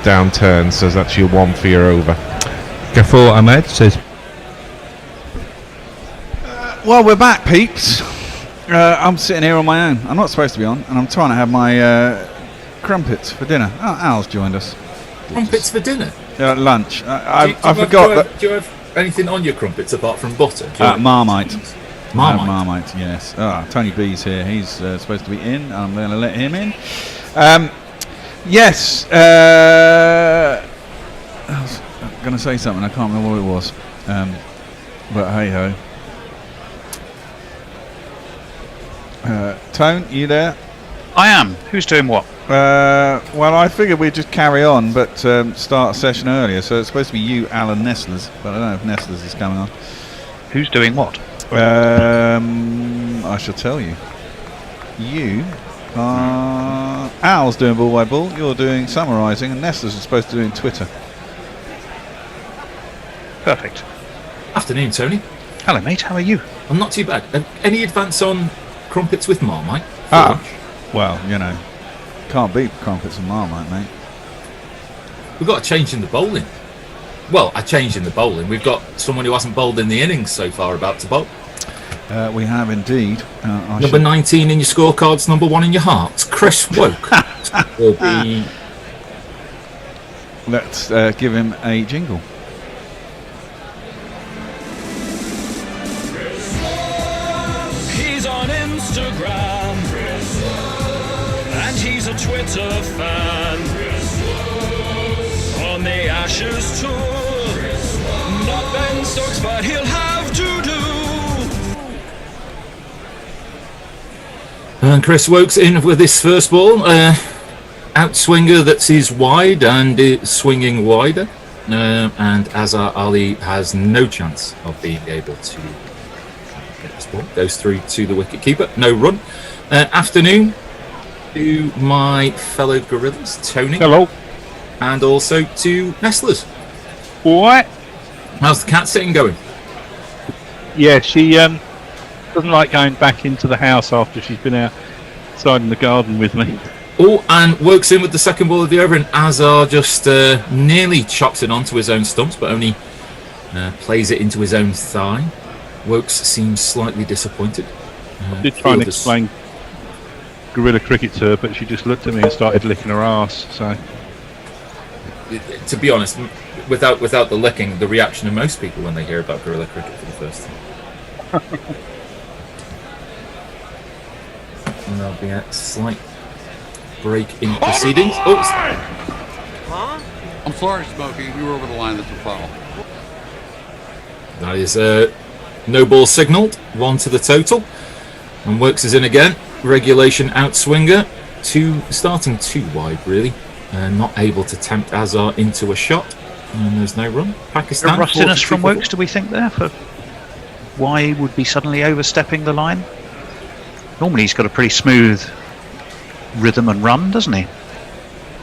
downturn, so that's your 1 for your over. Gafur Ahmed says, Well, we're back, peeps. I'm sitting here on my own. I'm not supposed to be on, and I'm trying to have my crumpets for dinner. Oh, Al's joined us. Crumpets for dinner? Lunch. I Do you have anything on your crumpets apart from butter? Marmite. Marmite? Yes. Tony B's here. He's supposed to be in. I'm going to let him in. Yes. I was going to say something. I can't remember what it was. But hey ho. Tone, you there? I am. Who's doing what? Well, I figured we'd just carry on, but start a session earlier. So it's supposed to be you, Alan Nestlers, but I don't know if Nestlers is coming on. Who's doing what? I shall tell you. You are... Al's doing ball by ball, you're doing summarising, and Nestlers is supposed to be doing Twitter. Perfect. Afternoon, Tony. Hello, mate. How are you? I'm not too bad. Any advance on crumpets with Marmite? Well, you know, can't beat crumpets and Marmite, mate. We've got a change in the bowling. Well, a change in the bowling. We've got someone who hasn't bowled in the innings so far about to bowl. We have indeed. Number 19 in your scorecards, number 1 in your hearts. Chris Woakes will be... Let's give him a jingle. He's on Instagram, and he's a Twitter fan. On the Ashes tour, not Ben Stokes, but he'll have to do. And Chris Woakes in with this first ball. Outswinger that's his wide and is swinging wider. And Azhar Ali has no chance of being able to get this ball. Goes through to the wicket keeper. No run. Afternoon to my fellow gorillas, Tony. hello. And also to Nestlers. What? How's the cat sitting going? Yeah, she doesn't like going back into the house after she's been outside in the garden with me. Oh, and Woakes in with the second ball of the over, and Azhar just nearly chops it onto his own stumps, but only plays it into his own thigh. Woakes seems slightly disappointed. I did try and explain gorilla cricket to her, but she just looked at me and started licking her arse. So, to be honest, without the licking, the reaction of most people when they hear about gorilla cricket for the first time. And there'll be a slight break in proceedings. Oops. I'm sorry, Smokey. You were over the line. That's a foul. That is no ball signalled. 1 to the total. And Woakes is in again. Regulation outswinger. Starting too wide, really. Not able to tempt Azhar into a shot. And there's no run. Pakistan. A rustiness from Woakes, do we think there? For why he would be suddenly overstepping the line? Normally he's got a pretty smooth rhythm and run, doesn't he?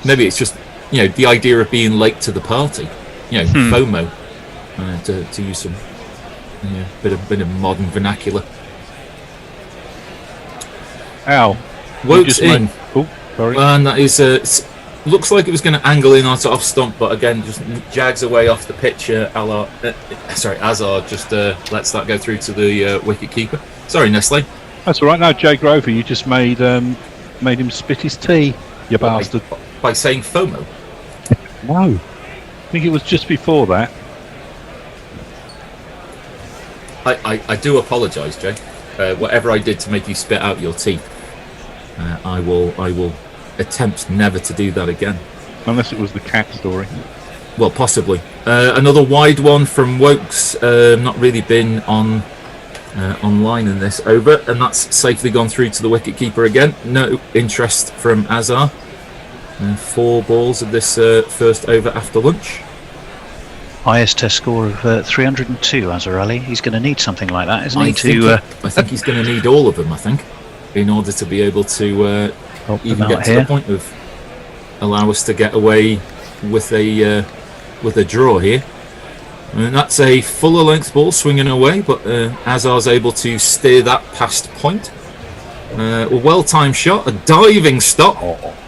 Maybe it's just, the idea of being late to the party. FOMO. To use some bit of modern vernacular. Al. Woakes in. Oh, sorry. And that is... looks like it was going to angle in onto off stump, but again, just jags away off the pitch. Azhar just lets that go through to the wicket keeper. Sorry, Nestle. That's all right. No, Jay Grover, you just made him spit his tea, you bastard. By saying FOMO? No. I think it was just before that. I do apologise, Jay. Whatever I did to make you spit out your tea, I will attempt never to do that again. Unless it was the cat story. Well, possibly. Another wide one from Woakes. Not really been online in this over, and that's safely gone through to the wicket keeper again. No interest from Azhar. 4 balls of this first over after lunch. Highest test score of 302, Azhar Ali. He's going to need something like that, isn't he? I think he's going to need all of them, I think, in order to be able to even get to the point of allow us to get away with a draw here. And that's a fuller length ball swinging away, but Azhar's able to steer that past point. A well-timed shot, a diving stop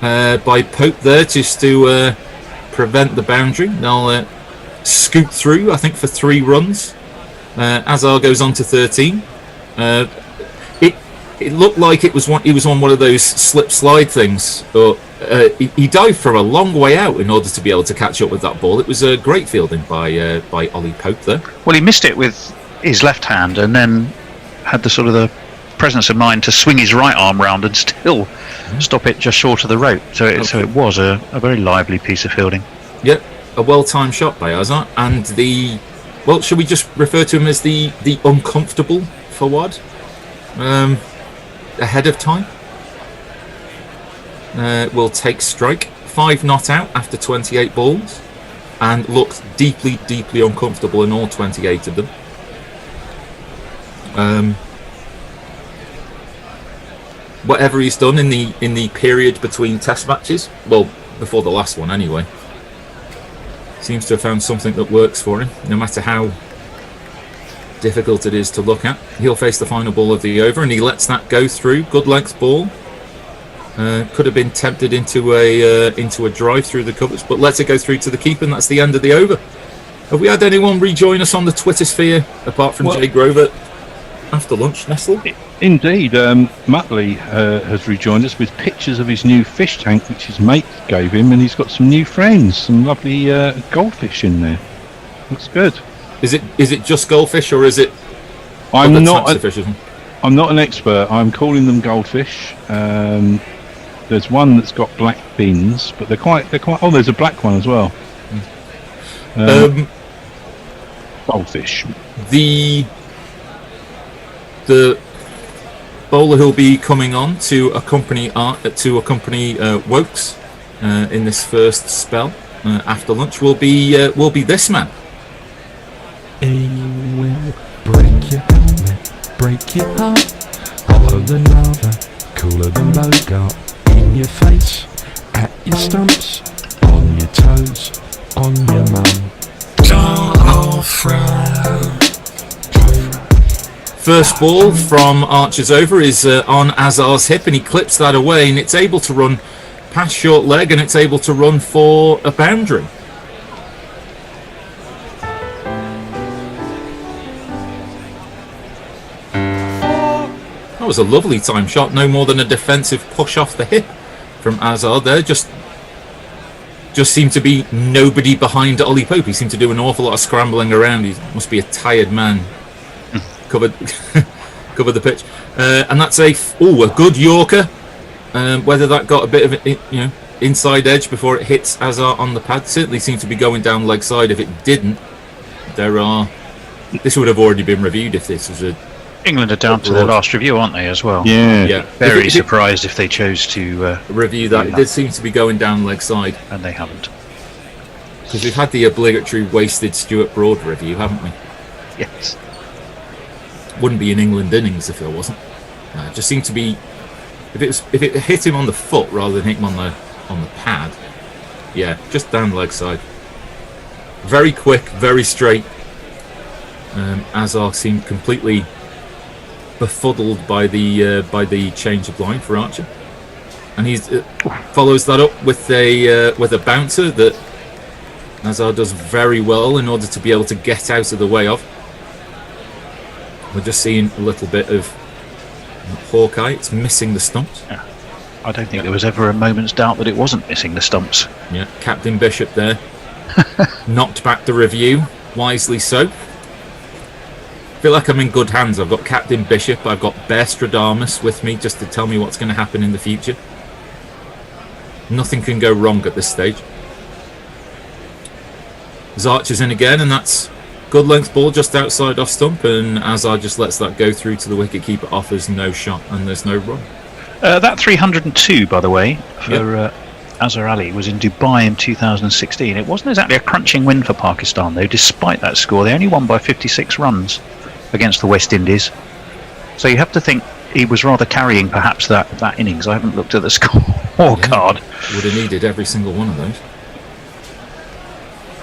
by Pope there, just to prevent the boundary. They'll scoot through, I think, for 3 runs. Azhar goes on to 13. It looked like he was on one of those slip slide things, but he dived from a long way out in order to be able to catch up with that ball. It was a great fielding by Ollie Pope there. Well, he missed it with his left hand, and then had the presence of mind to swing his right arm round and still stop it just short of the rope. So it was a very lively piece of fielding. Yep, a well-timed shot by Azhar, and should we just refer to him as the uncomfortable forward? Ahead of time. Will take strike. 5 not out after 28 balls, and looked deeply, deeply uncomfortable in all 28 of them. Whatever he's done in the period between test matches, well, before the last one anyway, seems to have found something that works for him, no matter how difficult it is to look at. He'll face the final ball of the over, and he lets that go through. Good length ball. Could have been tempted into a drive through the covers, but lets it go through to the keeper, and that's the end of the over. Have we had anyone rejoin us on the Twitter sphere apart from Jay Grover after lunch, Nestle? Indeed, Muttley has rejoined us with pictures of his new fish tank, which his mate gave him, and he's got some new friends, some lovely goldfish in there. Looks good. Is it just goldfish, or is it? I'm not an expert. I'm calling them goldfish. There's one that's got black fins, but they're quite. Oh, there's a black one as well. Goldfish. The bowler who'll be coming on to accompany Woakes in this first spell after lunch will be this man. He will break your helmet, break your heart, hotter than lava, cooler than Bogart, in your face, at your stumps, on your toes, on your mum. First ball from Archer's over is on Azhar's hip, and he clips that away, and it's able to run past short leg, and it's able to run for a boundary. That was a lovely time shot, no more than a defensive push off the hip from Azhar there. Just seemed to be nobody behind Ollie Pope. He seemed to do an awful lot of scrambling around. He must be a tired man. Covered the pitch, and that's a good Yorker. Whether that got a bit of inside edge before it hits Azhar on the pad, certainly seemed to be going down leg side. If it didn't, this would have already been reviewed if this was a. England are down to their last review, aren't they, as well? Yeah. Very surprised if they chose to review that. It did seem to be going down leg side, and they haven't. Because we've had the obligatory wasted Stuart Broad review, haven't we? Yes. Wouldn't be in England innings if there wasn't. It just seemed to be if it hit him on the foot rather than hit him on the pad. Yeah, just down leg side. Very quick, very straight. Azhar seemed completely befuddled by the change of line for Archer, and he follows that up with a bouncer that Azhar does very well in order to be able to get out of the way of. We're just seeing a little bit of Hawkeye. It's missing the stumps. Yeah. I don't think there was ever a moment's doubt that it wasn't missing the stumps. Yeah, Captain Bishop there knocked back the review, wisely so. I feel like I'm in good hands. I've got Captain Bishop, I've got Bear Stradamus with me just to tell me what's going to happen in the future. Nothing can go wrong at this stage. Archer's in again, and that's good length ball just outside off stump, and Azhar just lets that go through to the wicket keeper, offers no shot, and there's no run. That 302, by the way, for Azhar Ali was in Dubai in 2016. It wasn't exactly a crunching win for Pakistan, though. Despite that score, they only won by 56 runs against the West Indies. So you have to think he was rather carrying, perhaps, that innings. I haven't looked at the scorecard. Would have needed every single one of those.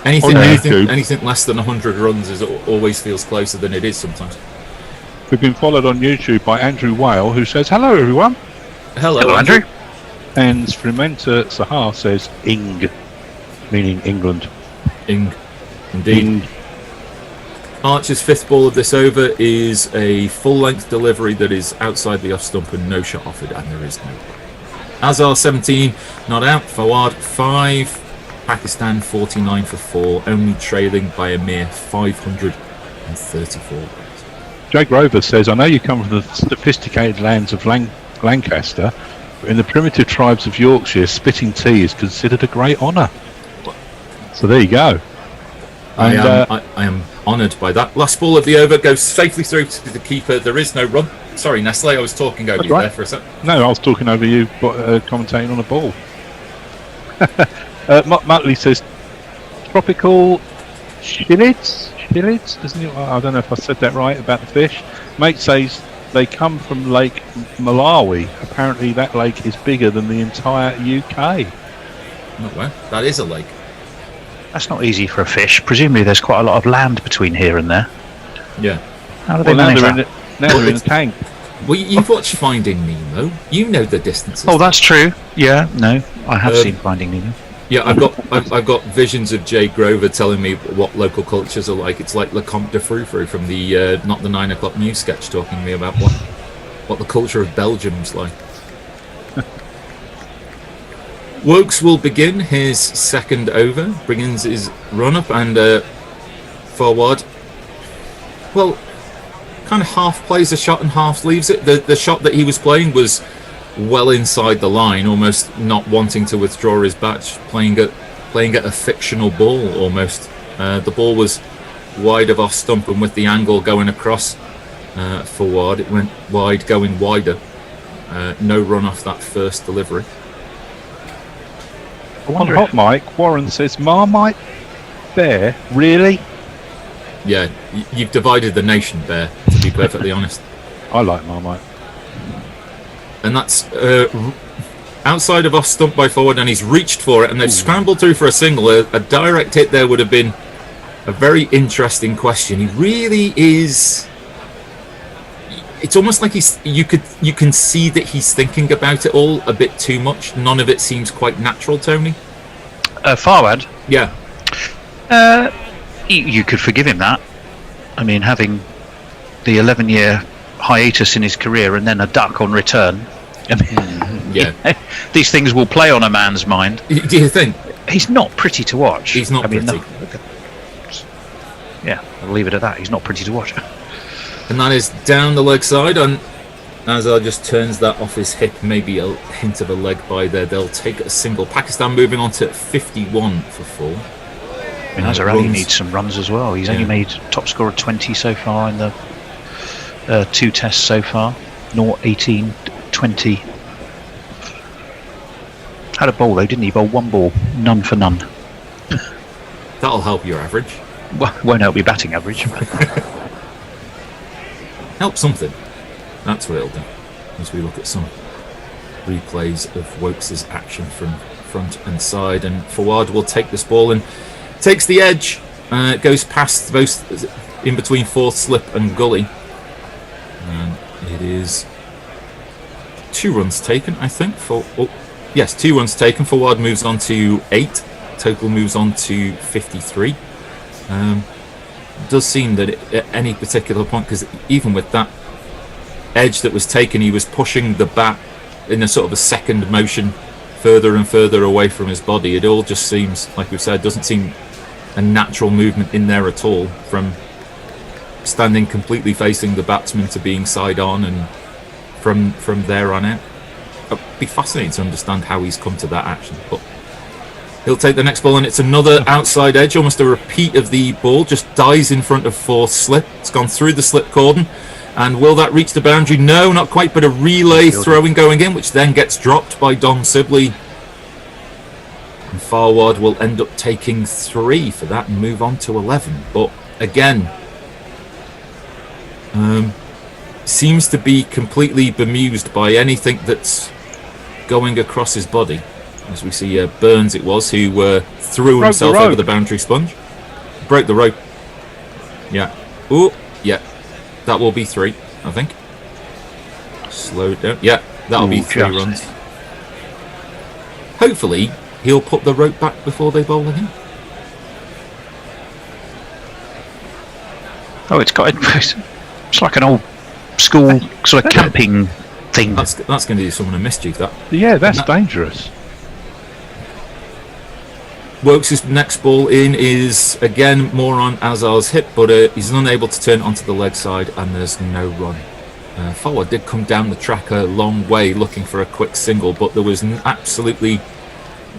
Anything less than 100 runs always feels closer than it is sometimes. We've been followed on YouTube by Andrew Whale, who says, "Hello, everyone." Hello, Andrew. And Frementa Sahar says, "Ing." Meaning England. Indeed. Archer's fifth ball of this over is a full-length delivery that is outside the off stump and no shot offered, and there is no. Azhar 17, not out. Fawad 5. Pakistan 49 for 4, only trailing by a mere 534 runs. Jay Grover says, I know you come from the sophisticated lands of Lancaster, but in the primitive tribes of Yorkshire, spitting tea is considered a great honour. So there you go. I And, am honoured by that. Last ball of the over goes safely through to the keeper. There is no run. Sorry, Nestle, I was talking over you there for a sec. No, I was talking over you, commentating on a ball. Muttley says, tropical chilids, isn't it? I don't know if I said that right about the fish. Mate says they come from Lake Malawi. Apparently that lake is bigger than the entire UK. Not well. That is a lake. That's not easy for a fish. Presumably there's quite a lot of land between here and there. Yeah. How do they Well, manage now that? they're in a tank. Well, you've watched Finding Nemo. You know the distances. Oh, that's true. Yeah, no, I have seen Finding Nemo. Yeah, I've got visions of Jay Grover telling me what local cultures are like. It's like Le Comte de Frou-Frou from the Not the 9 o'clock news sketch, talking to me about what the culture of Belgium's like. Woakes will begin his second over, begins his run up and forward. Well, kind of half plays a shot and half leaves it. The shot that he was playing was well inside the line, almost not wanting to withdraw his batch, playing at a fictional ball almost. The ball was wide of off stump, and with the angle going across forward, it went wide, going wider. No run off that first delivery. On hot mic, Warren says, Marmite Bear, really? Yeah, you've divided the nation there, to be perfectly honest. I like Marmite. And that's outside of off stump by forward, and he's reached for it, and they've scrambled through for a single. A direct hit there would have been a very interesting question. He really is. It's almost like you can see that he's thinking about it all a bit too much. None of it seems quite natural, Tony. Farwad, Yeah. you could forgive him that. I mean, having the 11-year hiatus in his career and then a duck on return. I mean, Yeah. these things will play on a man's mind. Do you think? He's not pretty to watch. He's not pretty. Yeah, I'll leave it at that. He's not pretty to watch. And that is down the leg side, and Azhar just turns that off his hip, maybe a hint of a leg by there. They'll take a single. Pakistan moving on to 51 for 4. I mean, Azhar Ali needs some runs as well. He's only made top score of 20 so far in the 2 tests so far. 0, 18, 20. Had a bowl though, didn't he? Bowled 1 ball, none for none. That'll help your average. Well, won't help your batting average. Help something. That's what it'll do. As we look at some replays of Woakes' action from front and side, and Fawad will take this ball and takes the edge. Goes past both in between fourth slip and gully, and it is 2 runs taken, I think. 2 runs taken. Fawad moves on to 8. Total moves on to 53. It does seem that at any particular point, because even with that edge that was taken, he was pushing the bat in a sort of a second motion further and further away from his body. It all just seems, like we've said, doesn't seem a natural movement in there at all, from standing completely facing the batsman to being side on, and from there on out. It'd be fascinating to understand how he's come to that action, but he'll take the next ball, and it's another outside edge, almost a repeat of the ball, just dies in front of fourth slip. It's gone through the slip cordon, and will that reach the boundary? No, not quite, but a relay throwing going in, which then gets dropped by Dom Sibley. And Farwad will end up taking 3 for that and move on to 11. But again, seems to be completely bemused by anything that's going across his body. As we see Burns, it was, who threw himself over the boundary sponge. Broke the rope. Yeah. Oh, yeah. That will be 3, I think. Slow it down. Yeah, that'll be 3 runs. Hopefully, he'll put the rope back before they bowl again. Oh, it's like an old school sort of camping thing. That's going to do someone a mischief, that. Yeah, that's dangerous. Woakes' next ball in is again more on Azhar's hip, but he's unable to turn onto the leg side, and there's no run. Forward did come down the track a long way looking for a quick single, but there was absolutely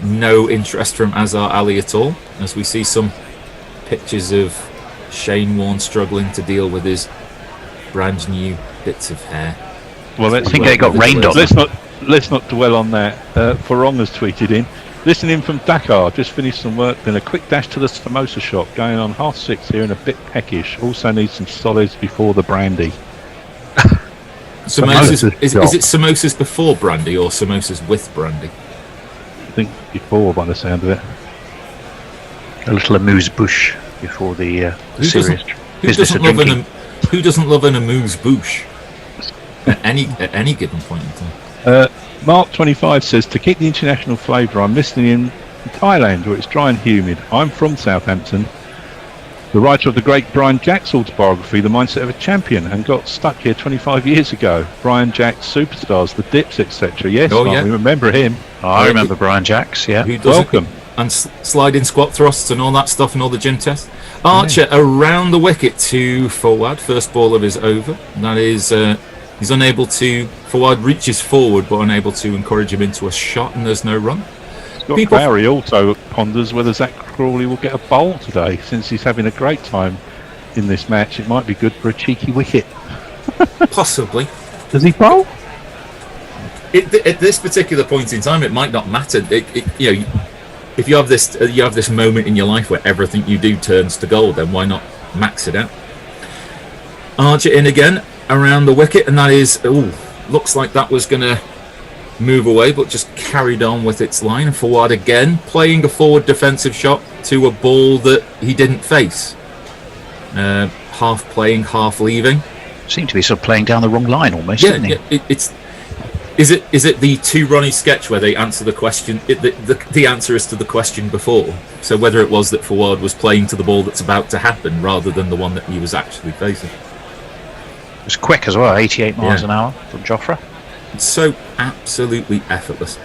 no interest from Azhar Ali at all, as we see some pictures of Shane Warne struggling to deal with his brand new bits of hair. Well, I think they got rained on. Let's not dwell on that. Farong has tweeted in. Listening from Dakar, just finished some work, then a quick dash to the samosa shop, going on 6:30 here and a bit peckish. Also need some solids before the brandy. Samosas, is it samosas before brandy or samosas with brandy? I think before, by the sound of it. A little amuse-bouche before the serious business of drinking. Who doesn't love an amuse-bouche at any given point in time? Mark25 says, to keep the international flavour, I'm listening in Thailand where it's dry and humid. I'm from Southampton. The writer of the great Brian Jack's autobiography, The Mindset of a Champion, and got stuck here 25 years ago. Brian Jack's Superstars, The Dips, etc. Yes, Mark, we remember him. I remember Brian Jack's, yeah. Welcome. And sliding squat thrusts and all that stuff and all the gym tests. Archer around the wicket to Fawad, first ball of his over. That is, he's unable to, Fawad reaches forward but unable to encourage him into a shot, and there's no run. Scott Barry also ponders whether Zach Crawley will get a bowl today. Since he's having a great time in this match, it might be good for a cheeky wicket. Possibly. Does he bowl? At this particular point in time, it might not matter. If you have this moment in your life where everything you do turns to gold, then why not max it out? Archer in again around the wicket, and that is looks like that was going to move away, but just carried on with its line. And Fawad again playing a forward defensive shot to a ball that he didn't face. Half playing, half leaving. Seemed to be sort of playing down the wrong line almost, didn't he? Is it the two Ronnie sketch where they answer the question? The answer is to the question before. So whether it was that Fawad was playing to the ball that's about to happen rather than the one that he was actually facing. It was quick as well, 88 miles an hour from Jofra. It's so absolutely effortless.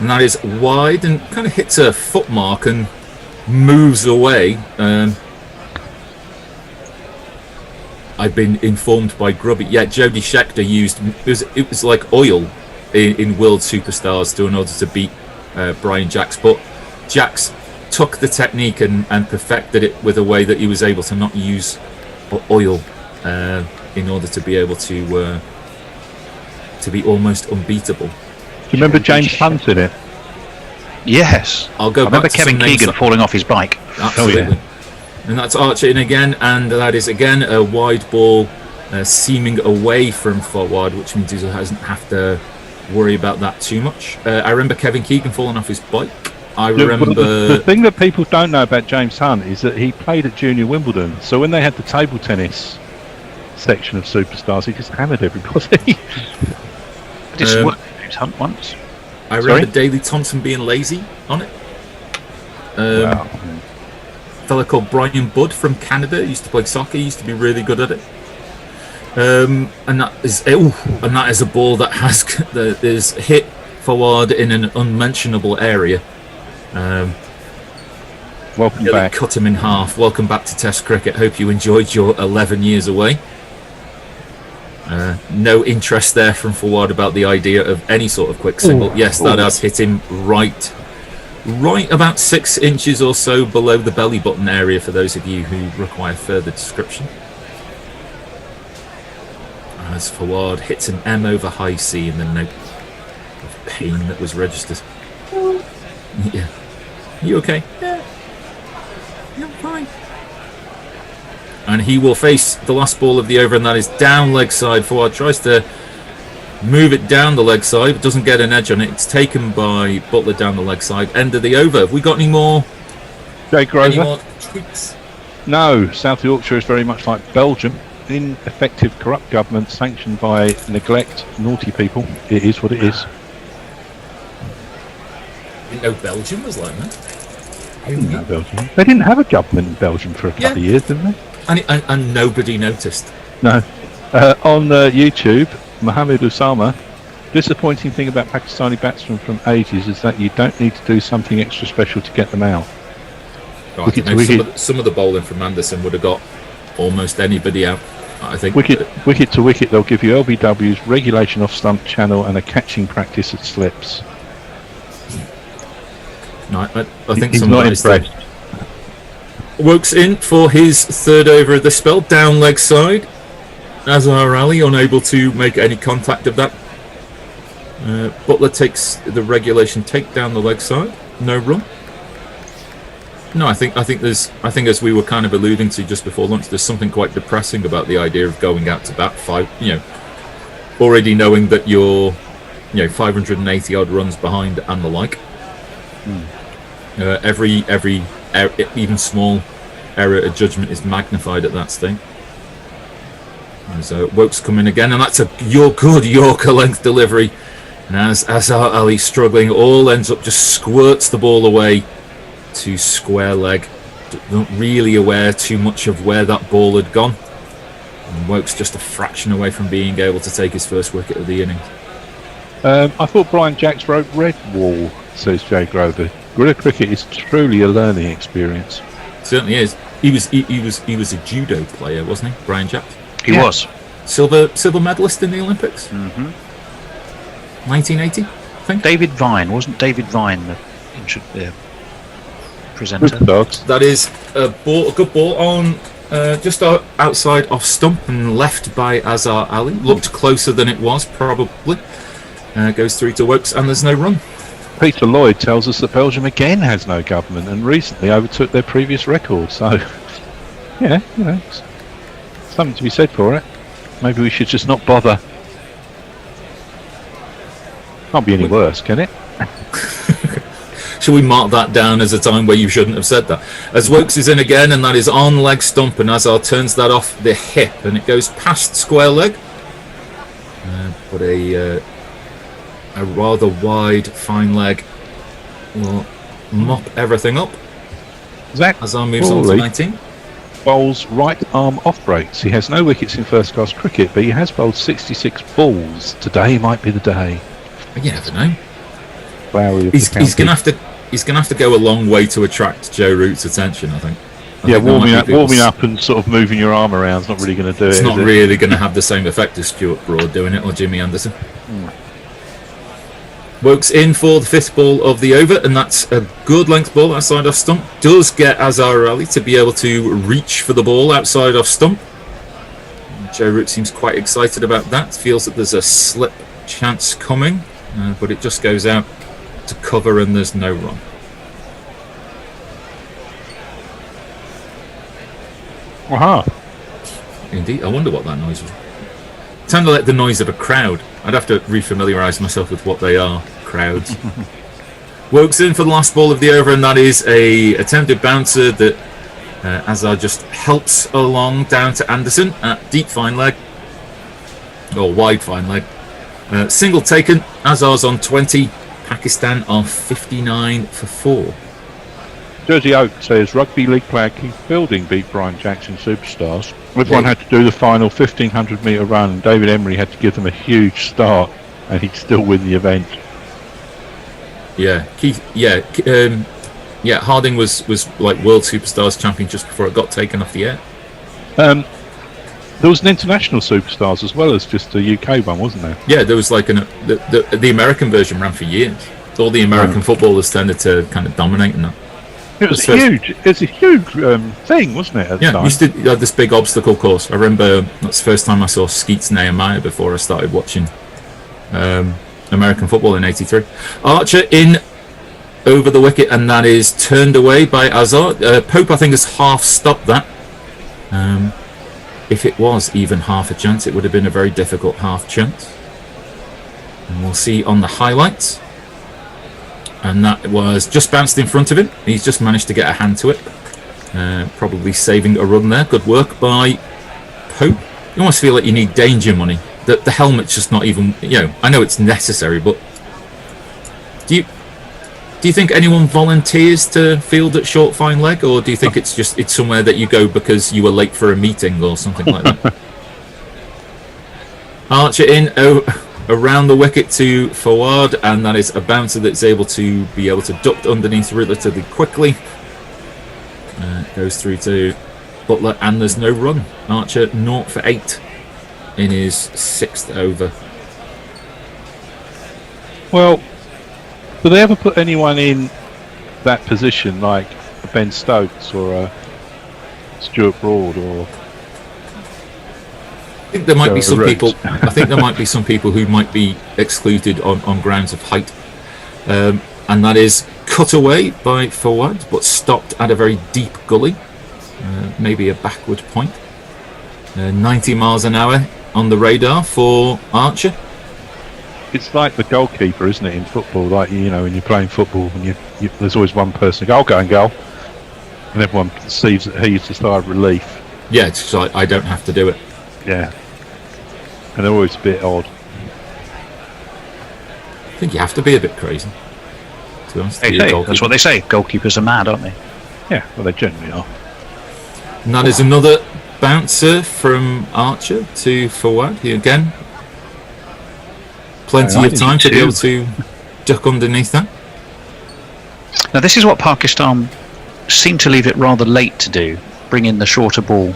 And that is wide and kind of hits a foot mark and moves away. I've been informed by Grubby. Yeah, Jody Scheckter used it was like oil in World Superstars in order to beat Brian Jacks, but Jacks took the technique and perfected it with a way that he was able to not use oil in order to be able to be almost unbeatable. Do you remember James Hunt in it? Yes. I remember Kevin Keegan falling off his bike. Absolutely. Oh, yeah. And that's Archer in again, and that is again a wide ball seaming away from Fawad, which means he doesn't have to worry about that too much. I remember Kevin Keegan falling off his bike. I remember... The thing that people don't know about James Hunt is that he played at Junior Wimbledon, so when they had the table tennis section of Superstars, he just hammered everybody. Did work James Hunt once? I remember Daley Thompson being lazy on it. Wow. A fella called Brian Budd from Canada used to play soccer. He used to be really good at it. And that is a ball that is hit forward in an unmentionable area. Welcome back. Cut him in half. Welcome back to Test cricket. Hope you enjoyed your 11 years away. No interest there from Fawad about the idea of any sort of quick single. Yes, that has hit him right about 6 inches or so below the belly button area for those of you who require further description. As Fawad hits an M over high C in the note of pain that was registered. Yeah. You okay? Yeah. I'm fine. And he will face the last ball of the over, and that is down leg side. Fawad tries to move it down the leg side, but doesn't get an edge on it. It's taken by Butler down the leg side. End of the over. Have we got any more? Jake Any Rover? more tweets? No, South Yorkshire is very much like Belgium. Ineffective, corrupt government sanctioned by neglect, naughty people. It is what it is. didn't know Belgium was like that. I didn't know Belgium. They didn't have a government in Belgium for a couple of years, didn't they? And nobody noticed. No. On YouTube, Mohammed Usama, disappointing thing about Pakistani batsmen from ages is that you don't need to do something extra special to get them out. Right, I know some of the bowling from Anderson would have got almost anybody out. I think wicket to wicket, they'll give you LBWs, regulation off stump channel, and a catching practice at slips. No, I think he's some not guys impressed. Woakes in for his third over of the spell, down leg side. Azhar Ali unable to make any contact of that. Butler takes the regulation take down the leg side, no run. No, I think as we were kind of alluding to just before lunch, there's something quite depressing about the idea of going out to bat already knowing that you're 580 odd runs behind and the like. Every even small error of judgment is magnified at that stage. So Woakes come in again, and that's a good Yorker length delivery. And as Azhar Ali struggling, all ends up just squirts the ball away to square leg. Not really aware too much of where that ball had gone. And Woakes just a fraction away from being able to take his first wicket of the innings. I thought Brian Jacks wrote Red Wall, says Jay Grover. Guerrilla cricket is truly a learning experience. Certainly is. He was a judo player, wasn't he, Brian Jacks? He was. Silver medalist in the Olympics. 1980, I think. David Vine, wasn't David Vine the presenter? That is a good ball on just outside off stump and left by Azhar Ali. Looked closer than it was, probably. Goes through to Woakes, and there's no run. Peter Lloyd tells us that Belgium again has no government and recently overtook their previous record. So, yeah, something to be said for it. Maybe we should just not bother. Can't be any worse, can it? Shall we mark that down as a time where you shouldn't have said that? As Woakes is in again, and that is on leg stump, and Azhar turns that off the hip, and it goes past square leg. But a rather wide fine leg will mop everything up. Zach Azhar moves on to 19. Bowls right arm off breaks. He has no wickets in first class cricket, but he has bowled 66 balls. Today might be the day. You never know. Flowery of He's the going to have to go a long way to attract Joe Root's attention, I think. Warming up and sort of moving your arm around is not really going to do it. It's not really going to have the same effect as Stuart Broad doing it or Jimmy Anderson. Woakes in for the fifth ball of the over, and that's a good length ball outside off stump. Does get Azhar Ali to be able to reach for the ball outside off stump. Joe Root seems quite excited about that. Feels that there's a slip chance coming, but it just goes out to cover, and there's no run. Aha. Indeed, I wonder what that noise was. It sounded like the noise of a crowd. I'd have to refamiliarise myself with what they are, crowds. Woakes in for the last ball of the over, and that is a attempted bouncer that Azhar just helps along down to Anderson at deep fine leg, or wide fine leg. Single taken, Azhar's on 20, Pakistan are 59 for 4. Jersey Oak says rugby league player Keith Fielding beat Brian Jackson Superstars. Everyone had to do the final 1500 metre run, and David Emery had to give them a huge start, and he'd still win the event. Keith. Harding was like World Superstars champion just before it got taken off the air. There was an international Superstars as well as just a UK one, wasn't there? Yeah, there was like the American version ran for years. All the American footballers tended to kind of dominate in that. It was huge. It was a huge thing, wasn't it? At the time? Used to have this big obstacle course. I remember that's the first time I saw Skeets Nehemiah before I started watching American football in '83. Archer in over the wicket, and that is turned away by Azhar. Pope, I think, has half stopped that. If it was even half a chance, it would have been a very difficult half chance. And we'll see on the highlights. And that was just bounced in front of him. He's just managed to get a hand to it. Probably saving a run there. Good work by Pope. You almost feel like you need danger money. The helmet's just not even, I know it's necessary, but do Do you think anyone volunteers to field at short fine leg, or do you think it's somewhere that you go because you were late for a meeting or something like that? Archer in around the wicket to forward, and that is a bouncer that's able to duck underneath relatively quickly. Goes through to Butler, and there's no run. Archer 0 for 8 in his 6th over. Well, do they ever put anyone in that position, like a Ben Stokes or a Stuart Broad, or? I think there might be some people. I think there might be some people who might be excluded on grounds of height, and that is cut away by forward, but stopped at a very deep gully, maybe a backward point. 90 miles an hour on the radar for Archer. It's like the goalkeeper, isn't it, in football? Like, you know, when you're playing football, and there's always one person who go and goal, and everyone perceives that he's the sigh of relief. Yeah, it's like, I don't have to do it. Yeah, and they're always a bit odd. I think you have to be a bit crazy, to be honest. That's what they say. Goalkeepers are mad, aren't they? Yeah, well, they generally are. And that is another bouncer from Archer to forward. Here again, plenty of time to be able to duck underneath that. Now, this is what Pakistan seem to leave it rather late to do. Bring in the shorter ball.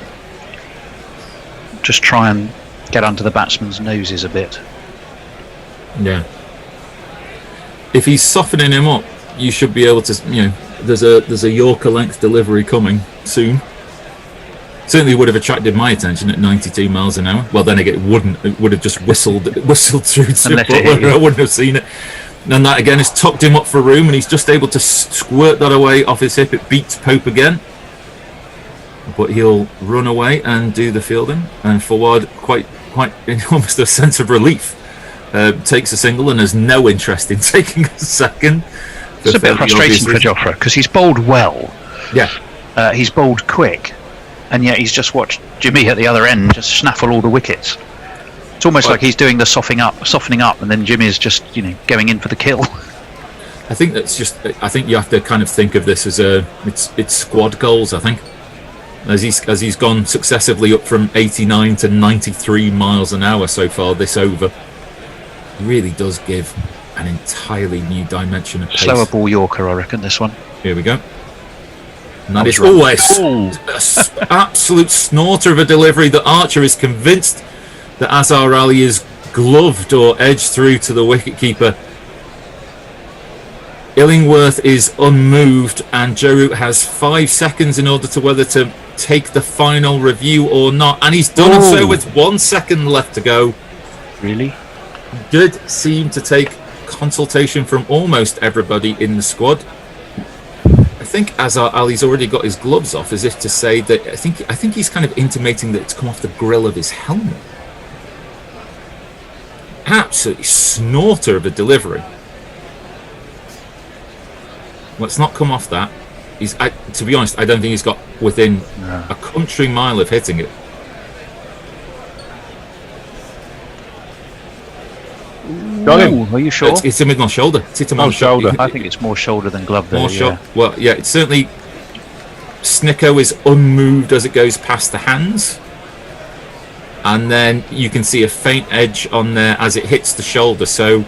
Just try and get under the batsman's noses a bit. Yeah. If he's softening him up, you should be able to, you know, there's a Yorker length delivery coming soon. Certainly would have attracted my attention at 92 miles an hour. Well, then again, it would have just whistled through to Butler. I wouldn't have seen it. And that again has tucked him up for room, and he's just able to squirt that away off his hip. It beats Pope again, but he'll run away and do the fielding. And forward, quite in almost a sense of relief, takes a single and has no interest in taking a second. It's a bit frustrating for Jofra because he's bowled well. Yeah, he's bowled quick, and yet he's just watched Jimmy at the other end just snaffle all the wickets. It's almost like he's doing the softening up, and then Jimmy's just, you know, going in for the kill. I think that's just. I think you have to kind of think of this as it's squad goals. I think as he's gone successively up from 89 to 93 miles an hour so far this over, it really does give an entirely new dimension of pace. Slower ball Yorker, I reckon, this one. Here we go. And that is always an absolute snorter of a delivery that Archer is convinced that Azhar Ali is gloved or edged through to the wicketkeeper. Illingworth is unmoved, and Joe Root has 5 seconds in order to whether to take the final review or not, and he's done so with 1 second left to go. Really? Did seem to take consultation from almost everybody in the squad. I think Azhar Ali's already got his gloves off, as if to say that I think he's kind of intimating that it's come off the grill of his helmet. Absolutely snorter of a delivery. Let's not come off that. To be honest, I don't think he's got within a country mile of hitting it. Got him. Are you sure? It's him on shoulder. It's hit him on shoulder. I think it's more shoulder than glove there. Well, yeah, it's certainly. Snicko is unmoved as it goes past the hands, and then you can see a faint edge on there as it hits the shoulder. So,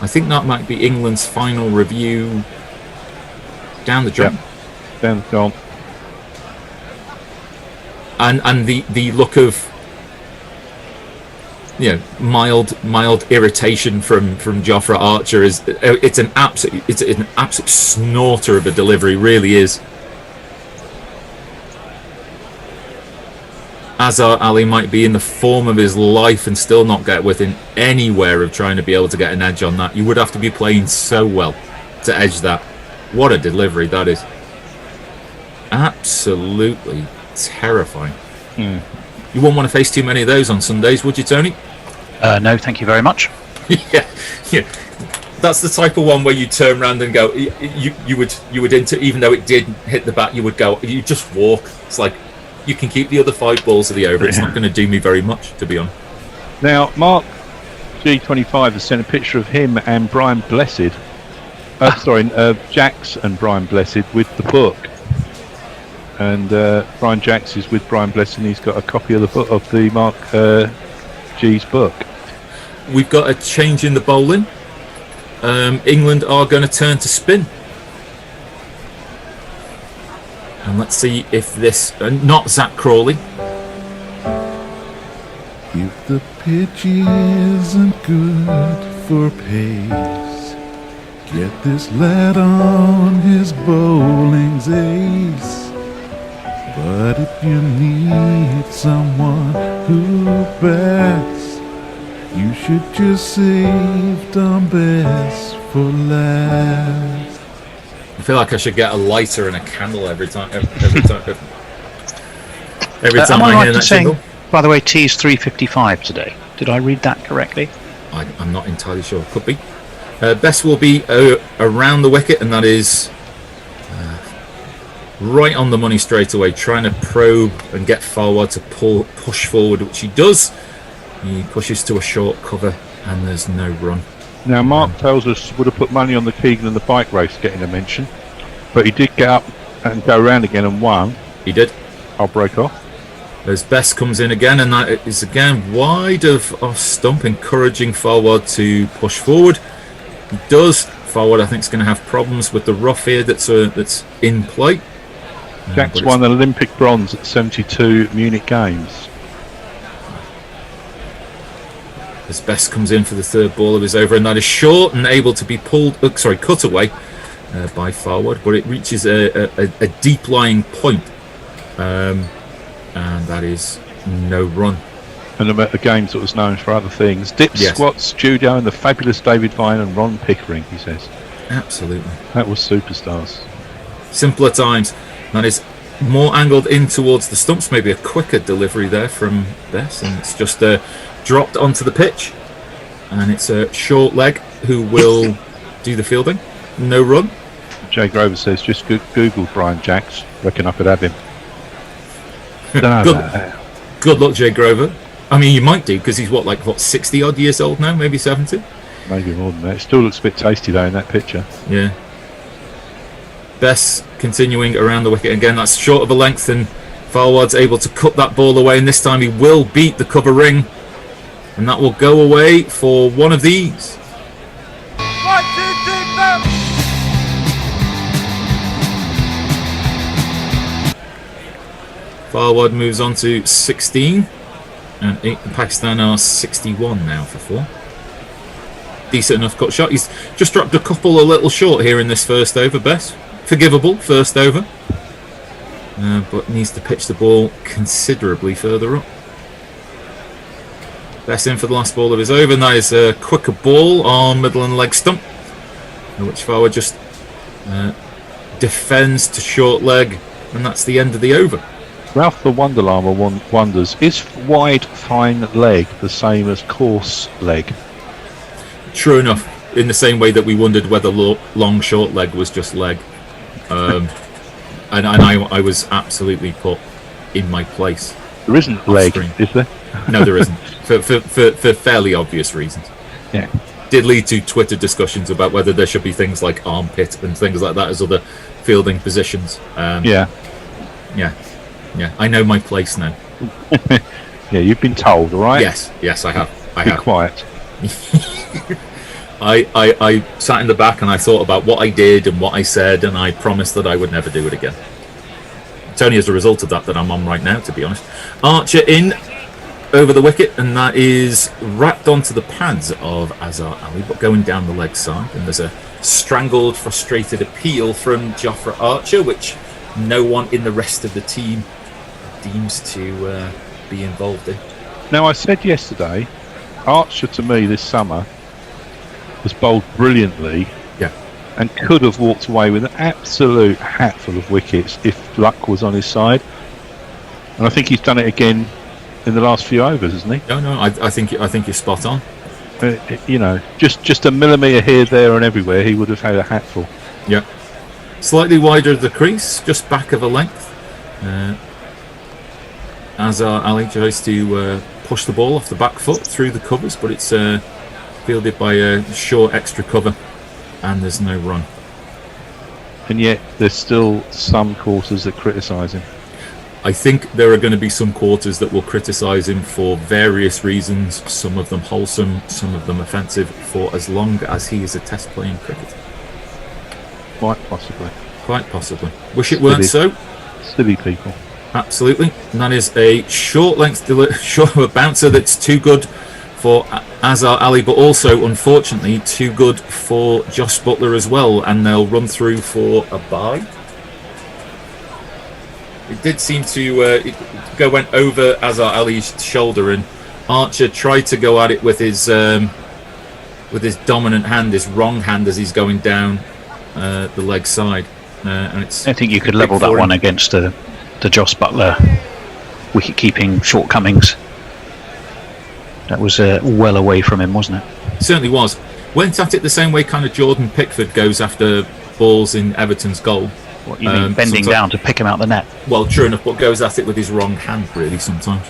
I think that might be England's final review. Down the drain. Yep. Down the drain. And the look of, you know, mild irritation from Jofra Archer is it's an absolute snorter of a delivery, really is. Azhar Ali might be in the form of his life and still not get within anywhere of trying to be able to get an edge on that. You would have to be playing so well to edge that. What a delivery that is. Absolutely terrifying. You wouldn't want to face too many of those on Sundays, would you, Tony? No, thank you very much. yeah. That's the type of one where you turn around and go, you would enter, even though it did hit the bat, you just walk. It's like, you can keep the other 5 balls of the over. It's not going to do me very much, to be honest. Now, Mark G25 has sent a picture of him and Brian Blessed Jax and Brian Blessed with the book. And Brian Jax is with Brian Blessed, and he's got a copy of the book of the Mark G's book. We've got a change in the bowling. England are going to turn to spin. And let's see if this... not Zach Crawley. If the pitch isn't good for pace, get this lad on his bowling's ace. But if you need someone who bats, you should just save Dom Best for last. I feel like I should get a lighter and a candle every time. Every time Am I I right hear in that saying, jingle. by the way, T is 3:55 today? Did I read that correctly? I'm not entirely sure. Could be. Best will be around the wicket, and that is right on the money straight away, trying to probe and get forward to push forward, which he does. He pushes to a short cover, and there's no run. Now, Mark tells us would have put money on the Keegan and the bike race getting a mention, but he did get up and go around again and won. He did. I'll break off. As Best comes in again, and that is again wide of off stump, encouraging forward to push forward. He does. Forward, I think, is going to have problems with the rough here that's in play. Jack's won an Olympic bronze at 72 Munich Games. As Best comes in for the third ball of his over, and that is short and able to be cut away by forward, but it reaches a deep lying point, and that is no run. And the games that was known for other things. Dip, Yes. squats, judo, and the fabulous David Vine and Ron Pickering, he says. Absolutely. That was superstars. Simpler times. That is more angled in towards the stumps, maybe a quicker delivery there from Best, and it's just dropped onto the pitch, and it's a short leg who will do the fielding. No run. Jay Grover says, just Google Brian Jax. Reckon I could have him. Don't know Good. about that. Good luck, Jay Grover. I mean, you might do, because he's 60 odd years old now, maybe 70. Maybe more than that. It still looks a bit tasty though in that picture. Yeah. Best continuing around the wicket again. That's short of a length, and forward's able to cut that ball away, and this time he will beat the cover ring, and that will go away for one of these. 1, 2, 3, 4. Forward moves on to 16, and Pakistan are 61 now for 4. Decent enough cut shot. He's just dropped a couple a little short here in this first over. Best forgivable first over, but needs to pitch the ball considerably further up. Best in for the last ball of his over, and that is a quicker ball on middle and leg stump, which forward just defends to short leg, and that's the end of the over. Ralph the Wonderlama wonders, is wide fine leg the same as coarse leg? True enough, in the same way that we wondered whether long short leg was just leg. And I was absolutely put in my place. There isn't leg, screen. is there? No, there isn't. For fairly obvious reasons. Yeah. Did lead to Twitter discussions about whether there should be things like armpit and things like that as other fielding positions. Yeah. I know my place now. Yeah, you've been told, all right? Yes, I have. Be quiet. I sat in the back and I thought about what I did and what I said, and I promised that I would never do it again. It's only as a result of that I'm on right now, to be honest. Archer in over the wicket, and that is wrapped onto the pads of Azhar Ali, but going down the leg side, and there's a strangled, frustrated appeal from Jofra Archer, which no one in the rest of the team deems to be involved in. Now, I said yesterday, Archer to me this summer was bowled brilliantly, and could have walked away with an absolute hatful of wickets if luck was on his side. And I think he's done it again in the last few overs, hasn't he? No, I think you're spot on. Just a millimetre here, there, and everywhere, he would have had a hatful. Yeah, slightly wider of the crease, just back of a length. Azhar Ali tries to push the ball off the back foot through the covers, but it's fielded by a short extra cover and there's no run. And yet there's still some quarters that criticise him. I think there are going to be some quarters that will criticise him for various reasons, some of them wholesome, some of them offensive, for as long as he is a test playing cricketer. Quite possibly. Quite possibly. Wish it weren't so. Silly people. Absolutely. And that is a short length short bouncer that's too good for Azhar Ali, but also unfortunately too good for Josh Butler as well, and they'll run through for a bye. It did seem to went over Azhar Ali's shoulder, and Archer tried to go at it with his dominant hand, his wrong hand, as he's going down the leg side. And it's I think you could level that one against the Joss Butler wicket-keeping shortcomings. That was well away from him, wasn't it? Certainly was. Went at it the same way kind of Jordan Pickford goes after balls in Everton's goal. What you mean, bending down to pick him out the net? Well, true enough, but goes at it with his wrong hand, really, sometimes.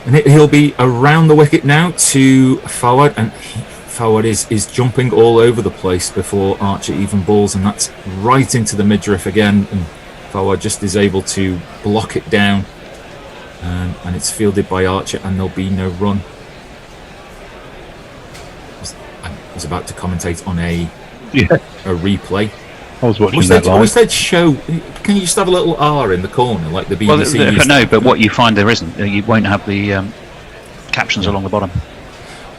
And he'll be around the wicket now to forward, and forward is jumping all over the place before Archer even balls, and that's right into the midriff again, and forward just is able to block it down, and it's fielded by Archer, and there'll be no run. I was about to commentate on a replay. I was watching that live. Always said show. Can you just have a little R in the corner like the BBC? Well, no, but what you find there isn't. You won't have the captions along the bottom.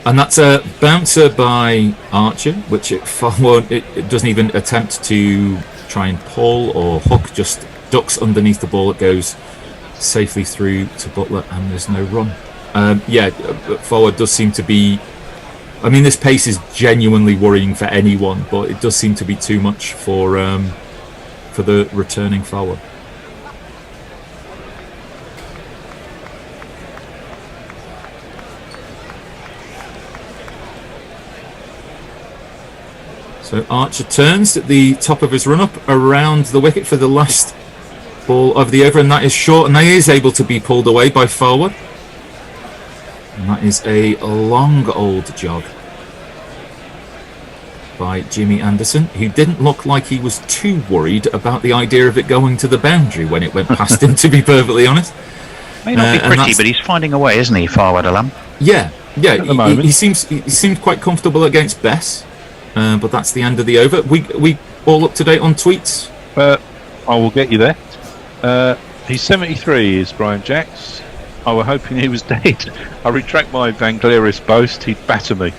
And that's a bouncer by Archer, which it doesn't even attempt to try and pull or hook, just ducks underneath the ball. It goes safely through to Butler, and there's no run. Forward does seem to be. I mean, this pace is genuinely worrying for anyone, but it does seem to be too much for the returning forward. So Archer turns at the top of his run-up around the wicket for the last ball of the over, and that is short, and that is able to be pulled away by forward. And that is a long old jog by Jimmy Anderson, who didn't look like he was too worried about the idea of it going to the boundary when it went past him, to be perfectly honest. May not be pretty, but he's finding a way, isn't he, Farwad Alam? Yeah. He seemed quite comfortable against Bess, but that's the end of the over. We all up to date on tweets? I will get you there. He's 73, is Brian Jacks. I was hoping he was dead. I retract my Vangelis boast, he'd batter me.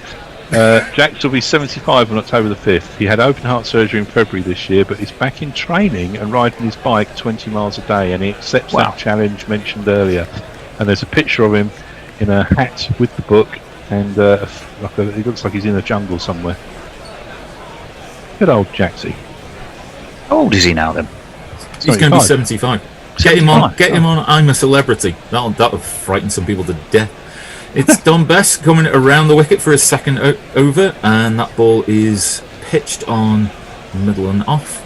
Jacks will be 75 on October the 5th. He had open heart surgery in February this year, but he's back in training and riding his bike 20 miles a day, and he accepts that challenge mentioned earlier. And there's a picture of him in a hat with the book, and he looks like he's in a jungle somewhere. Good old Jacksy. How old is he now then? He's going to be 75. Get him on I'm a Celebrity. That'll frighten some people to death. It's Don Bess coming around the wicket for his second over, and that ball is pitched on middle and off.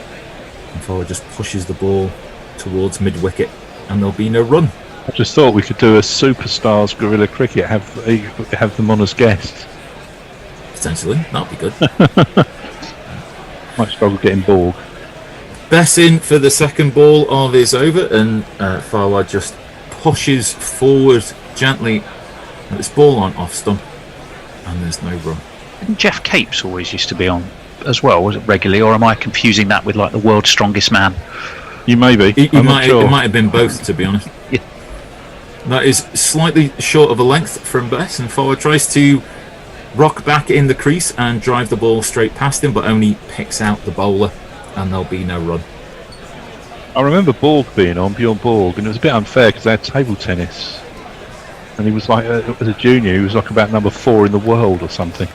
And forward just pushes the ball towards mid-wicket, and there'll be no run. I just thought we could do a Superstars Guerrilla Cricket, have them on as guests. Potentially, that'd be good. Might struggle getting Borg. Bess in for the second ball of his over, and Farwad just pushes forward gently. This ball on off stump, and there's no run. Didn't Jeff Capes always used to be on as well? Was it regularly, or am I confusing that with like the world's strongest man? You may be. It might have been both, to be honest. Yeah. That is slightly short of a length from Bess, and forward tries to rock back in the crease and drive the ball straight past him, but only picks out the bowler, and there'll be no run. I remember Borg being on, Bjorn Borg, and it was a bit unfair because they had table tennis. And he was like, as a junior, he was like about number 4 in the world or something.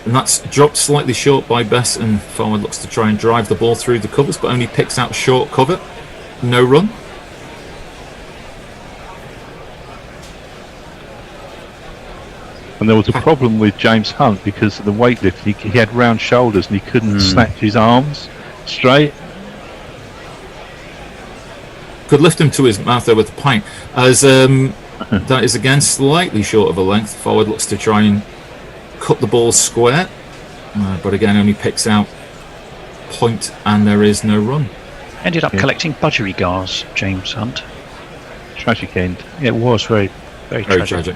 And that's dropped slightly short by Bess, and forward looks to try and drive the ball through the covers, but only picks out short cover. No run. And there was a problem with James Hunt because of the weightlifting. He had round shoulders and he couldn't snatch his arms straight. Could lift him to his mouth there with a pint. As that is again slightly short of a length. Forward looks to try and cut the ball square, but again only picks out point, and there is no run. Ended up collecting budgerigars, James Hunt. Tragic end. It was very, very, Very tragic. tragic.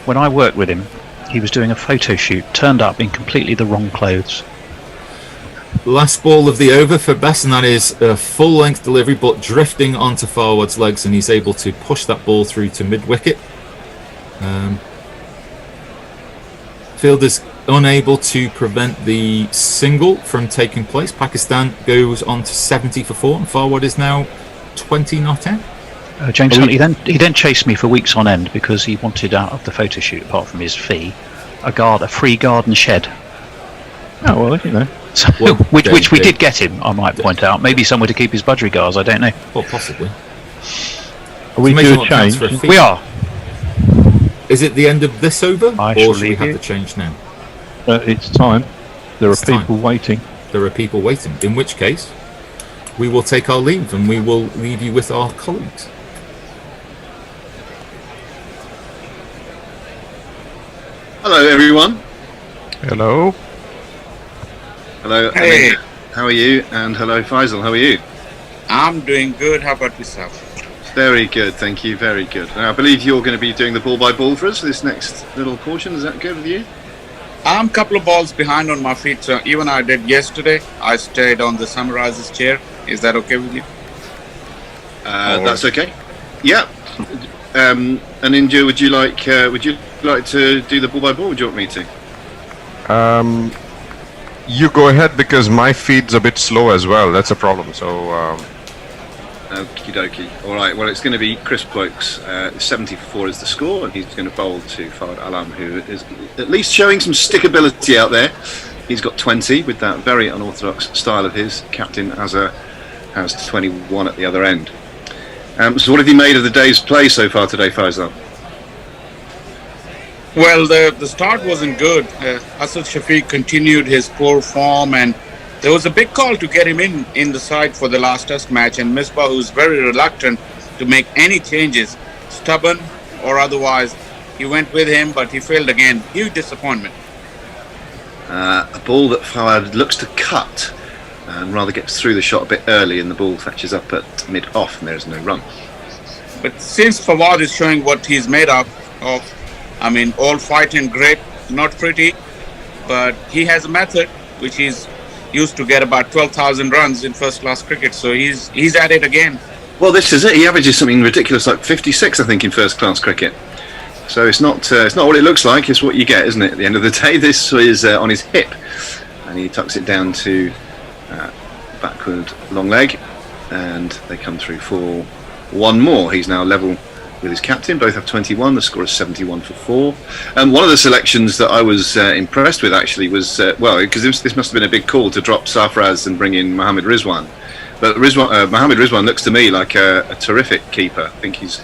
When I worked with him, he was doing a photo shoot, turned up in completely the wrong clothes. Last ball of the over for Bess, and that is a full-length delivery, but drifting onto forward's legs, and he's able to push that ball through to mid-wicket. Fielder's unable to prevent the single from taking place. Pakistan goes on to 70 for 4, and forward is now 20 not out. James Hunt, he then chased me for weeks on end because he wanted out of the photo shoot, apart from his fee, a free garden shed. Oh, well, you know. So, which we did get him, I might point out. Maybe somewhere to keep his budgerigars, I don't know. Well, possibly. Are we Making doing a change? for a fee. We are. Is it the end of this over, I or shall should we leave have you. the change now? It's time. There It's are people time. waiting. There are people waiting, in which case we will take our leave, and we will leave you with our colleagues. Hello, everyone. Hello. Hello. Hey. Amin. How are you? And hello, Faisal. How are you? I'm doing good. How about yourself? Very good, thank you. Very good. Now, I believe you're going to be doing the ball by ball for us for this next little portion. Is that good with you? I'm a couple of balls behind on my feet, so even I did yesterday. I stayed on the summarizer's chair. Is that okay with you? That's okay. Yeah. And India, would you like to do the ball by ball? Would you want me to? You go ahead because my feed's a bit slow as well. That's a problem. So. Okie dokie. All right. Well, it's going to be Chris Woakes. 70 for 4 is the score, and he's going to bowl to Fard Alam, who is at least showing some stickability out there. He's got 20 with that very unorthodox style of his. Captain Azhar has 21 at the other end. So what have you made of the day's play so far today, Faisal? Well, the start wasn't good. Asad Shafiq continued his poor form, and there was a big call to get him in the side for the last test match, and Misbah, who's very reluctant to make any changes, stubborn or otherwise, he went with him, but he failed again. Huge disappointment. A ball that Fawad looks to cut and rather gets through the shot a bit early, and the ball fetches up at mid-off, and there's no run. But since Fawad is showing what he's made up of, I mean, all fight and grit, not pretty, but he has a method which he's used to get about 12,000 runs in first-class cricket, so he's at it again. Well, this is it. He averages something ridiculous like 56, I think, in first-class cricket. So it's not what it looks like. It's what you get, isn't it? At the end of the day, this is on his hip, and he tucks it down to backward long leg, and they come through for one more. He's now level with his captain. Both have 21. The score is 71 for 4. One of the selections that I was impressed with actually was because this must have been a big call to drop Sarfaraz and bring in Mohammad Rizwan. But Mohammad Rizwan looks to me like a terrific keeper. I think he's,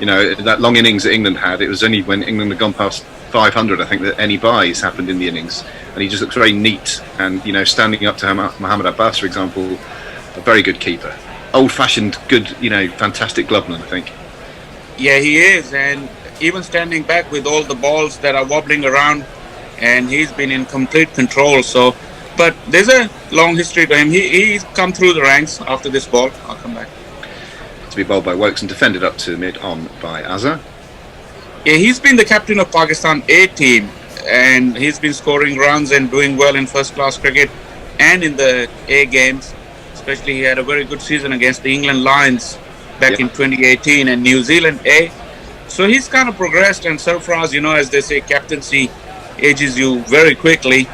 that long innings that England had. It was only when England had gone past 500, I think, that any buys happened in the innings, and he just looks very neat. And standing up to Mohammad Abbas, for example, a very good keeper. Old-fashioned, good, fantastic gloveman, I think. Yeah, he is, and even standing back with all the balls that are wobbling around, and he's been in complete control. So, but there's a long history to him. He's come through the ranks after this ball. I'll come back. To be bowled by Woakes and defended up to mid-on by Azhar. Yeah, he's been the captain of Pakistan A team, and he's been scoring runs and doing well in first-class cricket and in the A games. Especially, he had a very good season against the England Lions back in 2018 and New Zealand A. So he's kind of progressed, and Sarfaraz, as they say, captaincy ages you very quickly,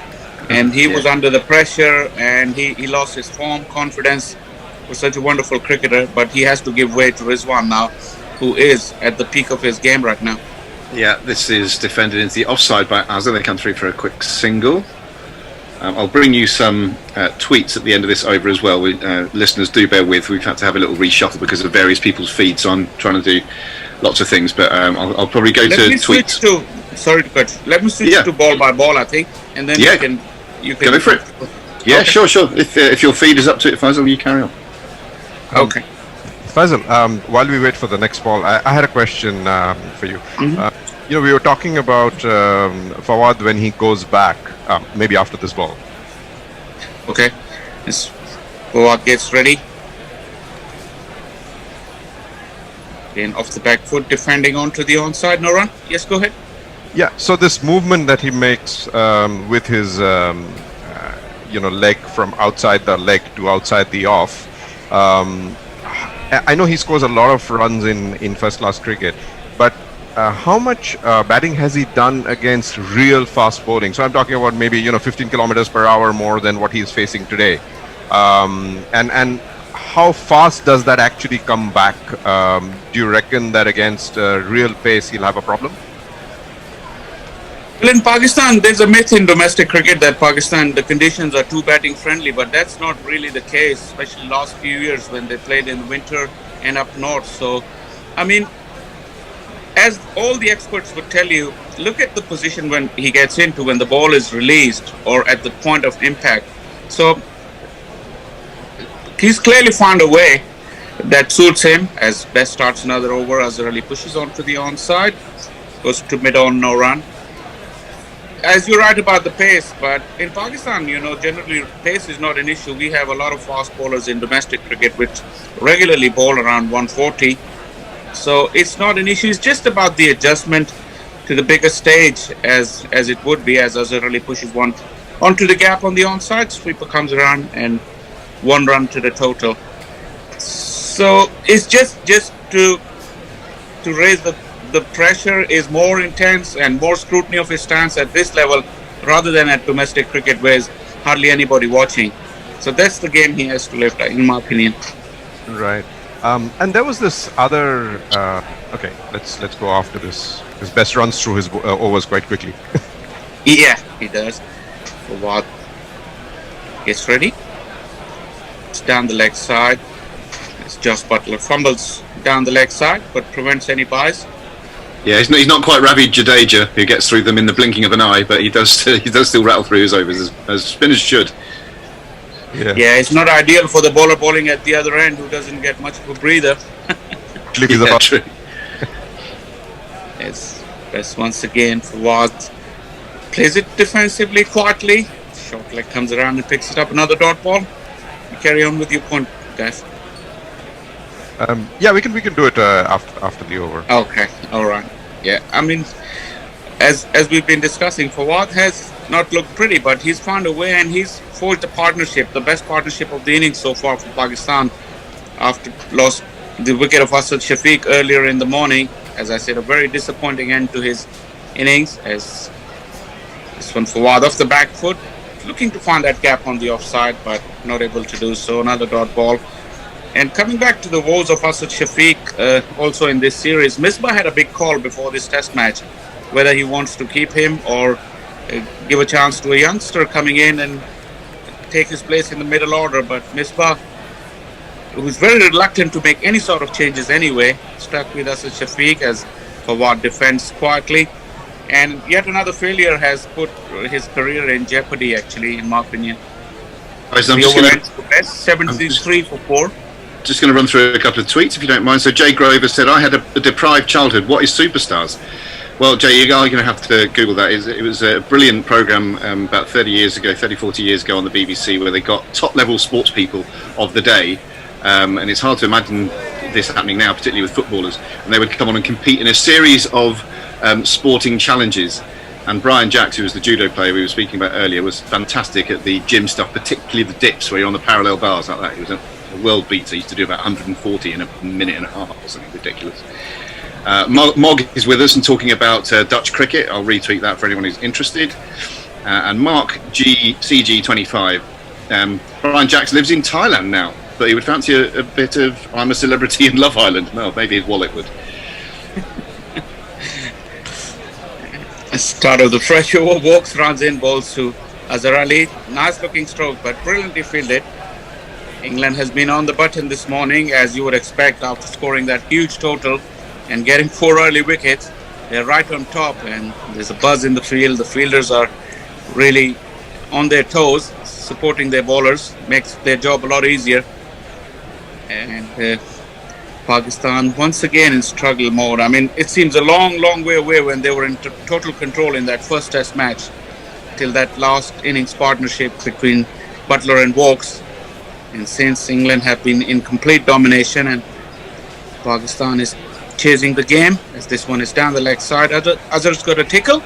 and he was under the pressure, and he lost his form, confidence. Was such a wonderful cricketer, but he has to give way to Rizwan now, who is at the peak of his game right now. Yeah, this is defended into the offside by Azhar. They come through for a quick single. I'll bring you some tweets at the end of this over as well. Listeners, do bear with. We've had to have a little reshuffle because of various people's feeds, so I'm trying to do lots of things. But I'll probably go to tweets. Sorry to cut. Let me switch to ball by ball, I think, and then you can go for it. Yeah, okay. Sure. If your feed is up to it, Faisal, you carry on. Okay. Faisal, while we wait for the next ball, I had a question for you. We were talking about Fawad when he goes back. maybe after this ball. Okay. As Fawad gets ready. Again, off the back foot, defending onto the onside. No run. Yes, go ahead. Yeah, so this movement that he makes with his leg from outside the leg to outside the off. I know he scores a lot of runs in first class cricket, but how much batting has he done against real fast bowling? So I'm talking about maybe 15 kilometers per hour more than what he's facing today. And how fast does that actually come back? Do you reckon that against real pace he'll have a problem? Well, in Pakistan, there's a myth in domestic cricket that Pakistan, the conditions are too batting friendly, but that's not really the case, especially last few years when they played in winter and up north. So, I mean, as all the experts would tell you, look at the position when he gets into, when the ball is released or at the point of impact. So, he's clearly found a way that suits him. As Best starts another over, Azhar Ali pushes on to the onside, goes to mid-on, no run. As you're right about the pace, but in Pakistan, generally pace is not an issue. We have a lot of fast bowlers in domestic cricket which regularly bowl around 140. So it's not an issue. It's just about the adjustment to the bigger stage as it would be as Azhar Ali pushes one onto the gap on the onside. Sweeper comes around and 1 run to the total. So it's just to raise the pressure is more intense and more scrutiny of his stance at this level rather than at domestic cricket where there's hardly anybody watching. So that's the game he has to lift, in my opinion. Right. And there was this other. Okay, let's go after this. His Best runs through his overs quite quickly. Yeah, he does. Fawad gets ready. It's down the leg side. It's Josh Butler fumbles down the leg side but prevents any buys. Yeah, he's not quite Ravi Jadeja, who gets through them in the blinking of an eye, but he does still rattle through his overs as spinners should. Yeah, it's not ideal for the bowler bowling at the other end who doesn't get much of a breather. True. It's Best once again. Fawad plays it defensively, quietly. Short leg comes around and picks it up. Another dot ball. You carry on with your point, guys. Yeah, we can do it after the over. Okay, all right. Yeah, I mean, as we've been discussing, Fawad has not looked pretty, but he's found a way and he's forged a partnership, the best partnership of the innings so far for Pakistan. After lost the wicket of Asad Shafiq earlier in the morning, as I said, a very disappointing end to his innings. As this one, Fawad off the back foot, looking to find that gap on the offside, but not able to do so. Another dot ball. And coming back to the woes of Asad Shafiq, also in this series, Misbah had a big call before this test match, whether he wants to keep him or give a chance to a youngster coming in and take his place in the middle order. But Misbah, who's very reluctant to make any sort of changes anyway, stuck with Asad Shafiq as Fawad defends quietly. And yet another failure has put his career in jeopardy, actually, in my opinion. I'm Best 73 for 4. Just going to run through a couple of tweets, if you don't mind. So Jay Grover said, I had a deprived childhood. What is Superstars? Well, Jay, you're going to have to Google that. It was a brilliant programme about 40 years ago on the BBC, where they got top-level sports people of the day. And it's hard to imagine this happening now, particularly with footballers. And they would come on and compete in a series of sporting challenges. And Brian Jacks, who was the judo player we were speaking about earlier, was fantastic at the gym stuff, particularly the dips where you're on the parallel bars like that. He was a world beater. He used to do about 140 in a minute and a half or something ridiculous. Mog is with us and talking about Dutch cricket. I'll retweet that for anyone who's interested. And Mark CG25. Brian Jacks lives in Thailand now, but he would fancy a bit of I'm a Celebrity in Love Island. Well, maybe his wallet would. Start of the fresh over, Woakes runs in, balls to Azhar Ali. Nice looking stroke, but brilliantly fielded. England has been on the button this morning, as you would expect, after scoring that huge total and getting 4 early wickets. They're right on top, and there's a buzz in the field. The fielders are really on their toes, supporting their bowlers, makes their job a lot easier. And Pakistan once again in struggle mode. I mean, it seems a long way away when they were in total control in that first test match. till that last innings partnership between Butler and Woakes. And since England have been in complete domination and Pakistan is chasing the game, as this one is down the leg side. Azhar's got a tickle.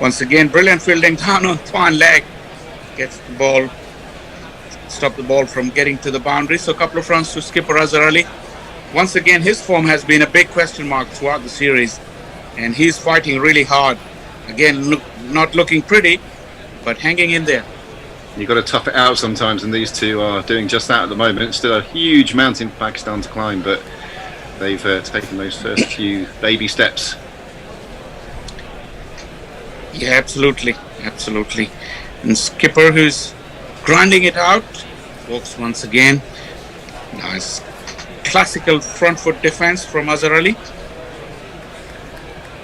Once again, brilliant fielding down on fine leg. Gets the ball, stop the ball from getting to the boundary. So a couple of runs to skipper Azhar Ali. Once again, his form has been a big question mark throughout the series. And he's fighting really hard. Again, not looking pretty, but hanging in there. You've got to tough it out sometimes, and these two are doing just that at the moment. Still a huge mountain for Pakistan to climb, but they've taken those first few baby steps. Yeah, absolutely. And skipper who's grinding it out. Woakes once again. Nice classical front foot defense from Azhar Ali.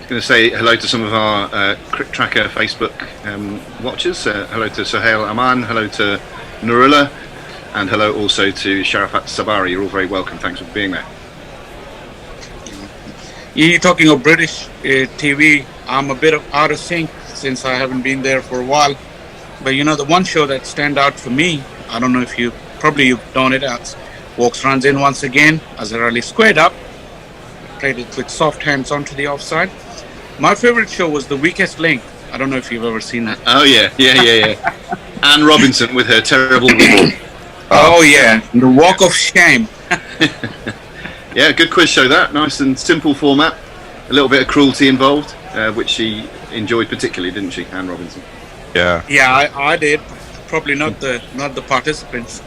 Going to say hello to some of our Crick Tracker Facebook watchers. Hello to Sohail Aman, hello to Nurullah, and hello also to Sharafat Sabari. You're all very welcome. Thanks for being there. You're talking of British TV. I'm a bit out of sync since I haven't been there for a while. But you know, the one show that stand out for me, I don't know if you've done it, as Woakes runs in once again. Azhar Ali squared up, played it with soft hands onto the offside. My favorite show was The Weakest Link. I don't know if you've ever seen that. Oh yeah. Anne Robinson with her terrible walk. Oh yeah, the walk of shame. Yeah, good quiz show that. Nice and simple format. A little bit of cruelty involved, which she enjoyed particularly, didn't she, Anne Robinson? Yeah. Yeah, I did. Probably not the participants.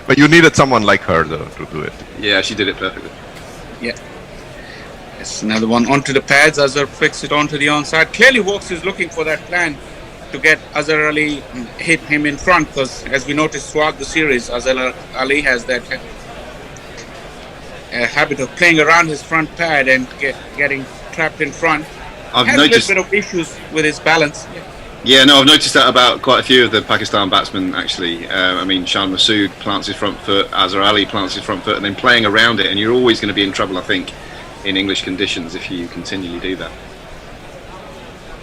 But you needed someone like her though to do it. Yeah, she did it perfectly. Yeah. It's another one onto the pads. Azhar flicks it onto the onside. Clearly, Woakes is looking for that plan to get Azhar Ali hit him in front, because as we noticed throughout the series, Azhar Ali has that habit of playing around his front pad and getting trapped in front. I've has noticed a little bit of issues with his balance. Yeah, no, I've noticed that about quite a few of the Pakistan batsmen, actually. I mean, Shan Masood plants his front foot, Azhar Ali plants his front foot, and then playing around it, and you're always going to be in trouble, I think, in English conditions if you continually do that.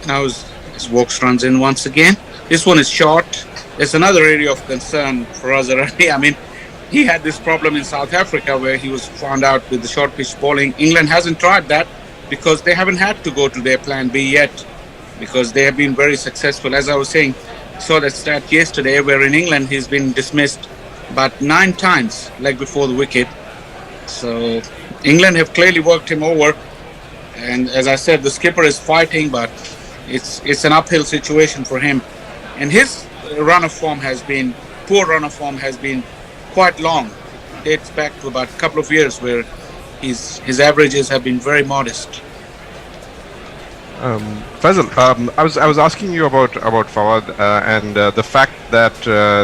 Now as Woakes runs in once again. This one is short. There's another area of concern for Azhar Ali. I mean, he had this problem in South Africa where he was found out with the short pitch bowling. England hasn't tried that because they haven't had to go to their plan B yet, because they have been very successful. As I was saying, saw that stat yesterday where in England he's been dismissed about 9 times, like before the wicket. So England have clearly worked him over, and as I said, the skipper is fighting, but it's an uphill situation for him. And his poor run of form has been quite long. It dates back to about a couple of years where his averages have been very modest. Faisal, I was asking you about Fawad and the fact that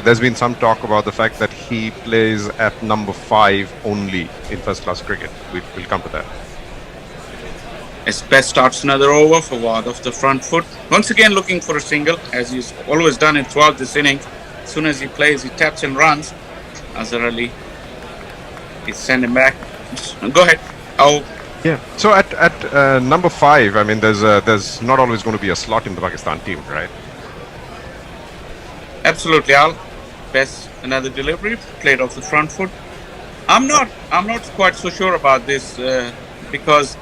there's been some talk about the fact that he plays at number 5 only in first class cricket. We'll come to that. As Best starts another over, Fawad off the front foot. Once again looking for a single, as he's always done it throughout this inning. As soon as he plays, he taps and runs. Azhar Ali is sending back. Go ahead. Oh. Yeah. So at number 5, I mean, there's not always going to be a slot in the Pakistan team, right? Absolutely, Al. Best another delivery, played off the front foot. I'm not quite so sure about this because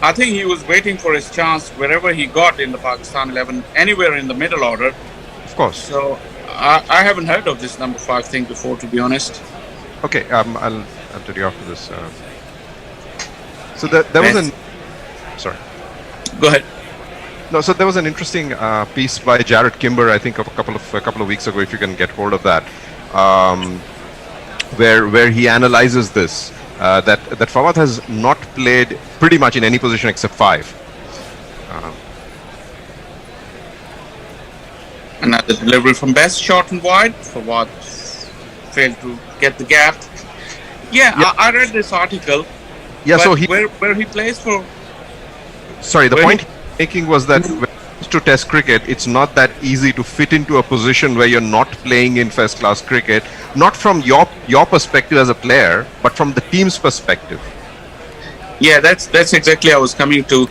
I think he was waiting for his chance wherever he got in the Pakistan 11, anywhere in the middle order. Of course. So I haven't heard of this number 5 thing before, to be honest. Okay. I'll tell you after this. So there was an. Sorry. Go ahead. No, so there was an interesting piece by Jared Kimber, I think, of a couple of weeks ago, if you can get hold of that, where he analyzes this that Fawad has not played pretty much in any position except 5. Another delivery from Best, short and wide. Fawad failed to get the gap. Yeah. I read this article. Yeah, so where he plays for. Sorry, the point making was that when it comes to Test cricket, it's not that easy to fit into a position where you're not playing in first class cricket, not from your perspective as a player, but from the team's perspective. Yeah, that's exactly I was coming to.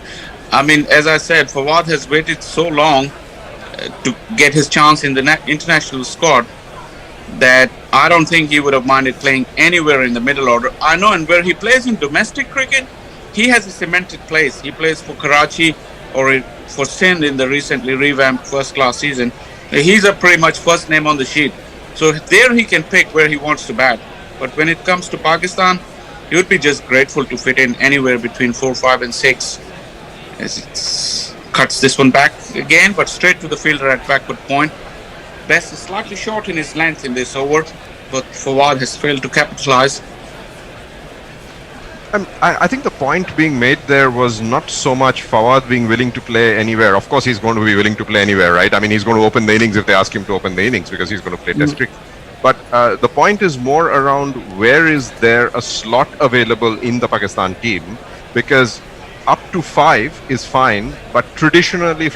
I mean, as I said, Fawad has waited so long to get his chance in the international squad, that I don't think he would have minded playing anywhere in the middle order. I know, and where he plays in domestic cricket, he has a cemented place. He plays for Karachi or for Sindh in the recently revamped first-class season. He's a pretty much first name on the sheet. So there he can pick where he wants to bat. But when it comes to Pakistan, he would be just grateful to fit in anywhere between 4, 5 and 6. As it cuts this one back again, but straight to the fielder at backward point. Best is slightly short in his length in this over, but Fawad has failed to capitalize. I think the point being made there was not so much Fawad being willing to play anywhere. Of course, he's going to be willing to play anywhere, right? I mean, he's going to open the innings if they ask him to open the innings because he's going to play Test cricket. But the point is more around where is there a slot available in the Pakistan team, because up to 5 is fine, but traditionally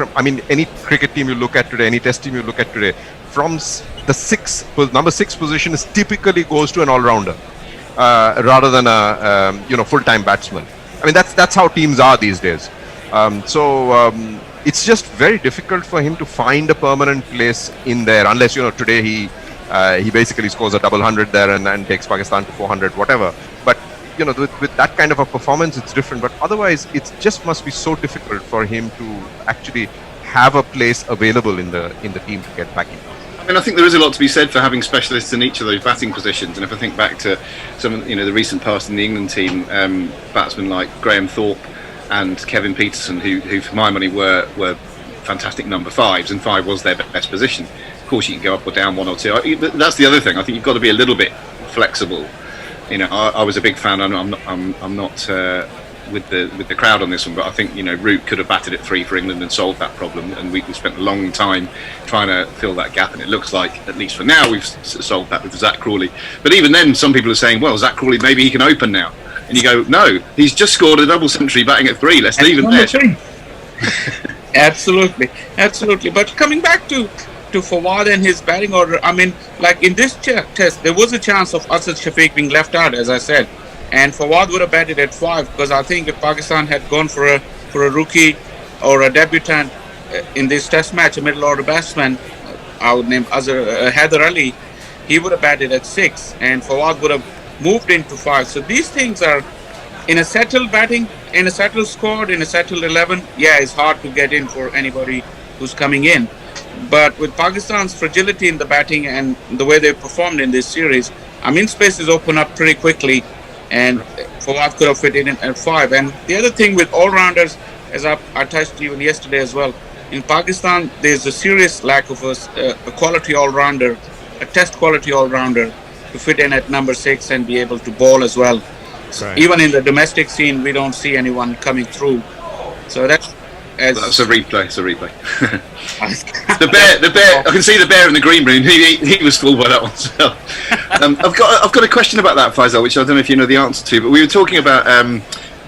any cricket team you look at today, any Test team you look at today, from the number 6 position is typically goes to an all-rounder. Rather than a full-time batsman. I mean that's how teams are these days. It's just very difficult for him to find a permanent place in there, unless today he basically scores a double 100 there and takes Pakistan to 400, whatever. But with that kind of a performance, it's different. But otherwise, it just must be so difficult for him to actually have a place available in the team to get back in. And I think there is a lot to be said for having specialists in each of those batting positions. And if I think back to some, the recent past in the England team, batsmen like Graham Thorpe and Kevin Peterson, who for my money were fantastic number 5s, and 5 was their best position. Of course, you can go up or down 1 or 2. But that's the other thing. I think you've got to be a little bit flexible. I was a big fan. I'm not with the crowd on this one, but I think Root could have batted at 3 for England and solved that problem, and we spent a long time trying to fill that gap, and it looks like, at least for now, we've solved that with Zach Crawley. But even then, some people are saying, well, Zach Crawley, maybe he can open now, and you go, no, he's just scored a double century batting at 3, let's leave him there. Absolutely. But coming back to Fawad and his batting order, I mean, like in this test, there was a chance of Asad Shafiq being left out, as I said. And Fawad would have batted at 5, because I think if Pakistan had gone for a rookie or a debutant in this test match, a middle order batsman, I would name Azhar Ali, he would have batted at 6, and Fawad would have moved into 5. So these things are in a settled batting, in a settled squad, in a settled 11. Yeah, it's hard to get in for anybody who's coming in. But with Pakistan's fragility in the batting and the way they've performed in this series, I mean, spaces open up pretty quickly. And Fawad could have fit in at 5. And the other thing with all-rounders, as I touched even yesterday as well, in Pakistan there's a serious lack of a quality all-rounder, a test quality all-rounder to fit in at number 6 and be able to bowl as well. So even in the domestic scene, we don't see anyone coming through. So that's a replay. The bear. I can see the bear in the green room. He was fooled by that one. So, I've got a question about that, Faisal, which I don't know if you know the answer to. But we were talking about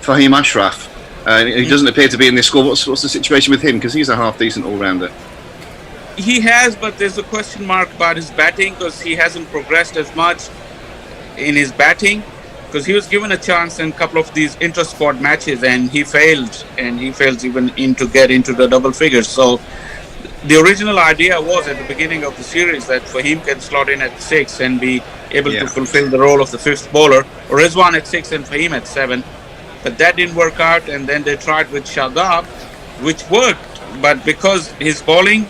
Fahim Ashraf. He doesn't appear to be in this squad. What's the situation with him? Because he's a half decent all rounder. He has, but there's a question mark about his batting, because he hasn't progressed as much in his batting. Because he was given a chance in a couple of these inter-squad matches and he failed, and he fails even to get into the double figures. So the original idea was at the beginning of the series that Fahim can slot in at 6 and be able to fulfill the role of the 5th bowler, or Rizwan at 6 and Fahim at 7. But that didn't work out, and then they tried with Shadab, which worked. But because his bowling,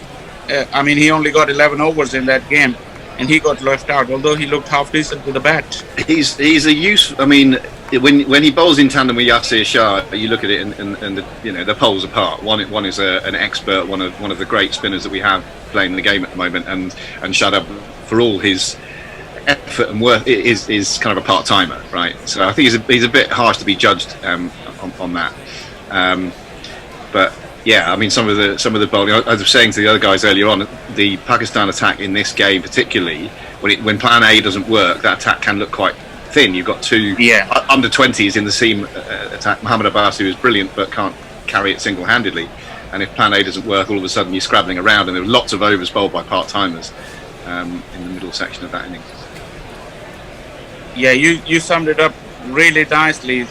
he only got 11 overs in that game, and he got left out, although he looked half decent with the bat. He's a use. I mean, when he bowls in tandem with Yasir Shah, you look at it and the poles apart. One is an expert, one of the great spinners that we have playing the game at the moment, and Shadab, for all his effort and work, is kind of a part timer, right? So I think he's a bit harsh to be judged on that. But yeah, I mean, some of the bowling. I was saying to the other guys earlier on, the Pakistan attack in this game, particularly when Plan A doesn't work, that attack can look quite thin. You've got 2 under 20s in the seam attack. Mohammad Abbas, who is brilliant but can't carry it single-handedly. And if Plan A doesn't work, all of a sudden you're scrabbling around, and there were lots of overs bowled by part-timers in the middle section of that innings. Yeah, you summed it up really nicely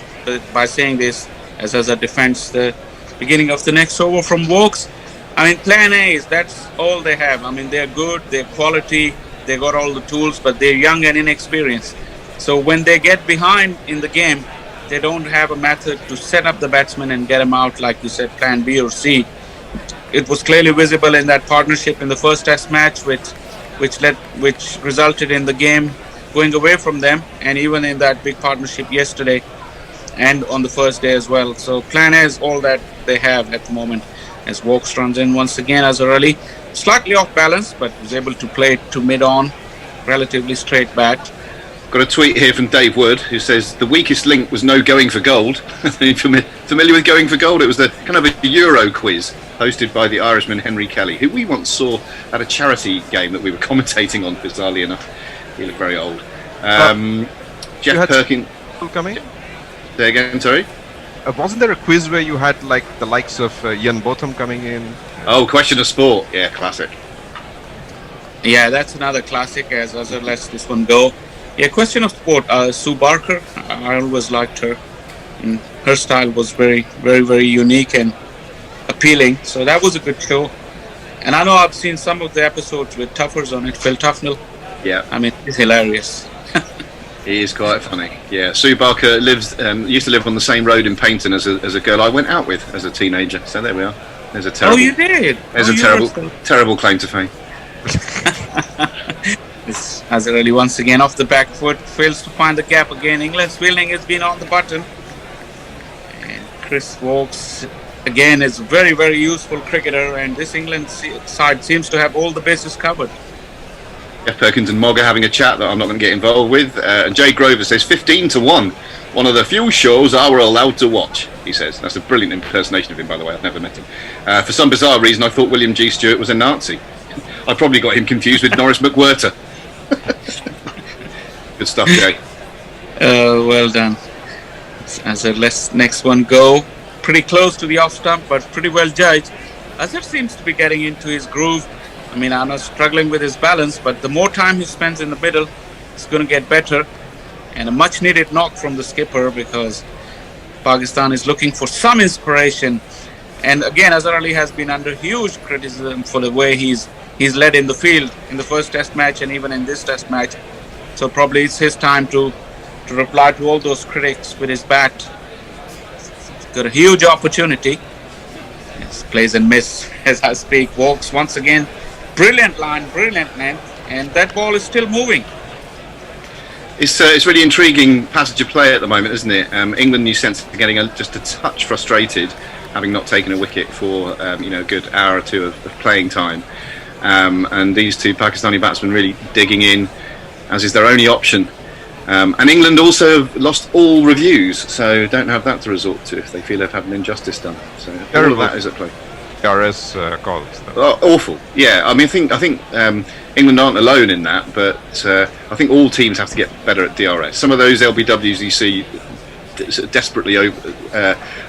by saying this as a defence. The beginning of the next over from Woakes. I mean, plan A is that's all they have. I mean, they're good, they're quality, they got all the tools, but they're young and inexperienced. So when they get behind in the game, they don't have a method to set up the batsman and get them out, like you said, plan B or C. It was clearly visible in that partnership in the first Test match, which resulted in the game going away from them, and even in that big partnership yesterday and on the first day as well. So plan A is all that they have at the moment. As Woakes runs in once again, Azhar Ali slightly off balance, but was able to play it to mid-on, relatively straight bat. Got a tweet here from Dave Wood who says the weakest link was no going for gold. Familiar with going for gold? It was the kind of a Euro quiz hosted by the Irishman Henry Kelly, who we once saw at a charity game that we were commentating on, bizarrely enough. He looked very old. Jeff Perkins. Coming? Say again, sorry? Wasn't there a quiz where you had like the likes of Ian Botham coming in? Oh, Question of Sport. Yeah, classic. Yeah, that's another classic, as Azhar lets this one go. Yeah, Question of Sport. Sue Barker, I always liked her. And her style was very, very, very unique and appealing. So that was a good show. And I know I've seen some of the episodes with Tuffers on it. Phil Tufnell. Yeah. I mean, he's hilarious. He is quite funny. Yeah, Sue Barker used to live on the same road in Paignton as a girl I went out with as a teenager. So there we are. There's a terrible. Oh, you did. There's a terrible claim to fame. This Azhar Ali once again off the back foot, fails to find the gap again. England's fielding has been on the button, and Chris Woakes again is a very, very useful cricketer, and this England side seems to have all the bases covered. Jeff Perkins and Mogga having a chat that I'm not going to get involved with. And Jay Grover says 15-1. One of the few shows I were allowed to watch, he says. That's a brilliant impersonation of him, by the way. I've never met him. For some bizarre reason, I thought William G. Stewart was a Nazi. I probably got him confused with Norris McWhirter. Good stuff, Jay. Well done. Azhar lets next one go. Pretty close to the off stump, but pretty well judged. Azhar seems to be getting into his groove. I mean, I'm not struggling with his balance, but the more time he spends in the middle, it's going to get better. And a much needed knock from the skipper, because Pakistan is looking for some inspiration. And again, Azhar Ali has been under huge criticism for the way he's led in the field in the first Test match and even in this Test match. So probably it's his time to reply to all those critics with his bat. He's got a huge opportunity. Yes, plays and miss as I speak. Woakes once again. Brilliant line, brilliant length, and that ball is still moving. It's really intriguing passage of play at the moment, isn't it? England, you sense, are getting just a touch frustrated, having not taken a wicket for a good hour or two of playing time, and these two Pakistani batsmen really digging in, as is their only option. And England also have lost all reviews, so don't have that to resort to if they feel they've had an injustice done. So all of that is at play. DRS calls. Awful. Yeah, I mean, I think England aren't alone in that, but I think all teams have to get better at DRS. Some of those LBWs you see desperately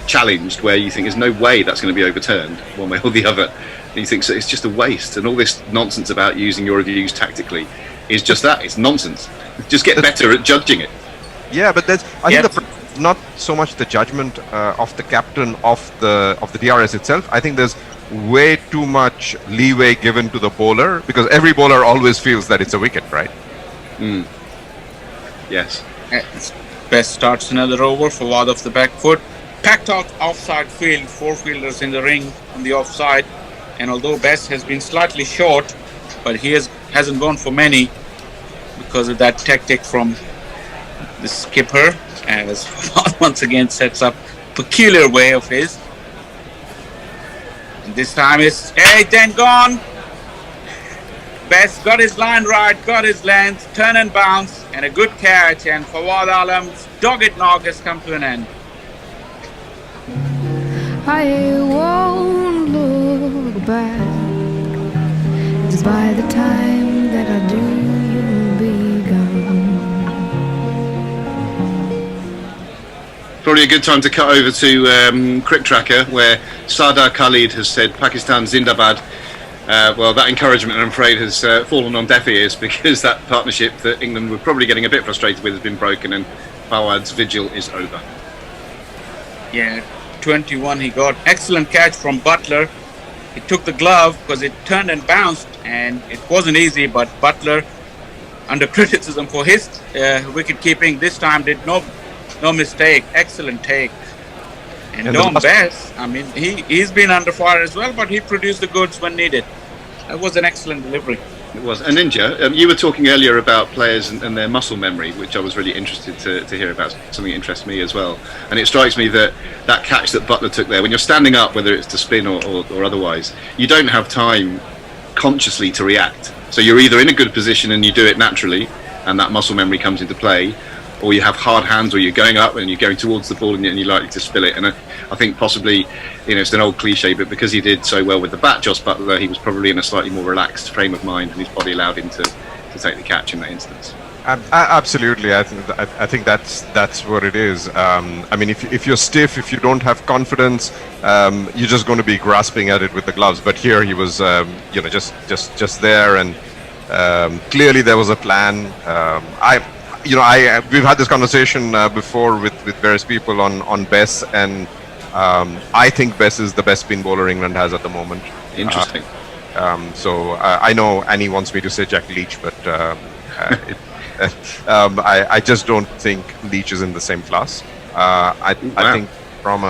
challenged, where you think there's no way that's going to be overturned one way or the other. And you think it's just a waste, and all this nonsense about using your reviews tactically is just that. It's nonsense. Just get better at judging it. Yeah, but I think not so much the judgment of the captain of the DRS itself. I think there's way too much leeway given to the bowler, because every bowler always feels that it's a wicket, right? Yes. Best starts another over. Fawad off the back foot. Packed out offside field. 4 fielders in the ring on the offside. And although Best has been slightly short, but he hasn't gone for many because of that tactic from the skipper, as Fawad once again sets up a peculiar way of his. And this time it's 8 and gone. Best got his line right, got his length, turn and bounce, and a good catch, and Fawad Alam's dogged knock has come to an end. I won't look back, 'cause by the time that I do, you'll be gone. Probably a good time to cut over to Cricket Tracker, where Sardar Khalid has said Pakistan Zindabad. Well, that encouragement, I'm afraid, has fallen on deaf ears, because that partnership that England were probably getting a bit frustrated with has been broken, and Fawad's vigil is over. Yeah, 21 he got. Excellent catch from Butler. he took the glove because it turned and bounced, and it wasn't easy. But Buttler, under criticism for his wicket keeping, this time did no mistake. Excellent take. And Dom Bess, I mean, he's been under fire as well, but he produced the goods when needed. That was an excellent delivery. It was. And Ninja, you were talking earlier about players and their muscle memory, which I was really interested to hear about. Something that interests me as well. And it strikes me that catch that Buttler took there, when you're standing up, whether it's to spin or otherwise, you don't have time consciously to react. So you're either in a good position and you do it naturally, and that muscle memory comes into play, or you have hard hands, or you're going up and you're going towards the ball and you're likely to spill it. And I think possibly, it's an old cliche, but because he did so well with the bat, Jos Buttler, he was probably in a slightly more relaxed frame of mind, and his body allowed him to take the catch in that instance. Absolutely, I think that's what it is. I mean, if you're stiff, if you don't have confidence, you're just going to be grasping at it with the gloves. But here he was, just there, and clearly there was a plan. We've had this conversation before with various people on Bess, and I think Bess is the best spin bowler England has at the moment. Interesting. So I know Annie wants me to say Jack Leach, but I just don't think Leach is in the same class. I think from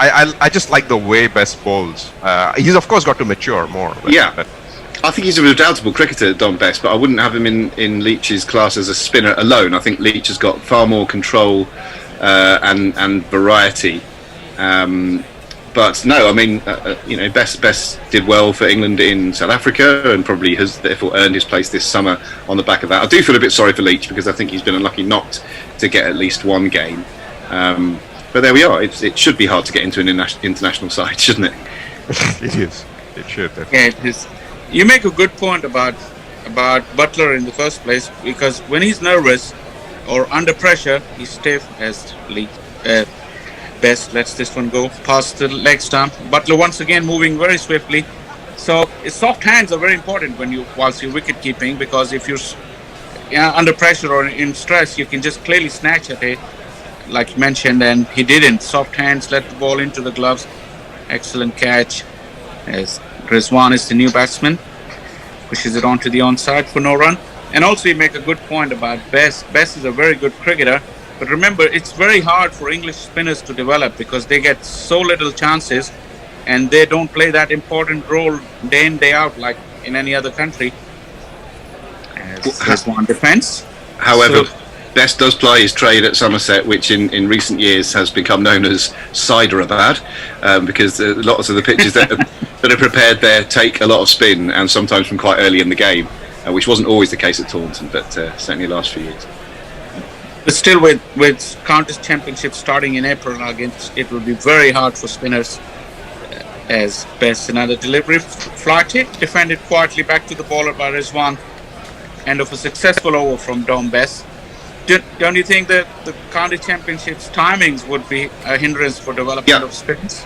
I just like the way Bess bowls. He's of course got to mature more. But I think he's a redoubtable cricketer, Dom Bess, but I wouldn't have him in Leach's class as a spinner alone. I think Leach has got far more control and variety. But no, I mean, Bess did well for England in South Africa, and probably has therefore earned his place this summer on the back of that. I do feel a bit sorry for Leach, because I think he's been unlucky not to get at least one game. But there we are. It should be hard to get into an international side, shouldn't it? It is. It should. Yeah, it is. You make a good point about Buttler in the first place, because when he's nervous or under pressure, he's stiff as Bess lets this one go past the leg stump. Buttler once again moving very swiftly. So his soft hands are very important whilst you're wicket keeping, because if you're under pressure or in stress, you can just clearly snatch at it, like you mentioned, and he didn't. Soft hands, let the ball into the gloves. Excellent catch. As Rizwan is the new batsman, pushes it onto the onside for no run. And also you make a good point about Bess. Bess is a very good cricketer, but remember, it's very hard for English spinners to develop, because they get so little chances and they don't play that important role day in, day out like in any other country. As one defence. However, Bess does ply his trade at Somerset, which in recent years has become known as Hyderabad, because lots of the pitches that are prepared there take a lot of spin, and sometimes from quite early in the game, which wasn't always the case at Taunton, but certainly the last few years. But still, with Counties Championship starting in April against, it will be very hard for spinners. As Bess, another delivery, flight hit, defended quietly back to the bowler by Rizwan. End of a successful over from Dom Bess. Don't you think that the County Championships timings would be a hindrance for development of spins?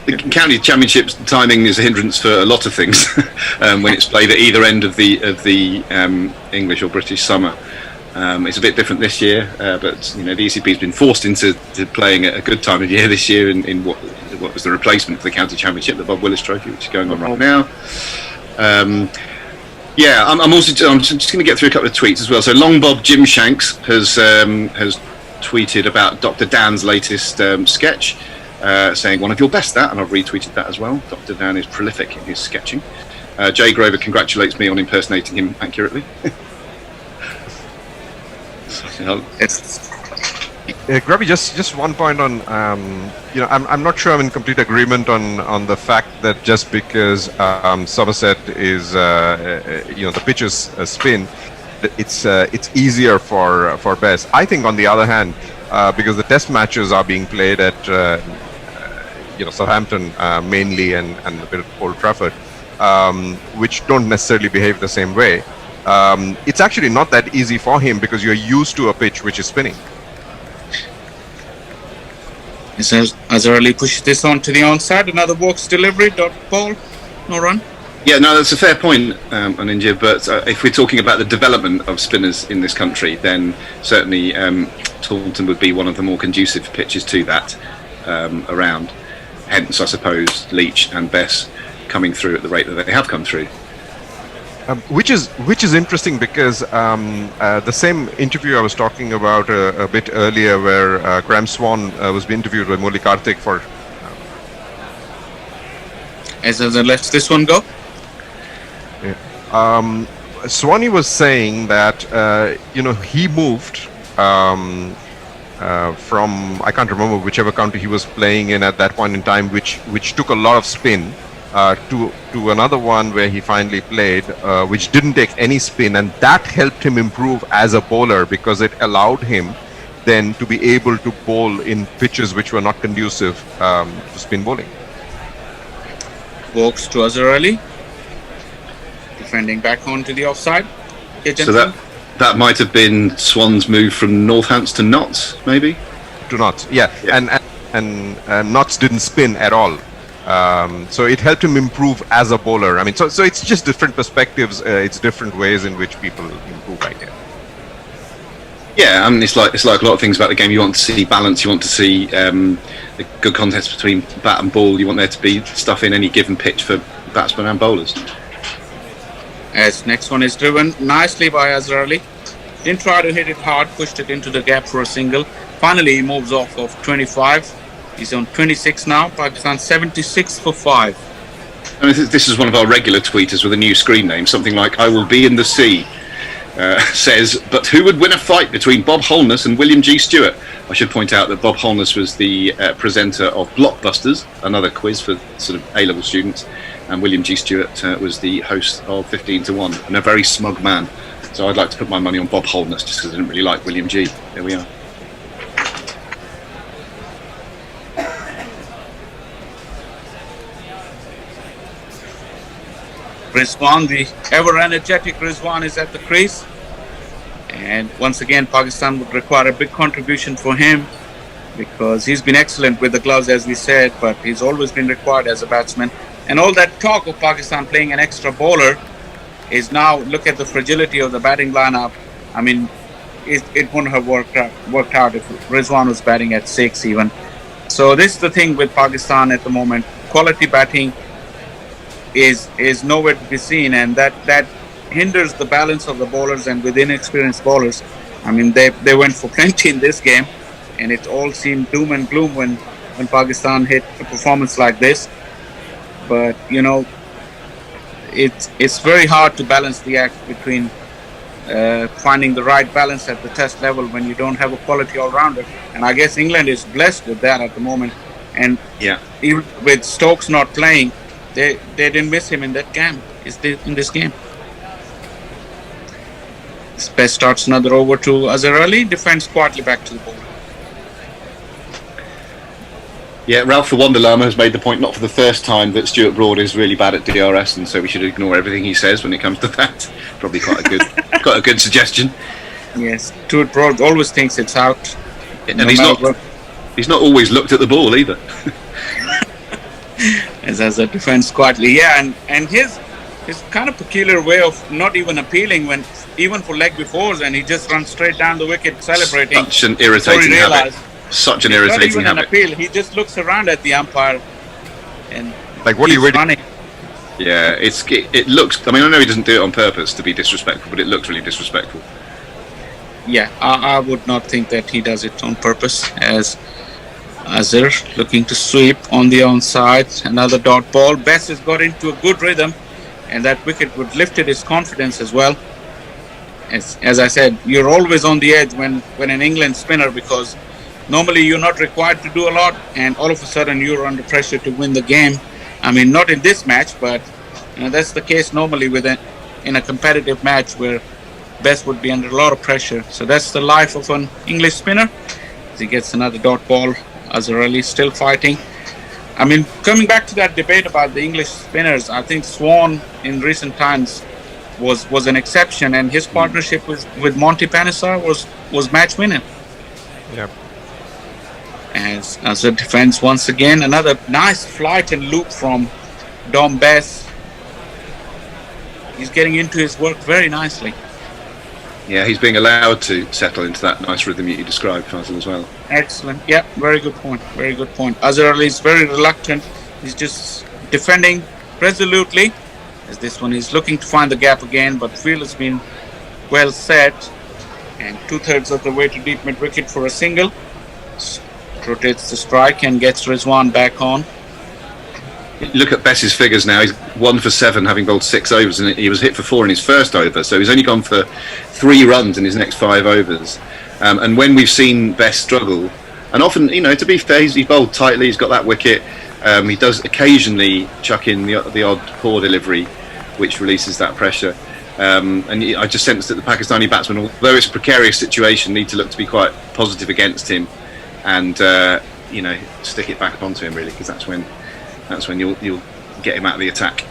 The County Championships timing is a hindrance for a lot of things when it's played at either end of the English or British summer. It's a bit different this year, but the ECP's been forced into playing at a good time of year this year in what was the replacement for the County Championship, the Bob Willis Trophy, which is going on right now. I'm just going to get through a couple of tweets as well. So Long Bob Jim Shanks has tweeted about Dr. Dan's latest sketch, saying one of your best, that, and I've retweeted that as well. Dr. Dan is prolific in his sketching. Jay Grover congratulates me on impersonating him accurately. Grubby, just one point on, I'm not sure I'm in complete agreement on the fact that just because Somerset is, the pitch is spin, it's easier for Bess. I think on the other hand, because the test matches are being played at, Southampton mainly and a bit of Old Trafford, which don't necessarily behave the same way. It's actually not that easy for him because you're used to a pitch which is spinning. Azhar Ali pushes this on to the onside. Another Woakes delivery. Dot ball. No run. Yeah, no, that's a fair point, Aninja. But if we're talking about the development of spinners in this country, then certainly Taunton would be one of the more conducive pitches to that around. hence, I suppose, Leach and Bess coming through at the rate that they have come through. Which is interesting because the same interview I was talking about a bit earlier, where Graham Swan was being interviewed by Murali Karthik for. Let's this one go. Swanee was saying that he moved from, I can't remember whichever country he was playing in at that point in time, which took a lot of spin. To another one where he finally played, which didn't take any spin, and that helped him improve as a bowler because it allowed him then to be able to bowl in pitches which were not conducive to spin bowling. Woakes to Azhar Ali, defending back onto the offside. So that might have been Swan's move from Northants to Notts, maybe? To Notts, yeah. And Notts didn't spin at all. So it helped him improve as a bowler. I mean, so it's just different perspectives. It's different ways in which people improve, I guess. Yeah, I mean, it's like a lot of things about the game. You want to see balance. You want to see a good contest between bat and ball. You want there to be stuff in any given pitch for batsmen and bowlers. As next one is driven nicely by Azhar Ali. Didn't try to hit it hard, pushed it into the gap for a single. Finally, he moves off of 25. He's on 26 now. Pakistan 76 for 5. I mean, this is one of our regular tweeters with a new screen name, something like "I will be in the sea." Says, but who would win a fight between Bob Holness and William G. Stewart? I should point out that Bob Holness was the presenter of Blockbusters, another quiz for sort of A-level students, and William G. Stewart was the host of 15 to 1, and a very smug man. So I'd like to put my money on Bob Holness just because I didn't really like William G. There we are. Rizwan, the ever-energetic Rizwan, is at the crease. And once again, Pakistan would require a big contribution for him because he's been excellent with the gloves, as we said, but he's always been required as a batsman. And all that talk of Pakistan playing an extra bowler is now, look at the fragility of the batting lineup. I mean, it wouldn't have worked out if Rizwan was batting at 6 even. So this is the thing with Pakistan at the moment. Quality batting is nowhere to be seen, and that hinders the balance of the bowlers. And with inexperienced bowlers, I mean, they went for plenty in this game, and it all seemed doom and gloom when Pakistan hit a performance like this. But it's very hard to balance the act between finding the right balance at the test level when you don't have a quality all-rounder. And I guess England is blessed with that at the moment. And even with Stokes not playing, they didn't miss him in that game. In this game. Bess starts another over to Azhar Ali. Defends quietly back to the ball. Yeah, Ralph the Wonderlama has made the point, not for the first time, that Stuart Broad is really bad at DRS, and so we should ignore everything he says when it comes to that. Probably quite a good suggestion. Yes, Stuart Broad always thinks it's out, and he's not always looked at the ball either. As a defense quietly, and his kind of peculiar way of not even appealing when even for leg befores, and he just runs straight down the wicket celebrating. Such an irritating habit. Such an irritating habit. Not even an appeal. He just looks around at the umpire and like, what are you waiting? Running. Yeah, it looks. I mean, I know he doesn't do it on purpose to be disrespectful, but it looks really disrespectful. Yeah, I would not think that he does it on purpose. As Azhar looking to sweep on the onside, another dot ball. Bess has got into a good rhythm, and that wicket would lifted his confidence as well. As I said, you're always on the edge when an England spinner, because normally you're not required to do a lot, and all of a sudden you're under pressure to win the game. I mean, not in this match, but that's the case normally in a competitive match where Bess would be under a lot of pressure. So that's the life of an English spinner. As he gets another dot ball, Azhar Ali still fighting. I mean, coming back to that debate about the English spinners, I think Swan in recent times was an exception, and his partnership with Monty Panesar was match winning. Yeah. As a defense once again, another nice flight and loop from Dom Bess. He's getting into his work very nicely. Yeah, he's being allowed to settle into that nice rhythm you described, Faisal, as well. Excellent. Yeah, very good point. Very good point. Azhar Ali is very reluctant. He's just defending resolutely. As this one, he's looking to find the gap again, but field has been well set. And 2/3 of the way to deep mid wicket for a single. Rotates the strike and gets Rizwan back on. Look at Bess's figures now. He's 1 for 7, having bowled 6 overs, and he was hit for 4 in his first over. So he's only gone for 3 runs in his next 5 overs. And when we've seen Bess struggle, and often, to be fair, he's bowled tightly. He's got that wicket. He does occasionally chuck in the odd poor delivery, which releases that pressure. And I just sense that the Pakistani batsmen, although it's a precarious situation, need to look to be quite positive against him, and stick it back onto him really, because that's when you'll get him out of the attack.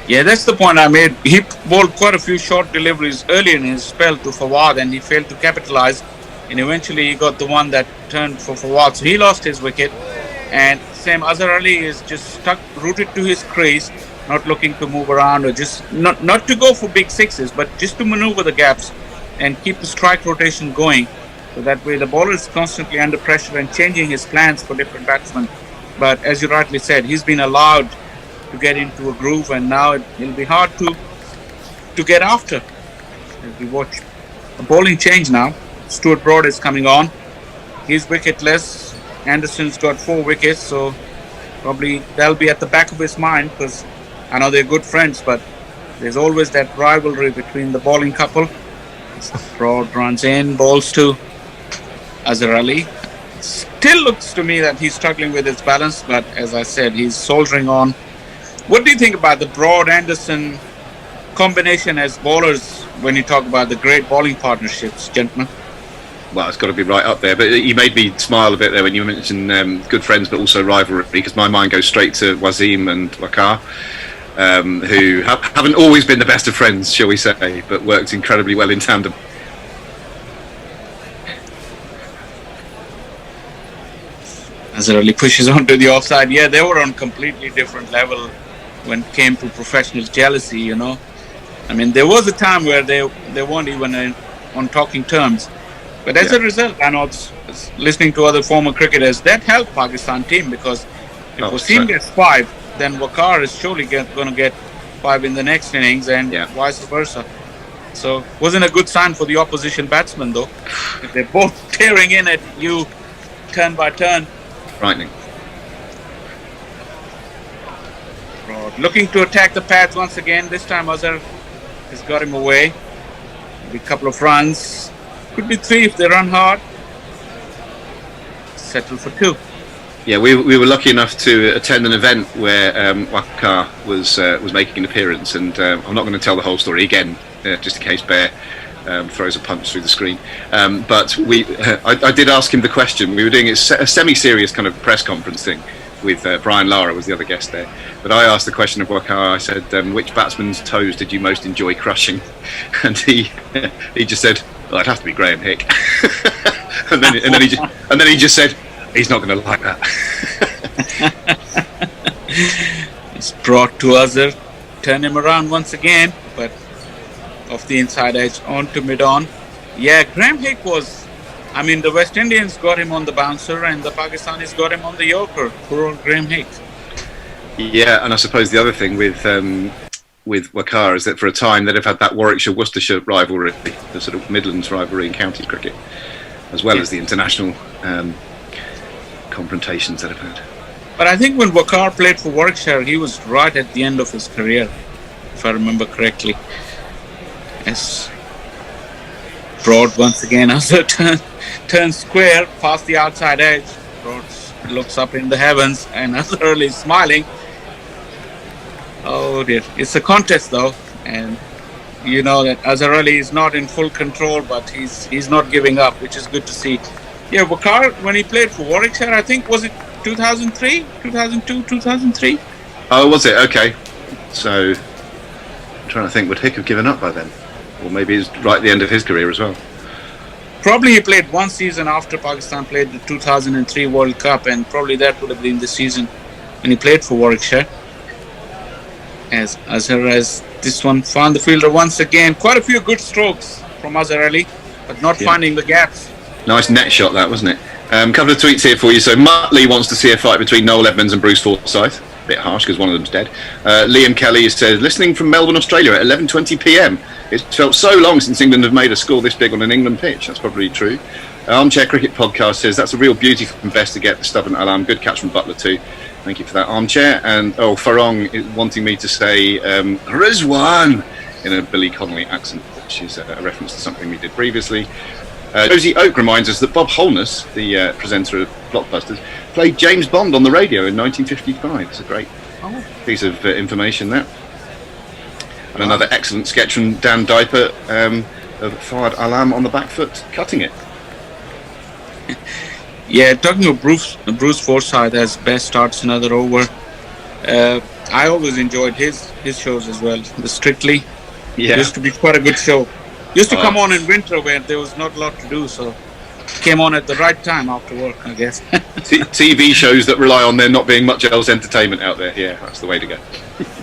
Yeah, that's the point I made. He bowled quite a few short deliveries earlier in his spell to Fawad, and he failed to capitalise. And eventually he got the one that turned for Fawad, so he lost his wicket. And same, Azhar Ali is just stuck, rooted to his crease, not looking to move around or just not to go for big sixes, but just to maneuver the gaps and keep the strike rotation going. So that way the bowler is constantly under pressure and changing his plans for different batsmen. But as you rightly said, he's been allowed to get into a groove, and now it'll be hard to get after. As we watch a bowling change now. Stuart Broad is coming on. He's wicketless. Anderson's got 4 wickets, so probably that'll be at the back of his mind, because I know they're good friends, but there's always that rivalry between the bowling couple. Broad runs in, bowls to Azhar Ali. Still looks to me that he's struggling with his balance, but as I said, he's soldiering on. What do you think about the Broad-Anderson combination as bowlers when you talk about the great bowling partnerships, gentlemen? Well, it's got to be right up there, but you made me smile a bit there when you mentioned good friends but also rivalry, because my mind goes straight to Wasim and Waqar, who haven't always been the best of friends, shall we say, but worked incredibly well in tandem. Azhar Ali pushes on to the offside. Yeah, they were on completely different level when it came to professional jealousy, I mean, there was a time where they weren't even on talking terms. But as a result, I know listening to other former cricketers, that helped Pakistan team, because if Wasim gets 5, then Waqar is surely going to get 5 in the next innings, and vice versa. So wasn't a good sign for the opposition batsmen, though. If they're both tearing in at you turn by turn. Frightening. Broad looking to attack the pads once again. This time Azhar has got him away. Maybe a couple of runs. Could be 3 if they run hard. Settle for 2. Yeah, we were lucky enough to attend an event where Waqar was making an appearance, and I'm not going to tell the whole story again, just in case Bear throws a punch through the screen. But I did ask him the question. We were doing a semi-serious kind of press conference thing with Brian Lara was the other guest there. But I asked the question of Waqar. I said, which batsman's toes did you most enjoy crushing? And he just said, well, I'd have to be Graham Hick. and then he just said, he's not going to like that. It's brought to Azhar. Turn him around once again, but off the inside edge onto mid-on. Yeah, Graham Hick was... I mean, the West Indians got him on the bouncer and the Pakistanis got him on the yorker. Poor old Graham Hick. Yeah, and I suppose the other thing with Waqar is that for a time they'd have had that Warwickshire-Worcestershire rivalry, the sort of Midlands rivalry in county cricket, as well as the international confrontations that have had. But I think when Waqar played for Warwickshire, he was right at the end of his career, if I remember correctly. Yes. Broad once again as a turn square past the outside edge. Broad looks up in the heavens and Azhar Ali is smiling. Oh dear, it's a contest though, and you know that Azhar Ali is not in full control, but he's not giving up, which is good to see. Yeah, Waqar, when he played for Warwickshire, I think, was it 2003, 2002, 2003? Oh, was it? Okay. So, I'm trying to think, would Hick have given up by then? Or maybe he's right at the end of his career as well. Probably he played one season after Pakistan played the 2003 World Cup, and probably that would have been the season when he played for Warwickshire. As Azhar, as this one found the fielder once again. Quite a few good strokes from Azhar Ali, but not finding the gaps. Nice net shot that, wasn't it? Couple of tweets here for you. So Muttley wants to see a fight between Noel Edmonds and Bruce Forsyth. A bit harsh because one of them's dead. Liam Kelly says, listening from Melbourne, Australia at 11:20 p.m. It's felt so long since England have made a score this big on an England pitch. That's probably true. Armchair Cricket Podcast says, that's a real beauty from Best to get the stubborn alarm. Good catch from Butler too. Thank you for that, Armchair. And Farong is wanting me to say Rizwan in a Billy Connolly accent, which is a reference to something we did previously. Josie Oak reminds us that Bob Holness, the presenter of Blockbusters, played James Bond on the radio in 1955. It's a great piece of information there. And another excellent sketch from Dan Diper of Fawad Alam on the back foot, cutting it. Yeah, talking of Bruce Forsyth as Best starts another over. I always enjoyed his shows as well. The Strictly used to be quite a good show. Used to come on in winter where there was not a lot to do, so came on at the right time after work, I guess. TV shows that rely on there not being much else entertainment out there. Yeah, that's the way to go.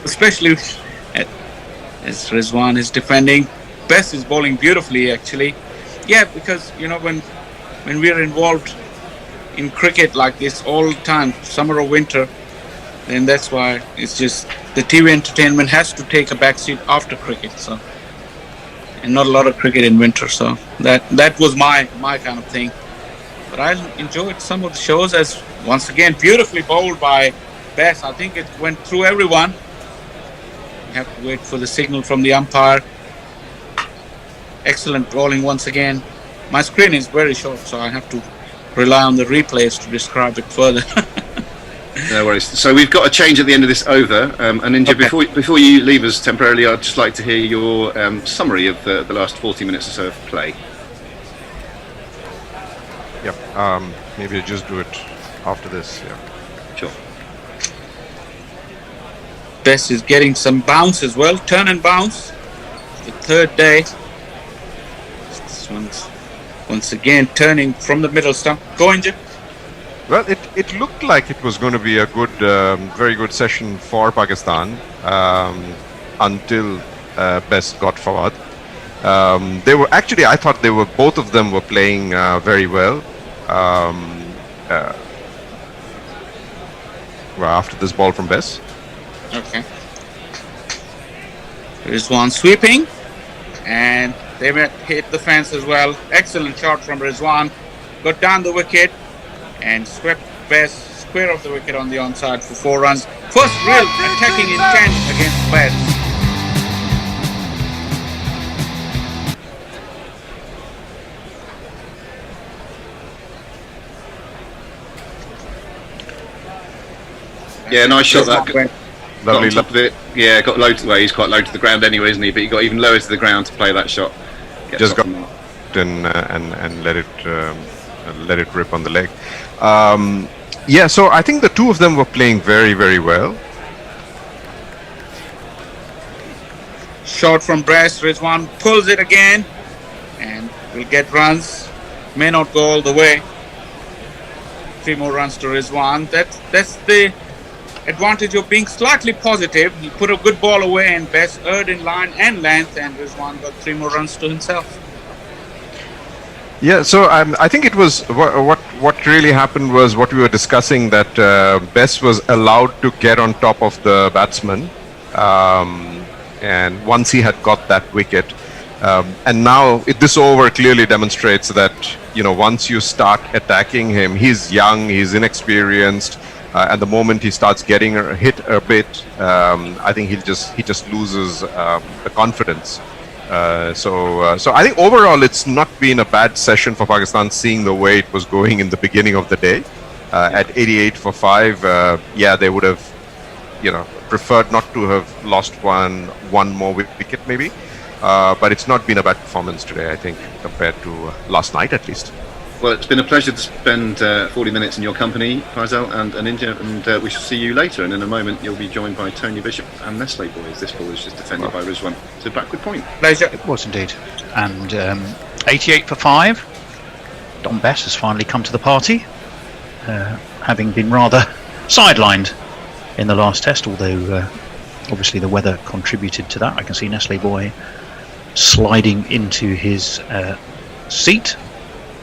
Especially as Rizwan is defending. Best is bowling beautifully, actually. Yeah, because, when we're involved in cricket like this all the time, summer or winter, then that's why it's just the TV entertainment has to take a backseat after cricket, so. And not a lot of cricket in winter, so that was my kind of thing. But I enjoyed some of the shows as, once again, beautifully bowled by Bess. I think it went through everyone. You have to wait for the signal from the umpire. Excellent bowling once again. My screen is very short, so I have to rely on the replays to describe it further. No worries. So we've got a change at the end of this over. And Ninja, before you leave us temporarily, I'd just like to hear your summary of the last 40 minutes or so of play. Yep. Maybe I'll just do it after this. Yeah. Sure. Bess is getting some bounce as well. Turn and bounce. The third day. This one's once again turning from the middle stump. Go, Inja. Well, it looked like it was going to be a good, very good session for Pakistan until Best got Fawad. They were actually, I thought both of them were playing very well. After this ball from Bess. Okay. Rizwan sweeping, and they hit the fence as well. Excellent shot from Rizwan. Got down the wicket and swept Bess square of the wicket on the onside for 4 runs. First real attacking intent against Bess. Yeah, nice shot that. Lovely. Got on top of it. Yeah, got low to, well, he's quite low to the ground anyway, isn't he? But he got even lower to the ground to play that shot. Just got and let it rip on the leg. Yeah, so I think the two of them were playing very, very well. Shot from Bess. Rizwan pulls it again and will get runs. May not go all the way. 3 more runs to Rizwan. That's the advantage of being slightly positive. He put a good ball away and Bess erred in line and length, and Rizwan got 3 more runs to himself. Yeah, so I think it was what really happened was what we were discussing, that Bess was allowed to get on top of the batsman, and once he had got that wicket, and now this over clearly demonstrates that once you start attacking him, he's young, he's inexperienced, and the moment he starts getting hit a bit, I think he just loses the confidence. So I think overall it's not been a bad session for Pakistan, seeing the way it was going in the beginning of the day. At 88 for 5, they would have, preferred not to have lost one more wicket maybe. But it's not been a bad performance today, I think, compared to last night at least. Well, it's been a pleasure to spend 40 minutes in your company, Faisal and India, and we shall see you later. And in a moment, you'll be joined by Tony Bishop and Nestle Boys. This ball is just defended by Rizwan to backward point. Pleasure. It was indeed. And 88 for 5. Don Bess has finally come to the party, having been rather sidelined in the last test, although obviously the weather contributed to that. I can see Nestle Boy sliding into his seat.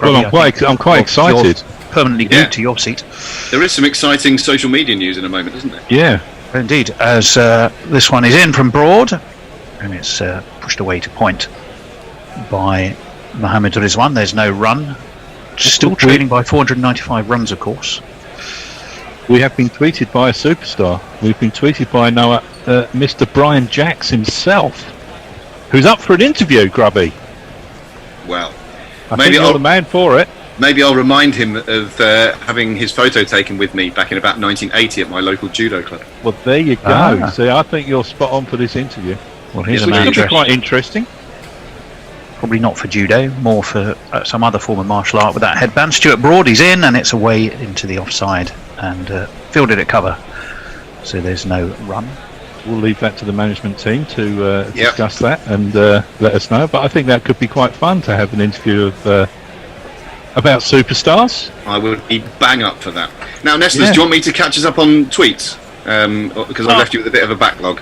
Well, I'm quite excited. You're permanently glued to your seat. There is some exciting social media news in a moment, isn't there? Yeah. Indeed, as this one is in from Broad, and it's pushed away to point by Mohammed Rizwan. There's no run. Still trailing by 495 runs, of course. We have been tweeted by a superstar. We've been tweeted by Mr. Brian Jacks himself, who's up for an interview, Grubby. Well, I think you're the man for it. Maybe I'll remind him of having his photo taken with me back in about 1980 at my local judo club. Well, there you go. See, I think you're spot on for this interview. Well, here's a Which man could be dressed. quite interesting. Probably not for judo, more for some other form of martial art with that headband. Stuart Broad, he's in, and it's away into the offside and fielded at cover. So there's no run. We'll leave that to the management team to discuss that and let us know. But I think that could be quite fun to have an interview of about superstars. I would be bang up for that. Now, Nestlers, do you want me to catch us up on tweets? Because I left you with a bit of a backlog.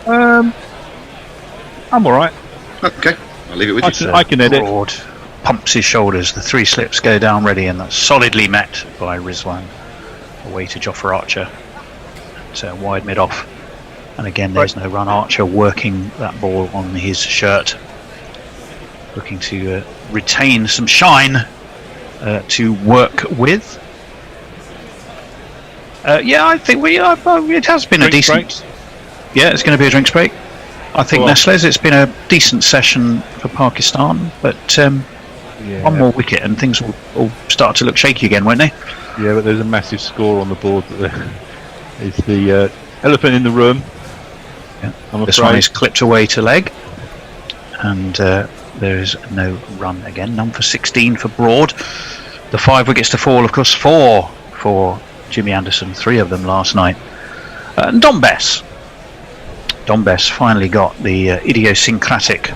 I'm all right. Okay, I'll leave it with you. I can edit. Broad pumps his shoulders. The three slips go down ready, and that's solidly met by Rizwan. Away to Joffer Archer. So wide mid-off. And again, there's no run. Archer working that ball on his shirt. Looking to retain some shine to work with. I think it has been a decent... Breaks. Yeah, it's going to be a drinks break. I think, Nestles, it's been a decent session for Pakistan, but one more wicket and things will start to look shaky again, won't they? Yeah, but there's a massive score on the board. It's the elephant in the room. Yeah. This one is clipped away to leg, and there is no run again. None for 16 for Broad. The 5 wickets to fall, of course, 4 for Jimmy Anderson, 3 of them last night. And Don Bess finally got the idiosyncratic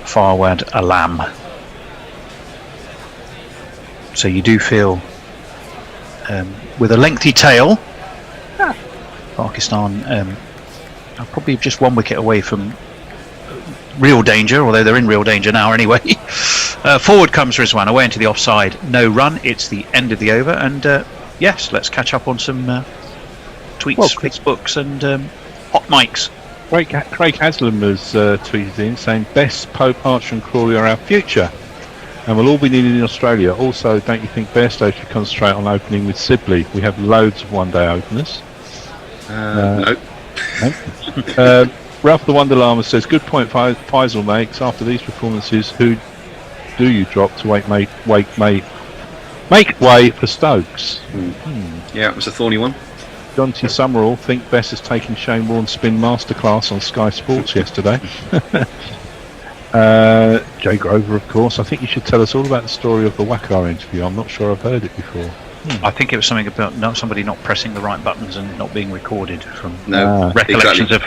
Farwad Alam. So you do feel, with a lengthy tail, Pakistan are probably just 1 wicket away from real danger, although they're in real danger now anyway. Forward comes Rizwan, away into the offside. No run, it's the end of the over, and yes, let's catch up on some tweets, Facebooks and hot mics. Craig Haslam has tweeted in saying, Bess, Pope, Archer and Crawley are our future and will all be needed in Australia. Also, don't you think Bairstow should concentrate on opening with Sibley? We have loads of one-day openers. No. Ralph the Wonder Llama says, good point Faisal makes. After these performances, who do you drop to make way for Stokes? Yeah, it was a thorny one. John T. Summerall think Bess has taken Shane Warne's spin masterclass on Sky Sports yesterday. Jay Grover, of course. I think you should tell us all about the story of the Wackar interview. I'm not sure I've heard it before. I think it was something about somebody not pressing the right buttons and not being recorded from exactly. recollections of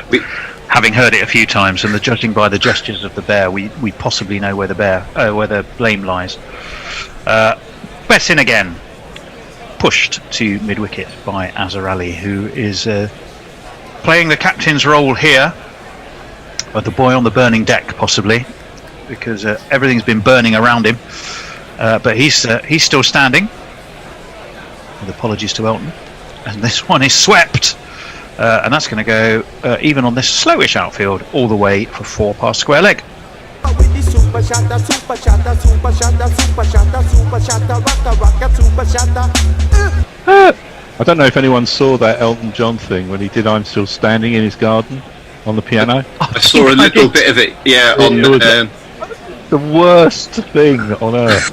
having heard it a few times, and judging by the gestures of the bear, we possibly know where the blame lies. Bess in again, pushed to mid-wicket by Azhar Ali, who is playing the captain's role here, or the boy on the burning deck possibly, because everything's been burning around him, but he's still standing. With apologies to Elton, and this one is swept, and that's going to go even on this slowish outfield all the way for 4 past square leg. I don't know if anyone saw that Elton John thing when he did I'm Still Standing in his garden on the piano. I saw a little bit of it, the worst thing on earth.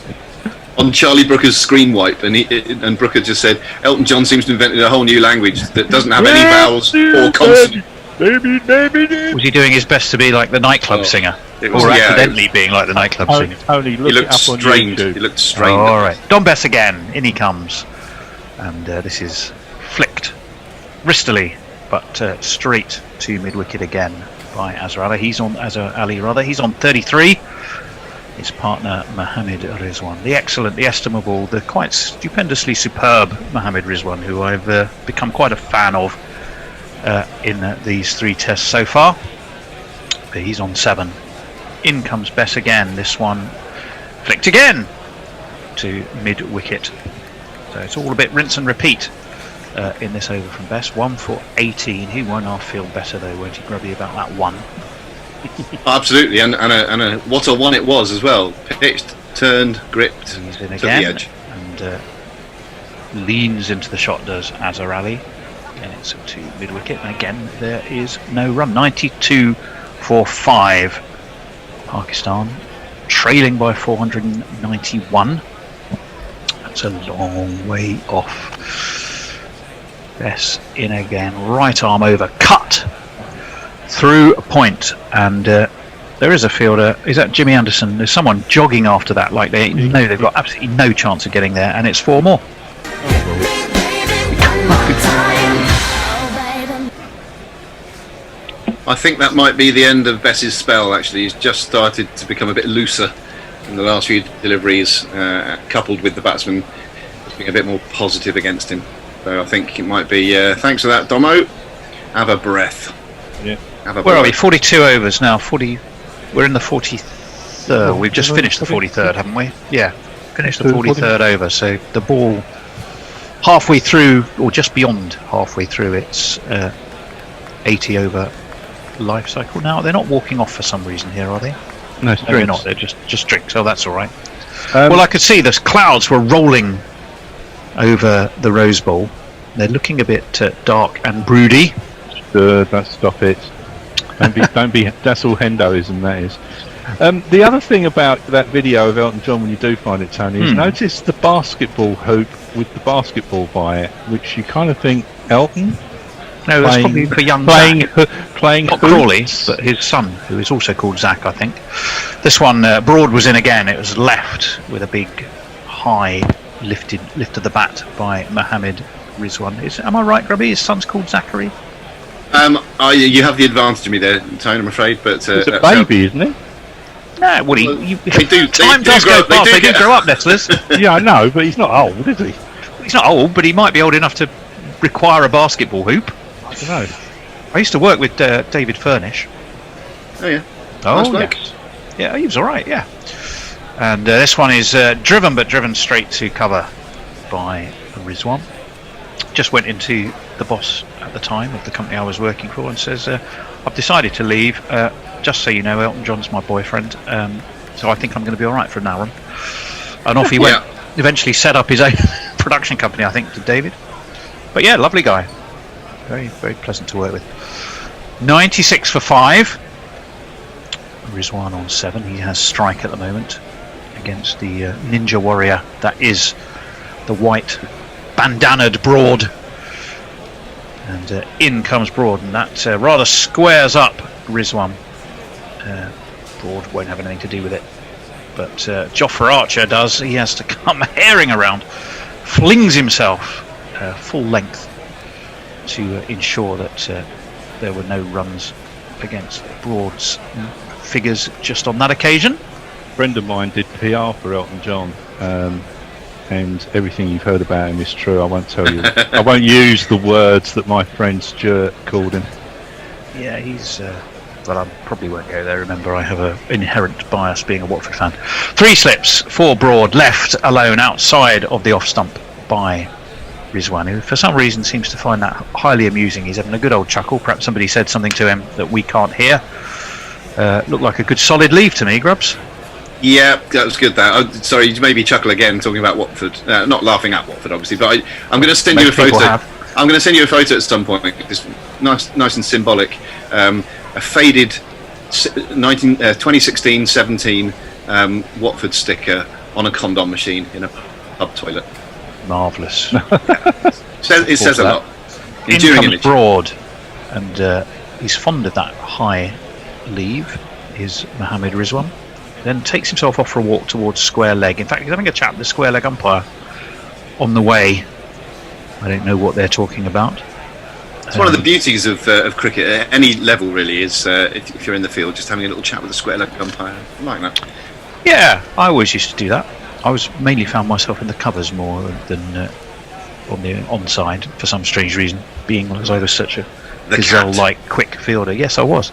On Charlie Brooker's screen wipe, and Brooker just said, Elton John seems to have invented a whole new language that doesn't have any vowels or consonants. Was he doing his best to be like the nightclub singer? Or accidentally being like the nightclub singer? Tony, he looked strained. He looked strained. All right. Don Bess again. In he comes. And this is flicked wristily, but straight to mid-wicket again by Azhar Ali. He's on 33. His partner Mohammed Rizwan, the excellent, the estimable, the quite stupendously superb Mohammed Rizwan, who I've become quite a fan of in these 3 tests so far. But he's on 7, in comes Bess again. This one flicked again to mid-wicket. So it's all a bit rinse and repeat in this over from Bess. 1 for 18. He won't half feel better though, won't he, Grubby, about that one? Absolutely, and what a one it was as well. Pitched, turned, gripped, He's in to the again edge. and leans into the shot, does Azhar Ali. And it's to mid-wicket, and again there is no run. 92 for 5. Pakistan trailing by 491. That's a long way off. Bess in again, right arm over, cut through a point, and there is a fielder. Is that Jimmy Anderson? There's someone jogging after that, like they know they've got absolutely no chance of getting there, and it's 4 more. I think that might be the end of Bess's spell, actually. He's just started to become a bit looser in the last few deliveries, coupled with the batsman being a bit more positive against him. So I think it might be, thanks for that, Domo. Have a breath. Yeah. Where are we? 42 overs now. 40. We're in the 43rd. We've just finished the 43rd, haven't we? Yeah, finished the 43rd over. So the ball halfway through, or just beyond halfway through, its 80 over life cycle now. They're not walking off for some reason here, are they? No, they're not. They're just drinks. Oh, that's all right. Well, I could see the clouds were rolling over the Rose Bowl. They're looking a bit dark and broody. Stop it. Don't be. That's all hendoism, that is. The other thing about that video of Elton John, when you do find it, Tony, is notice the basketball hoop with the basketball by it, which you kind of think, Elton? No, that's probably for young playing not Crawley, but his son, who is also called Zach, I think. This one, Broad was in again. It was left with a big, high lift of the bat by Mohammed Rizwan. Am I right, Grubby? His son's called Zachary. You have the advantage of me there, Tone, I'm afraid. But he's a baby, isn't he? No, well, time does grow go fast. They do grow up, Nestlers. Yeah, I know, but he's not old, is he? He's not old, but he might be old enough to require a basketball hoop. I don't know. I used to work with David Furnish. Oh yeah. Oh yes. Yeah, he was all right. Yeah. And this one is driven straight to cover by Rizwan. Just went into the boss at the time of the company I was working for and says, I've decided to leave. Just so you know, Elton John's my boyfriend. So I think I'm going to be all right for an hour. And off he went. Eventually set up his own production company, I think, to David. But yeah, lovely guy. Very, very pleasant to work with. 96 for 5. Rizwan on 7. He has strike at the moment against the ninja warrior that is the white bandanaed Broad. And in comes Broad, and that rather squares up Rizwan. Broad won't have anything to do with it, but Jofra Archer does. He has to come herring around, flings himself full length to ensure that there were no runs against Broad's figures just on that occasion. A friend of mine did PR for Elton John, and everything you've heard about him is true. I won't tell you. I won't use the words that my friend Stuart called him. Yeah, he's... Well, I probably won't go there. Remember, I have an inherent bias being a Watford fan. 3 slips for Broad, left alone outside of the off stump by Rizwan, who for some reason seems to find that highly amusing. He's having a good old chuckle. Perhaps somebody said something to him that we can't hear. Looked like a good solid leave to me, Grubbs. Yeah, that was good. That. Sorry, you made me chuckle again talking about Watford. Not laughing at Watford, obviously, but I'm going to send you a photo. I'm going to send you a photo at some point. This nice and symbolic. A faded 2016-17 Watford sticker on a condom machine in a pub toilet. Marvellous. It says a lot. In comes Broad, and he's fond of that high leave, is Mohammed Rizwan. Then takes himself off for a walk towards square leg. In fact, he's having a chat with the square leg umpire on the way. I don't know what they're talking about. It's one of the beauties of cricket at any level, really, is if you're in the field, just having a little chat with the square leg umpire. I like that. Yeah, I always used to do that. I was mainly found myself in the covers more than on the onside for some strange reason, being as I was such a gazelle-like quick fielder. Yes, I was.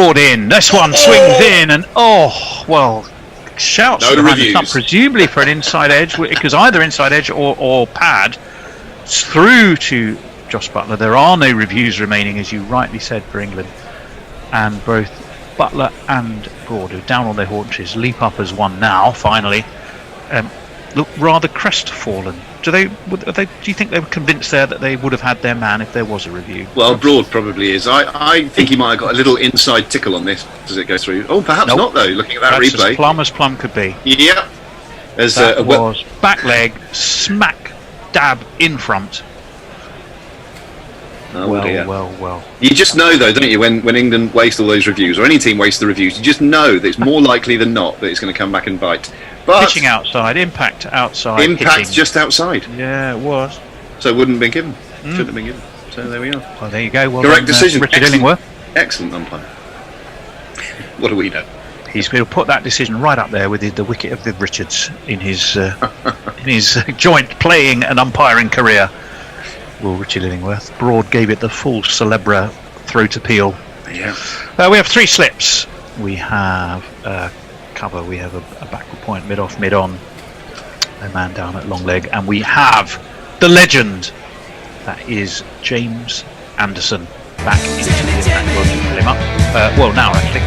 Broad in. This one swings in, and shouts No behind the reviews. stump, presumably for an inside edge, because either inside edge or pad. It's through to Josh Butler. There are no reviews remaining, as you rightly said, for England. And both Butler and Broad, who are down on their haunches, leap up as one now, finally. Look rather crestfallen. Do you think they were convinced there that they would have had their man if there was a review? Well, Broad probably is. I think he might have got a little inside tickle on this as it goes through. Oh, perhaps not, though, looking at that That's replay. as plum could be. Yeah. As That was back leg, smack, dab in front. Oh, dear. Well. You just know, though, don't you, when England waste all those reviews, or any team wastes the reviews, you just know that it's more likely than not that it's going to come back and bite. But Pitching outside, impact outside. impact hitting. just outside. Yeah, it was. So it wouldn't have been given. Shouldn't have been given. So there we are. Well, there you go. Well Correct done, decision. Richard Excellent. Illingworth. Excellent umpire. What do we know? He's going to put that decision right up there with the wicket of the Richards in his joint playing and umpiring career. Well, Richard Illingworth. Broad gave it the full Celebra throat appeal. Yeah. We have 3 slips. We have cover. We have a backward point, mid-off, mid-on. No man down at long leg. And we have the legend. That is James Anderson back into the impact. We'll pull him up. Now actually.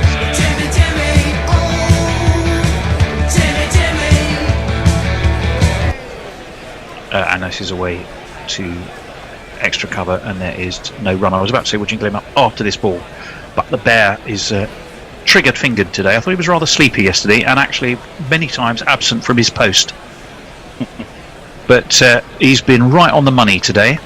And this is away to extra cover, and there is no run. I was about to say we'll jingle him up after this ball, but the bear is triggered fingered today. I thought he was rather sleepy yesterday, and actually many times absent from his post. But he's been right on the money today.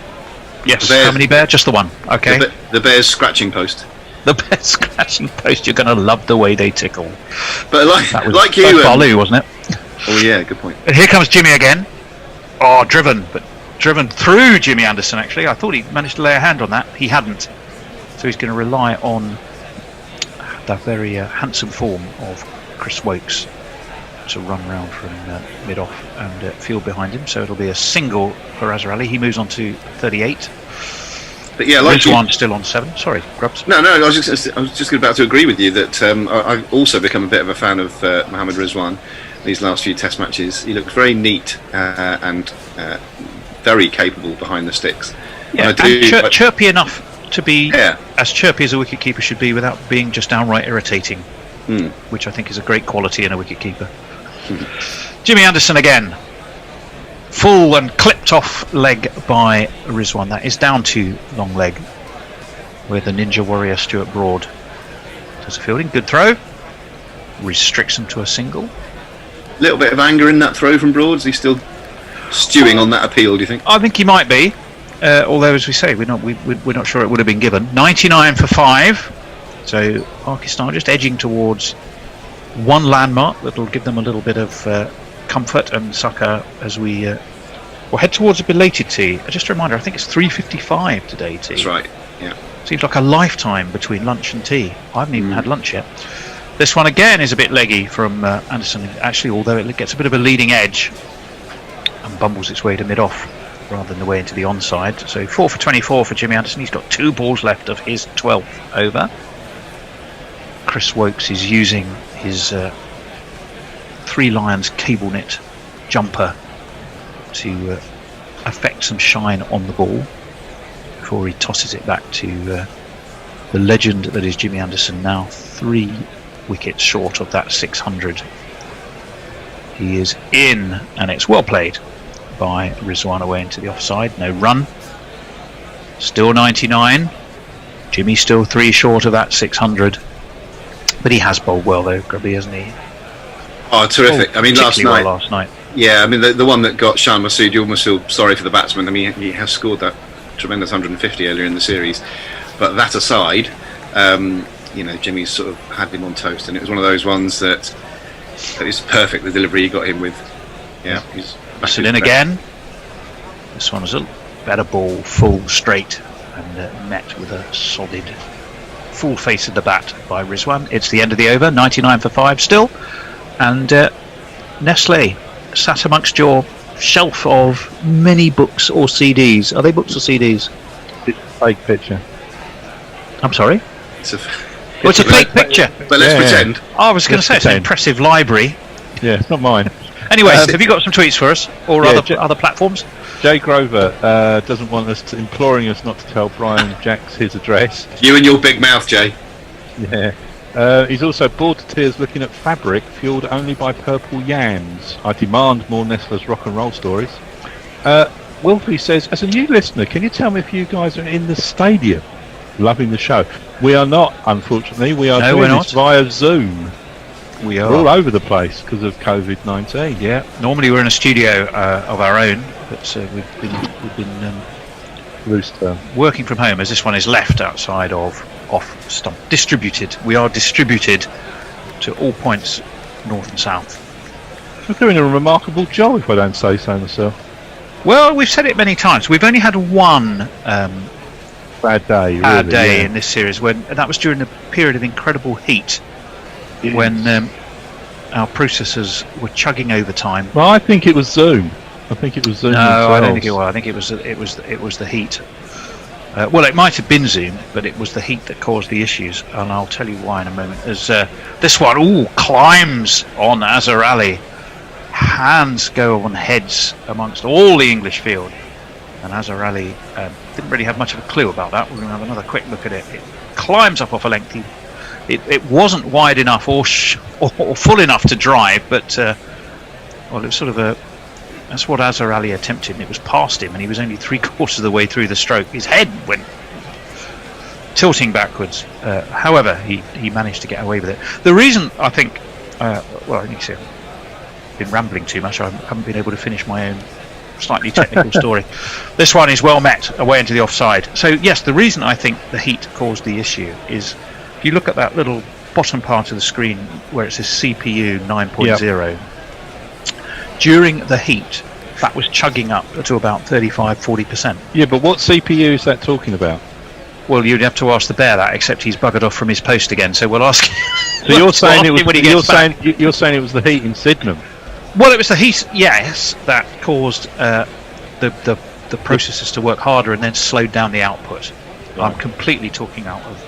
Yes. How many bear? Just the one. Okay. The bear's scratching post. The bear's scratching post. You're going to love the way they tickle. But That was like you, Balu, wasn't it? Oh yeah, good point. And here comes Jimmy again. Oh, driven through Jimmy Anderson, actually. I thought he managed to lay a hand on that. He hadn't. So he's going to rely on the very handsome form of Chris Woakes to run round from mid-off and field behind him. So it'll be a single for Azhar Ali. He moves on to 38. But yeah, like Rizwan still on 7. Sorry, Grubbs. No, I was just about to agree with you that I've also become a bit of a fan of Mohammad Rizwan. These last few Test matches, he looks very neat and very capable behind the sticks. Yeah, and chirpy enough to be as chirpy as a wicketkeeper should be without being just downright irritating, which I think is a great quality in a wicketkeeper. Jimmy Anderson again, full and clipped off leg by Rizwan. That is down to long leg, where the Ninja Warrior Stuart Broad does a fielding. Good throw, restricts him to a single. Little bit of anger in that throw from Broad. Is he still stewing on that appeal, do you think? I think he might be, although as we say, we're not sure it would have been given. 99 for 5, so Pakistan just edging towards one landmark that'll give them a little bit of comfort and succour as we head towards a belated tea. Just a reminder, I think it's 3:55 today, tea. That's right, yeah. Seems like a lifetime between lunch and tea. I haven't even had lunch yet. This one again is a bit leggy from Anderson, actually, although it gets a bit of a leading edge and bumbles its way to mid-off rather than the way into the onside. So 4 for 24 for Jimmy Anderson. He's got 2 balls left of his 12th over. Chris Woakes is using his 3 Lions cable knit jumper to affect some shine on the ball before he tosses it back to the legend that is Jimmy Anderson, now 3 wickets short of that 600. He is in, and it's well played by Rizwan away into the offside. No run. Still 99. Jimmy still 3 short of that 600. But he has bowled well though, Grubby, hasn't he? Oh, terrific. I mean, last night. Yeah, I mean, the one that got Shan Masood, you almost feel sorry for the batsman. I mean, he has scored that tremendous 150 earlier in the series. But that aside, Jimmy's sort of had him on toast, and it was one of those ones that is perfect, the delivery he got him with. Yeah, he's back in again. This one was a better ball, full straight, and met with a solid full face of the bat by Rizwan. It's the end of the over, 99 for 5 still, and Nestle sat amongst your shelf of many books or CDs. Are they books or CDs? It's a fake picture. I'm sorry? Well, it's a fake picture. But let's pretend. I was going to say it's an pretend. impressive library. Yeah, it's not mine. Anyway, have you got some tweets for us or Yeah, other platforms? Jay Grover doesn't want us to, imploring us not to tell Brian Jacks his address. You and your big mouth, Jay. Yeah. He's also bored to tears looking at fabric fueled only by purple yams. I demand more Nestle's rock and roll stories. Wilfie says, as a new listener, can you tell me if you guys are in the stadium? Loving the show. We are not, unfortunately. We are doing this via Zoom. We are We're all over the place because of COVID-19. Yeah. Normally we're in a studio of our own, but we've been Loose term. working from home as this one is left outside of off stump. Distributed. We are distributed to all points north and south. We're doing a remarkable job, if I don't say so myself. Well, we've said it many times. We've only had one Bad day, bad day yeah. in this series, and that was during a period of incredible heat, when our processors were chugging overtime. Well, I think it was Zoom. I think it was Zoom. No, I don't think it themselves. was. I think it was the heat. Well, it might have been Zoom, but it was the heat that caused the issues, and I'll tell you why in a moment. As this one climbs on Azhar Ali, hands go on heads amongst all the English field, and Azhar Ali didn't really have much of a clue about that. We're going to have another quick look at it. It climbs up off a length. It wasn't wide enough or full enough to drive, but well, it was sort of that's what Azhar Ali attempted, and it was past him, and he was only 3/4 of the way through the stroke. His head went tilting backwards. However, he managed to get away with it. The reason I think, well, you see, I've been rambling too much. I haven't been able to finish my own slightly technical story. This one is well met away into the offside. So yes, the reason I think the heat caused the issue is if you look at that little bottom part of the screen where it says CPU 9.0, during the heat that was chugging up to about 35-40%. Yeah, but what CPU is that talking about? Well, you'd have to ask the bear that, except he's buggered off from his post again, so we'll ask. So you're saying it was when he gets back. you're saying it was the heat in Sydenham. Well, it was the heat, yes, that caused the processors to work harder and then slowed down the output. I'm completely talking out of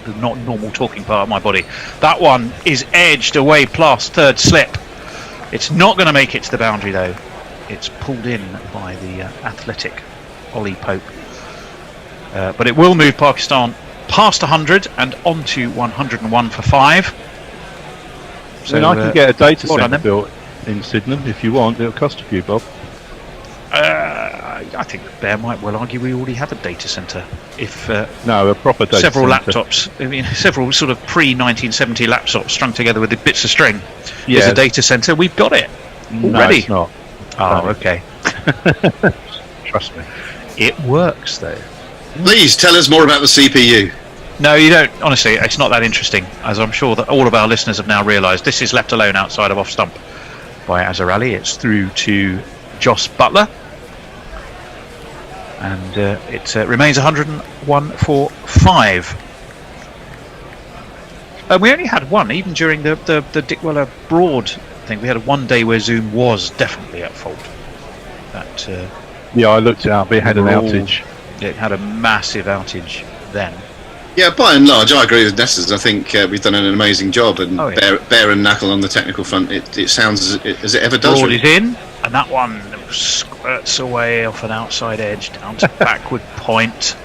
the not normal talking part of my body. That one is edged away past third slip. It's not going to make it to the boundary though. It's pulled in by the athletic Ollie Pope. But it will move Pakistan past 100 and onto 101 for 5. So I can get a data well centre done, built in Sydenham if you want. It'll cost a few bob. I think Bear might well argue we already have a data centre. If No, a proper data several centre. laptops, I mean, several sort of pre-1970 laptops strung together with the bits of string is Yeah. a data centre. We've got it No, already. it's not. Oh, okay. Trust me. It works though. Please tell us more about the CPU. No, you don't. Honestly, it's not that interesting, as I'm sure that all of our listeners have now realised. This is left alone outside of off stump by Azhar Ali. It's through to Joss Butler, and it remains 101 for 5. We only had one, even during the Dick Weller Broad thing. We had one day where Zoom was definitely at fault. That Yeah, I looked it up. It had an outage. it had a massive outage then. Yeah, by and large, I agree with Nessers. I think we've done an amazing job, and Oh, yeah. Bear and Knuckle on the technical front. It sounds as it ever does. Broad Really. is in, and that one squirts away off an outside edge down to backward point.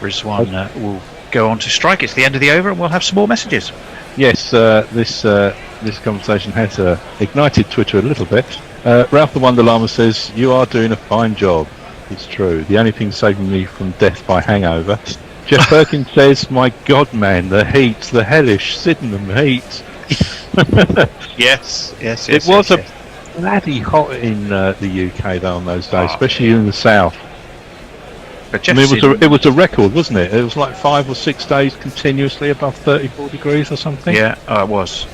Rizwan will go on to strike. It's the end of the over, and we'll have some more messages. Yes, this conversation has ignited Twitter a little bit. Ralph the Wonder Llama says, you are doing a fine job. It's true. The only thing saving me from death by hangover. Jeff Perkins says, my God, man, the heat, the hellish Sydenham heat. Yes. It was bloody hot in the UK, though, on those days, especially in the south. But I mean, it was a record, wasn't it? It was like 5 or 6 days continuously above 34 degrees or something. Yeah, it was.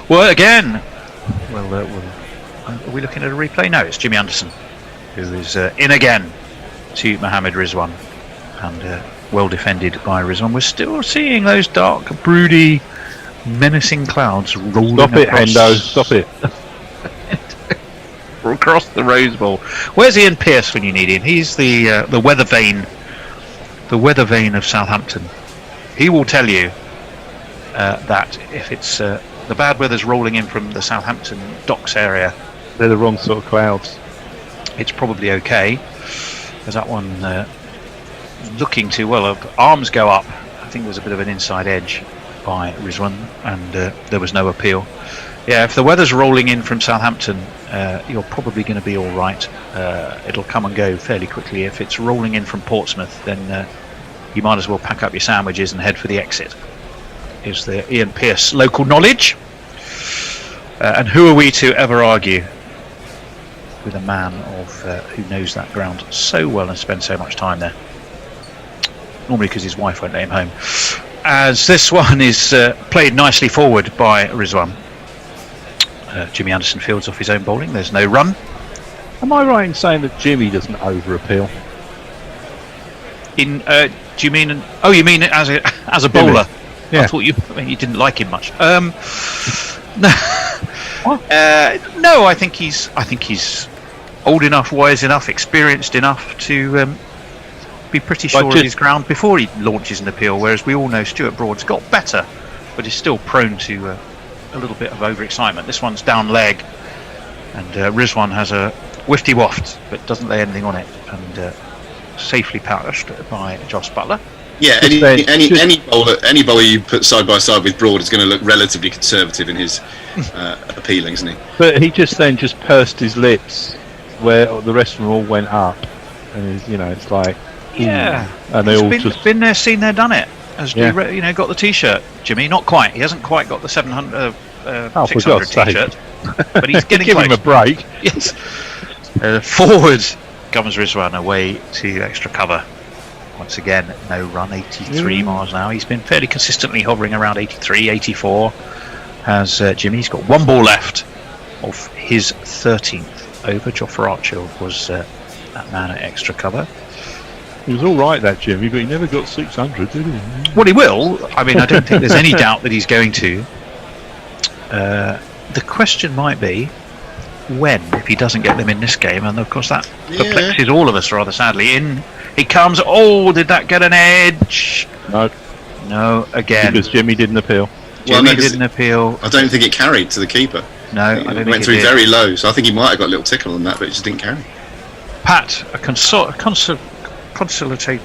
Well, again, are we looking at a replay? No, it's Jimmy Anderson who is in again to Mohammed Rizwan, and well defended by Rizwan. We're still seeing those dark, broody, menacing clouds rolling Stop it, across. Hendo, stop it. Across the Rose Bowl. Where's Ian Pearce when you need him? He's the weather vane of Southampton. he will tell you that if it's the bad weather's rolling in from the Southampton docks area, they're the wrong sort of clouds. It's probably okay. There's that one looking too well. Arms go up. I think there's a bit of an inside edge by Rizwan, and there was no appeal. Yeah, if the weather's rolling in from Southampton, you're probably going to be all right. It'll come and go fairly quickly. If it's rolling in from Portsmouth, then you might as well pack up your sandwiches and head for the exit. Is the Ian Pearce local knowledge? And who are we to ever argue with a man of who knows that ground so well and spends so much time there? Normally because his wife won't let him home. As this one is played nicely forward by Rizwan. Jimmy Anderson fields off his own bowling. There's no run. Am I right in saying that Jimmy doesn't over appeal? Do you mean? Oh, you mean as a bowler? Yeah. I thought you didn't like him much. No, no. I think he's old enough, wise enough, experienced enough to be pretty sure of his ground before he launches an appeal. Whereas we all know Stuart Broad's got better, but is still prone to a little bit of overexcitement. This one's down leg, and Rizwan has a wifty waft, but doesn't lay anything on it, and safely pouched by Joss Butler. Yeah, any bowler you put side by side with Broad is going to look relatively conservative in his appealing, isn't he? But he just pursed his lips, where the rest of them all went up, and it's like and they all just been there, seen there, done it. As got the T-shirt, Jimmy. Not quite. He hasn't quite got the 700, 600 T-shirt, but he's getting give close. him a break. Yes. Forward comes Rizwan away to extra cover. Once again, no run, 83 miles now. He's been fairly consistently hovering around 83, 84. Has Jimmy. He's got one ball left of his 13th over. Jofra Archer was that man at extra cover. He was all right, that Jimmy, but he never got 600, did he? Well, he will. I mean, I don't think there's any doubt that he's going to. The question might be when, if he doesn't get them in this game, and of course that perplexes all of us rather sadly. In he comes. Oh, did that get an edge? No, again. Because Jimmy didn't appeal. Jimmy didn't appeal. I don't think it carried to the keeper. No, I don't think went through very low, so I think he might have got a little tickle on that, but it just didn't carry. Pat, a conciliatory,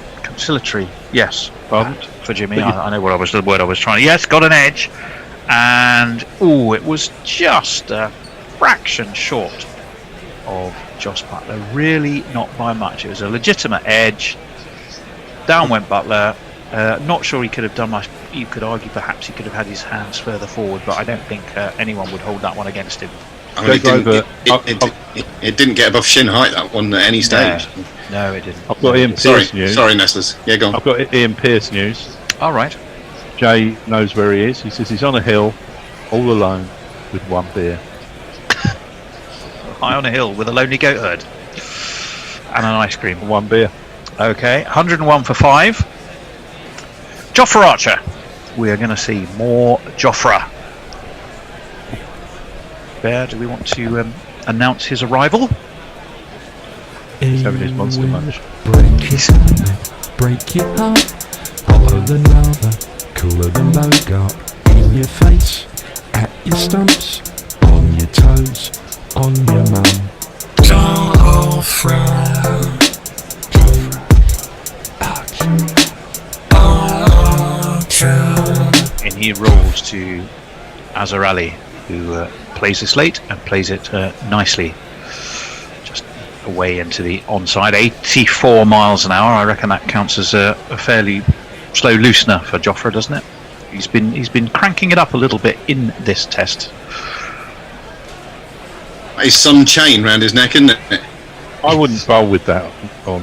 yes, for Jimmy. I know the word I was trying. Yes, got an edge, and it was just a fraction short of Joss Butler. Really, not by much. It was a legitimate edge. Down went Butler. Not sure he could have done much. You could argue perhaps he could have had his hands further forward, but I don't think anyone would hold that one against him. I mean, it didn't get above shin height, that one, at any stage. No, it didn't. I've got Ian Pearce news. Sorry, Nestlers. Yeah, go on. I've got Ian Pearce news. All right. Jay knows where he is. He says he's on a hill, all alone, with one beer. High on a hill with a lonely goat herd. And an ice cream. One beer. Okay, 101 for 5. Jofra Archer. We are going to see more Jofra. Bear, do we want to announce his arrival? He's having his monster munch. Break your heart, hotter than lava, cooler than Bogart, in your face, at your stumps, on your toes, on your mum. And he rolls to Azhar Ali, who plays this late and plays it nicely. Just away into the onside, 84 miles an hour. I reckon that counts as a fairly slow loosener for Jofra, doesn't it? He's been cranking it up a little bit in this test. It's some chain round his neck, isn't it? I wouldn't bowl with that on.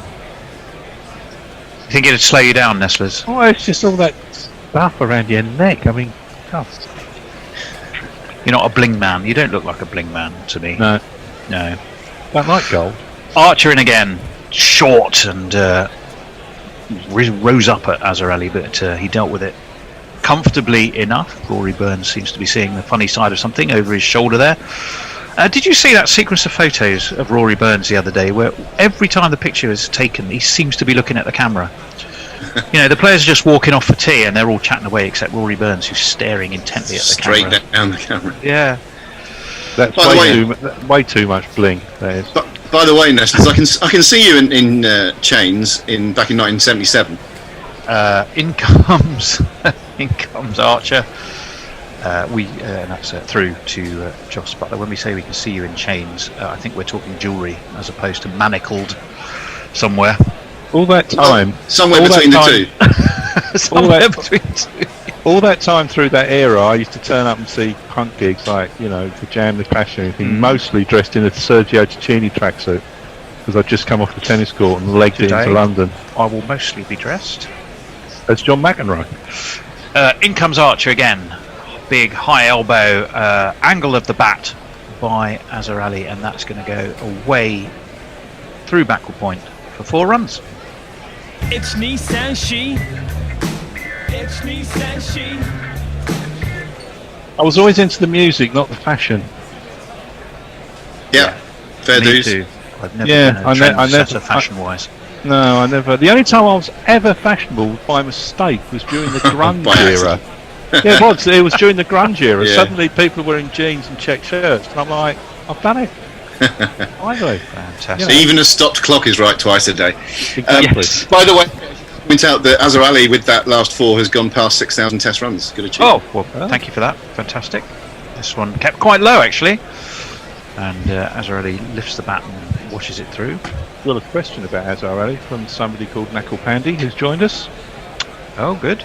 You think it'd slow you down, Nestlers? Oh, it's just all that stuff around your neck. I mean, God. You're not a bling man. You don't look like a bling man to me. No. Don't like gold. Archer in again. Short and rose up at Azhar Ali, but he dealt with it comfortably enough. Rory Burns seems to be seeing the funny side of something over his shoulder there. Did you see that sequence of photos of Rory Burns the other day where every time the picture is taken he seems to be looking at the camera? You know, the players are just walking off for tea and they're all chatting away except Rory Burns, who's staring intently at the Straight camera. down the camera. Yeah. That's By the way too much bling. That is. But by the way, Nestor, I can see you in chains back in 1977. In comes Archer. And that's through to Joss Butler. When we say we can see you in chains, I think we're talking jewellery as opposed to manacled somewhere. All that time, Somewhere between the two. All that time through that era, I used to turn up and see punk gigs like, you know, the Jam, the Clash and everything, mostly dressed in a Sergio Tacchini tracksuit, because I'd just come off the tennis court and legged it into London. I will mostly be dressed as John McEnroe. In comes Archer again. Big high elbow angle of the bat by Azhar Ali, and that's going to go away through backward point for 4 runs. It's Nissan She. It's Nissan She. I was always into the music, not the fashion. Yeah, fair Me dues. too. I've never been a trendsetter fashion-wise. No, I never. The only time I was ever fashionable by mistake was during the grunge By era. Yeah, it was. It was during the grunge era. Yeah. Suddenly, people were wearing jeans and check shirts, and I'm like, I've done it. Finally, fantastic. Even a stopped clock is right twice a day. Exactly. Yes. By the way, point out that Azhar Ali with that last 4 has gone past 6,000 test runs. Good achievement. Oh, well, thank you for that. Fantastic. This one kept quite low, actually. And Azhar Ali lifts the bat and washes it through. Got a question about Azhar Ali from somebody called Nakul Pandey, who's joined us. Oh, good.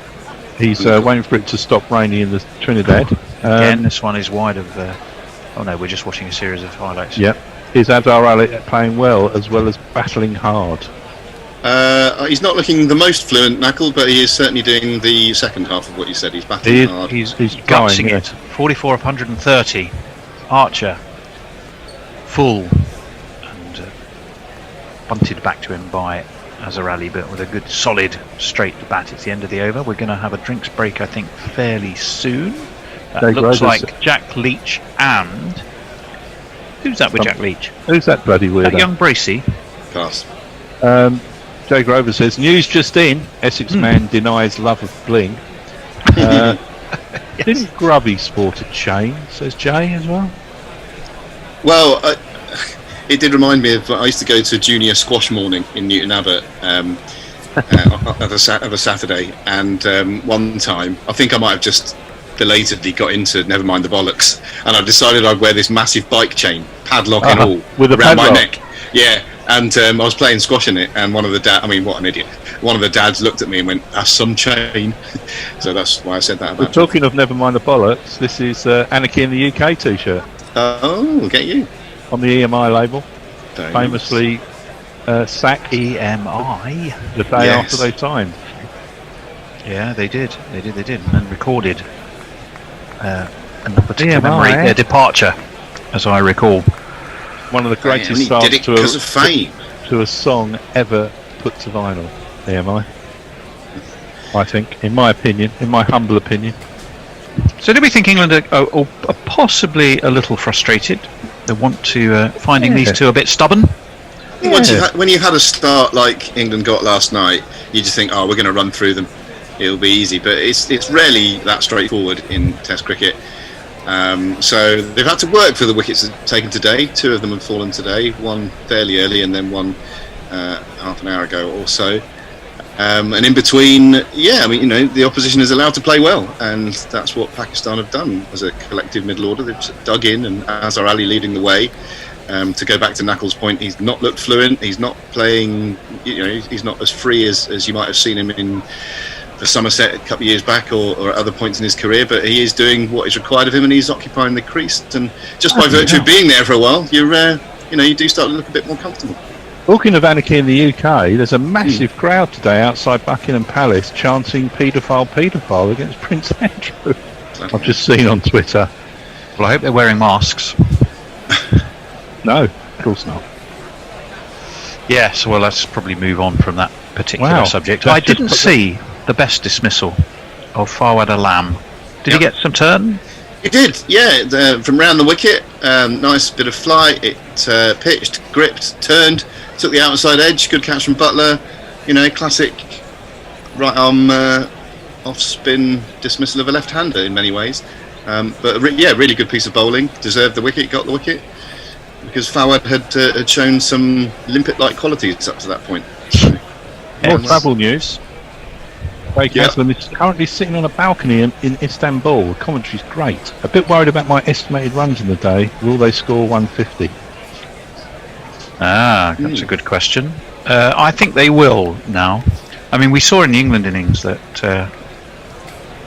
He's waiting for it to stop raining in the Trinidad. Again, this one is wide of... oh, no, we're just watching a series of highlights. Yep. Is Azhar Ali playing well as battling hard? He's not looking the most fluent, Knuckle, but he is certainly doing the second half of what you said. He's battling hard. He's Gutsing trying, it. 44 of 130. Archer. Full. And bunted back to him by Azhar Ali, but with a good solid straight bat. It's the end of the over. We're going to have a drinks break, I think, fairly soon. That looks like Jack Leach and... Who's that with Jack Leach? Who's that bloody weirdo? That young Bracey. Pass. Jay Grover says, news just in, Essex man denies love of bling. Yes. Didn't Grubby sport a chain, says Jay as well? Well, it did remind me of, I used to go to junior squash morning in Newton Abbot of a Saturday, and one time, I think I might have just belatedly got into Never Mind the Bollocks, and I decided I'd wear this massive bike chain, padlock and all, with a around my padlock. neck. Yeah, and I was playing squash in it, and one of the what an idiot. One of the dads looked at me and went, "That's some chain." So that's why I said that about But talking of Never Mind the Bollocks, this is Anarchy in the UK t-shirt. Oh, get you. On the EMI label. Thanks. Famously sacked EMI. the day after they signed. Yeah, they did, and then recorded a number to EMI, commemorate their departure, as I recall. One of the greatest Only starts did it because of fame. to a song ever put to vinyl. EMI. I think, in my opinion, in my humble opinion. So do we think England are possibly a little frustrated? They want to finding these two a bit stubborn? When you've had a start like England got last night, you just think, oh, we're going to run through them. It'll be easy, but it's rarely that straightforward in Test cricket. So they've had to work for the wickets taken today. 2 of them have fallen today, one fairly early and then one half an hour ago or so. And in between, the opposition is allowed to play well, and that's what Pakistan have done as a collective middle order. They've dug in, and Azhar Ali leading the way. To go back to Knuckles' point, he's not looked fluent. He's not playing. He's not as free as you might have seen him in the Somerset a couple of years back, or at other points in his career. But he is doing what is required of him, and he's occupying the crease. And just by virtue of being there for a while, you do start to look a bit more comfortable. Talking of anarchy in the UK, there's a massive crowd today outside Buckingham Palace chanting paedophile against Prince Andrew. I've just seen on Twitter. Well, I hope they're wearing masks. No, of course not. Yes, well, let's probably move on from that particular subject. I didn't see the best dismissal of Fawad Alam. Did he get some turn? It did, yeah. From round the wicket, nice bit of fly. It pitched, gripped, turned, took the outside edge. Good catch from Butler. Classic right arm off spin dismissal of a left-hander in many ways. But really good piece of bowling. Deserved the wicket, got the wicket, because Fawad had shown some limpet-like qualities up to that point. So, More travel news. Craig Haslam is currently sitting on a balcony in Istanbul. The commentary's great. A bit worried about my estimated runs in the day. Will they score 150? That's a good question. I think they will now. I mean, we saw in the England innings that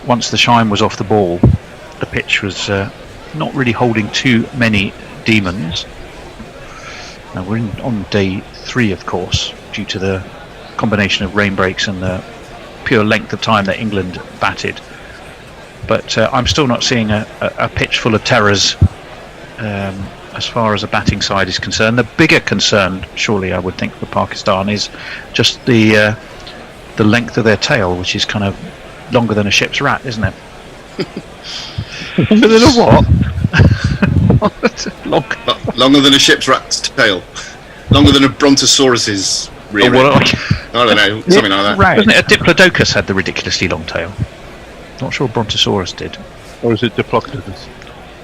once the shine was off the ball, the pitch was not really holding too many demons. Now we're on day 3, of course, due to the combination of rain breaks and the pure length of time that England batted. But I'm still not seeing a pitch full of terrors as far as the batting side is concerned. The bigger concern, surely I would think, for Pakistan is just the length of their tail, which is kind of longer than a ship's rat, isn't it? Longer than a what? Longer than a ship's rat's tail. Longer than a brontosaurus's rear end. I don't know, something like that. Right. Wasn't it a Diplodocus had the ridiculously long tail? Not sure Brontosaurus did. Or is it Diplodocus?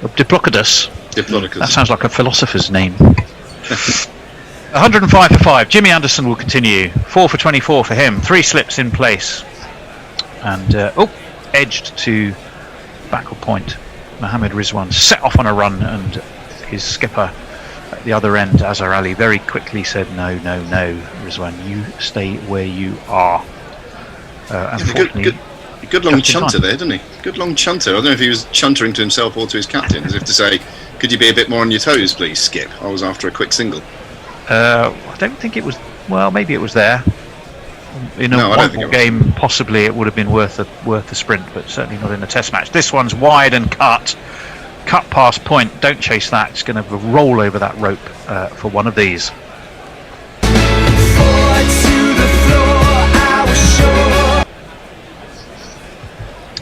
Diplodocus. Diplodocus. That sounds like a philosopher's name. 105 for 5. Jimmy Anderson will continue. 4 for 24 for him. 3 slips in place. And, edged to backward point. Mohammed Rizwan set off on a run, and his skipper at the other end, Azhar Ali, very quickly said, no, Rizwan, you stay where you are. Unfortunately, good long chunter there, didn't he? Good long chunter. I don't know if he was chuntering to himself or to his captain, as if to say, could you be a bit more on your toes, please, Skip? I was after a quick single. I don't think it was. Well, maybe it was there. In a one-ball game, possibly it would have been worth the sprint, but certainly not in a test match. This one's wide and cut past point. Don't chase that. It's going to roll over that rope for one of these.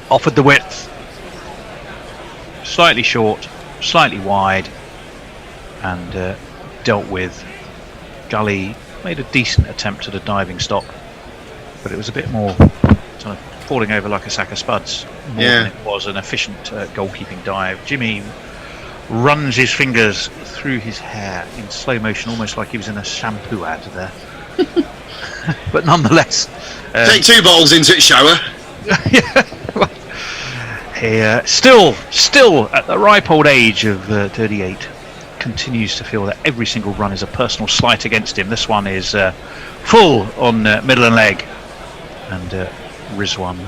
Offered the width, slightly short, slightly wide, and dealt with. Gully made a decent attempt at a diving stop, but it was a bit more sort of falling over like a sack of spuds more than it was an efficient goalkeeping dive. Jimmy runs his fingers through his hair in slow motion, almost like he was in a shampoo ad there. But nonetheless, take 2 bowls into it, shower. He still at the ripe old age of 38, continues to feel that every single run is a personal slight against him. This one is full on middle and leg, and Rizwan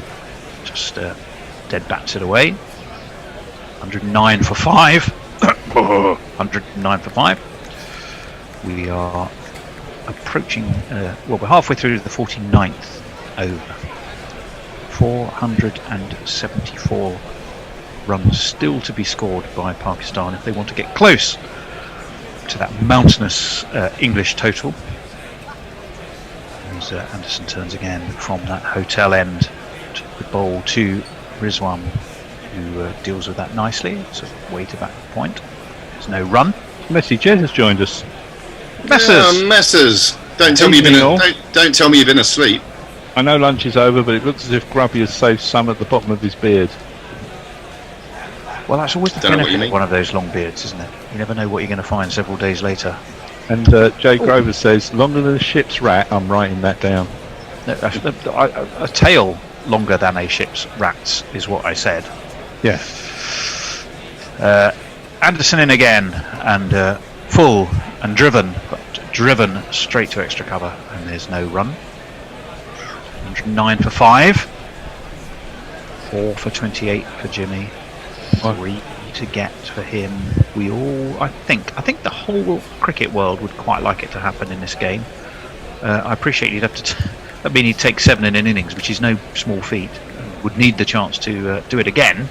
just dead bats it away. 109 for 5. 109 for 5. We are approaching, we're halfway through the 49th over. 474 runs still to be scored by Pakistan if they want to get close to that mountainous English total. As Anderson turns again from that hotel end to the bowl to Rizwan, who deals with that nicely. So way to back point. There's no run. Messi Jez has joined us. Messers. Don't tell me you've been asleep. I know lunch is over, but it looks as if Grubby has saved some at the bottom of his beard. Well, that's always the benefit of one of those long beards, isn't it? You never know what you're going to find several days later. And Jay Grover says, longer than a ship's rat. I'm writing that down. No, a tail longer than a ship's rat's is what I said. Yeah. Anderson in again, and full and driven straight to extra cover, and there's no run. 109 for 5. 4 for 28 for Jimmy. 3 to get for him. I think the whole cricket world would quite like it to happen in this game. I appreciate you'd have to he'd take 7 in an innings, which is no small feat. Would need the chance to do it again.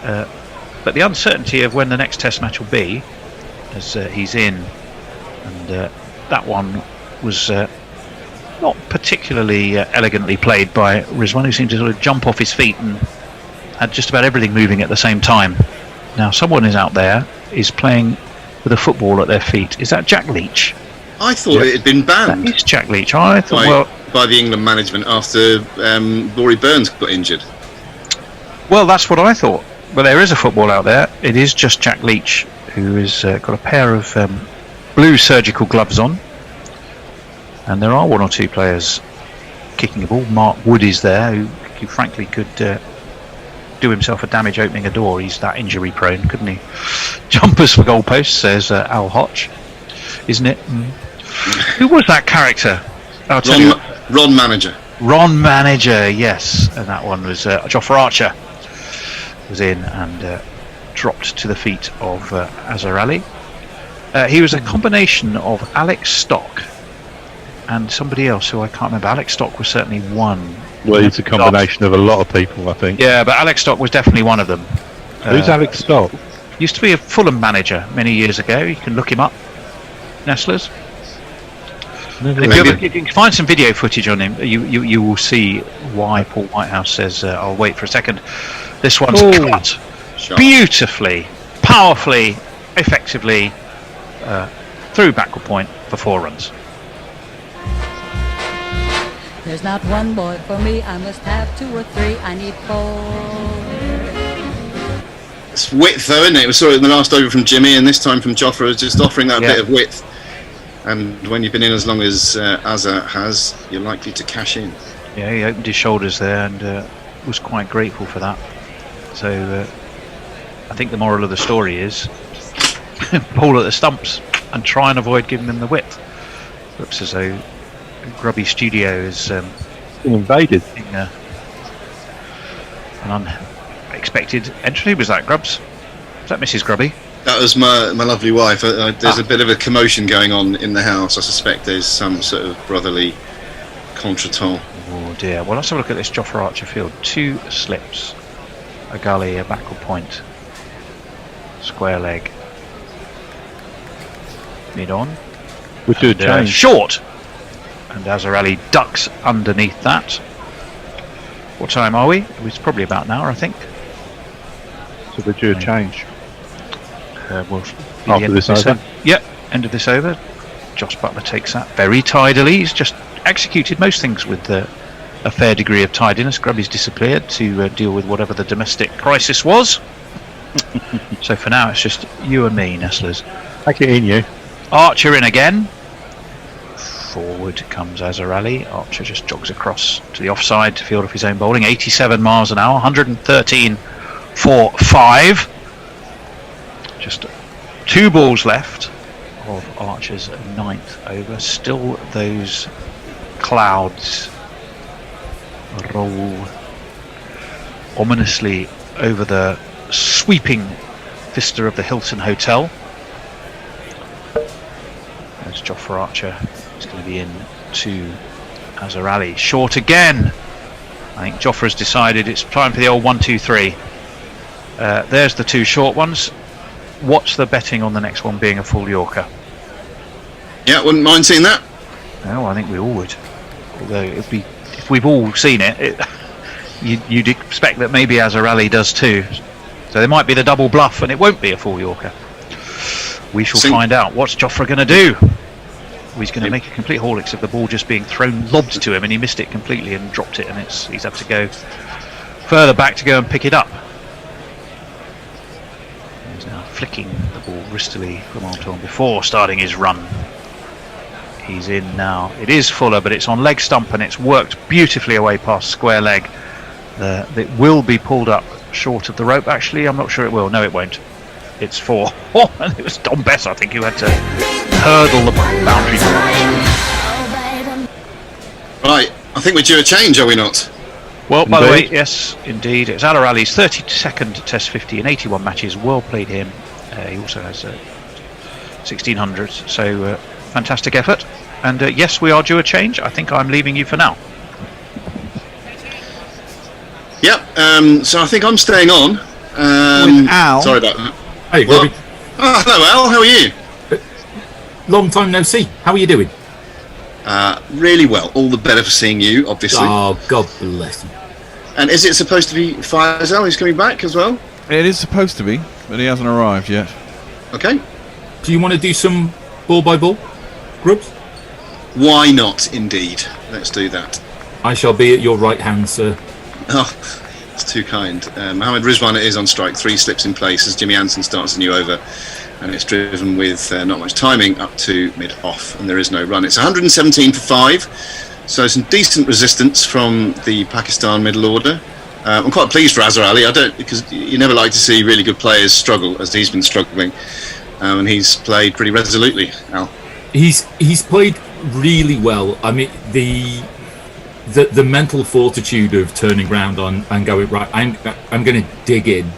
But the uncertainty of when the next test match will be, as he's in, and that one was not particularly elegantly played by Rizwan, who seemed to sort of jump off his feet and had just about everything moving at the same time. Now someone is out there is playing with a football at their feet. Is that Jack Leach? I thought it had been banned. That is Jack Leach. I thought by the England management after Rory Burns got injured. Well, that's what I thought. But there is a football out there. It is just Jack Leach, who has got a pair of blue surgical gloves on. And there are one or two players kicking the ball. Mark Wood is there, who frankly could do himself a damage opening a door. He's that injury prone, couldn't he? Jumpers for goalposts, says Al Hodge. Isn't it? Who was that character? I'll tell you. Ron Manager. Ron Manager, yes. And that one was Azhar Archer was in and dropped to the feet of Azhar Ali. He was a combination of Alex Stock and somebody else who I can't remember. Alex Stock was certainly one. Well, it's a combination of a lot of people, I think. Yeah, but Alex Stock was definitely one of them. Who's Alex Stock? Used to be a Fulham manager many years ago. You can look him up. Nestlers. If you can find some video footage on him, you will see why Paul Whitehouse says, I'll wait for a second. This one's cut beautifully, powerfully, effectively through backward point for 4 runs. There's not one boy for me, I must have 2 or 3, I need 4. It's width though, isn't it? We saw it in the last over from Jimmy, and this time from Jofra, just offering that bit of width. And when you've been in as long as Azhar has, you're likely to cash in. Yeah, he opened his shoulders there and was quite grateful for that. So I think the moral of the story is ball at the stumps and try and avoid giving them the width. Looks as though Grubby Studio is been invaded. An unexpected entry. Was that Grubbs? Was that Mrs. Grubby? That was my lovely wife. There's a bit of a commotion going on in the house. I suspect there's some sort of brotherly contretemps. Oh dear. Well, let's have a look at this Azhar Archer field. 2 slips, a gully, a backward point, square leg, mid on. We do a change. Short! And Azhar Ali ducks underneath that. What time are we? It's probably about an hour, I think. So we do a change. We'll After this over? Yep, end of this over. Josh Butler takes that very tidily. He's just executed most things with a fair degree of tidiness. Grubby's disappeared to deal with whatever the domestic crisis was. So for now, it's just you and me, Nestlers. Take it in, you. Archer in again. Forward comes Azhar Ali. Archer just jogs across to the offside to field off his own bowling. 87 miles an hour, 113 for 5. Just 2 balls left of Archer's 9th over. Still those clouds roll ominously over the sweeping vista of the Hilton Hotel. There's Azhar Archer. He's going to be in to Azhar Ali. Short again. I think Jofra's decided it's time for the old 1-2-3. There's the 2 short ones. What's the betting on the next one being a full Yorker? Yeah, wouldn't mind seeing that. No, I think we all would. Although it'd be, if we've all seen it, you'd expect that maybe Azhar Ali does too. So there might be the double bluff, and it won't be a full Yorker. We shall find out. What's Jofra going to do? He's going to make a complete Horlicks of the ball just being lobbed to him, and he missed it completely and dropped it, and he's had to go further back to go and pick it up. He's now flicking the ball wristily from Anton before starting his run. He's in now. It is Fuller, but it's on leg stump, and it's worked beautifully away past square leg. It will be pulled up short of the rope. Actually, I'm not sure it will. No, it won't. It's 4. Oh, and it was Don Bess, I think, who had to hurdle the boundary. Right, I think we're due a change, are we not? Well, by the way, yes, indeed. It's Azhar Ali's 32nd Test 50 in 81 matches. Well played him. He also has 1600, so fantastic effort. And yes, we are due a change. I think I'm leaving you for now. Yep, so I think I'm staying on. With Al. Sorry about that. Hey, Robbie. Oh, hello, Al. How are you? Long time no see. How are you doing? Really well. All the better for seeing you, obviously. Oh, God bless you. And is it supposed to be Faisal who's coming back as well? It is supposed to be, but he hasn't arrived yet. Okay. Do you want to do some ball by ball, Grubbs? Why not, indeed? Let's do that. I shall be at your right hand, sir. Oh, it's too kind. Mohammed Rizwan is on strike. 3 slips in place as Jimmy Anderson starts a new over. And it's driven with not much timing up to mid-off, and there is no run. It's 117 for 5, so some decent resistance from the Pakistan middle order. I'm quite pleased for Azhar Ali. Because you never like to see really good players struggle as he's been struggling, and he's played pretty resolutely. Al, He's played really well. I mean, the mental fortitude of turning round on and going, right, I'm going to dig in.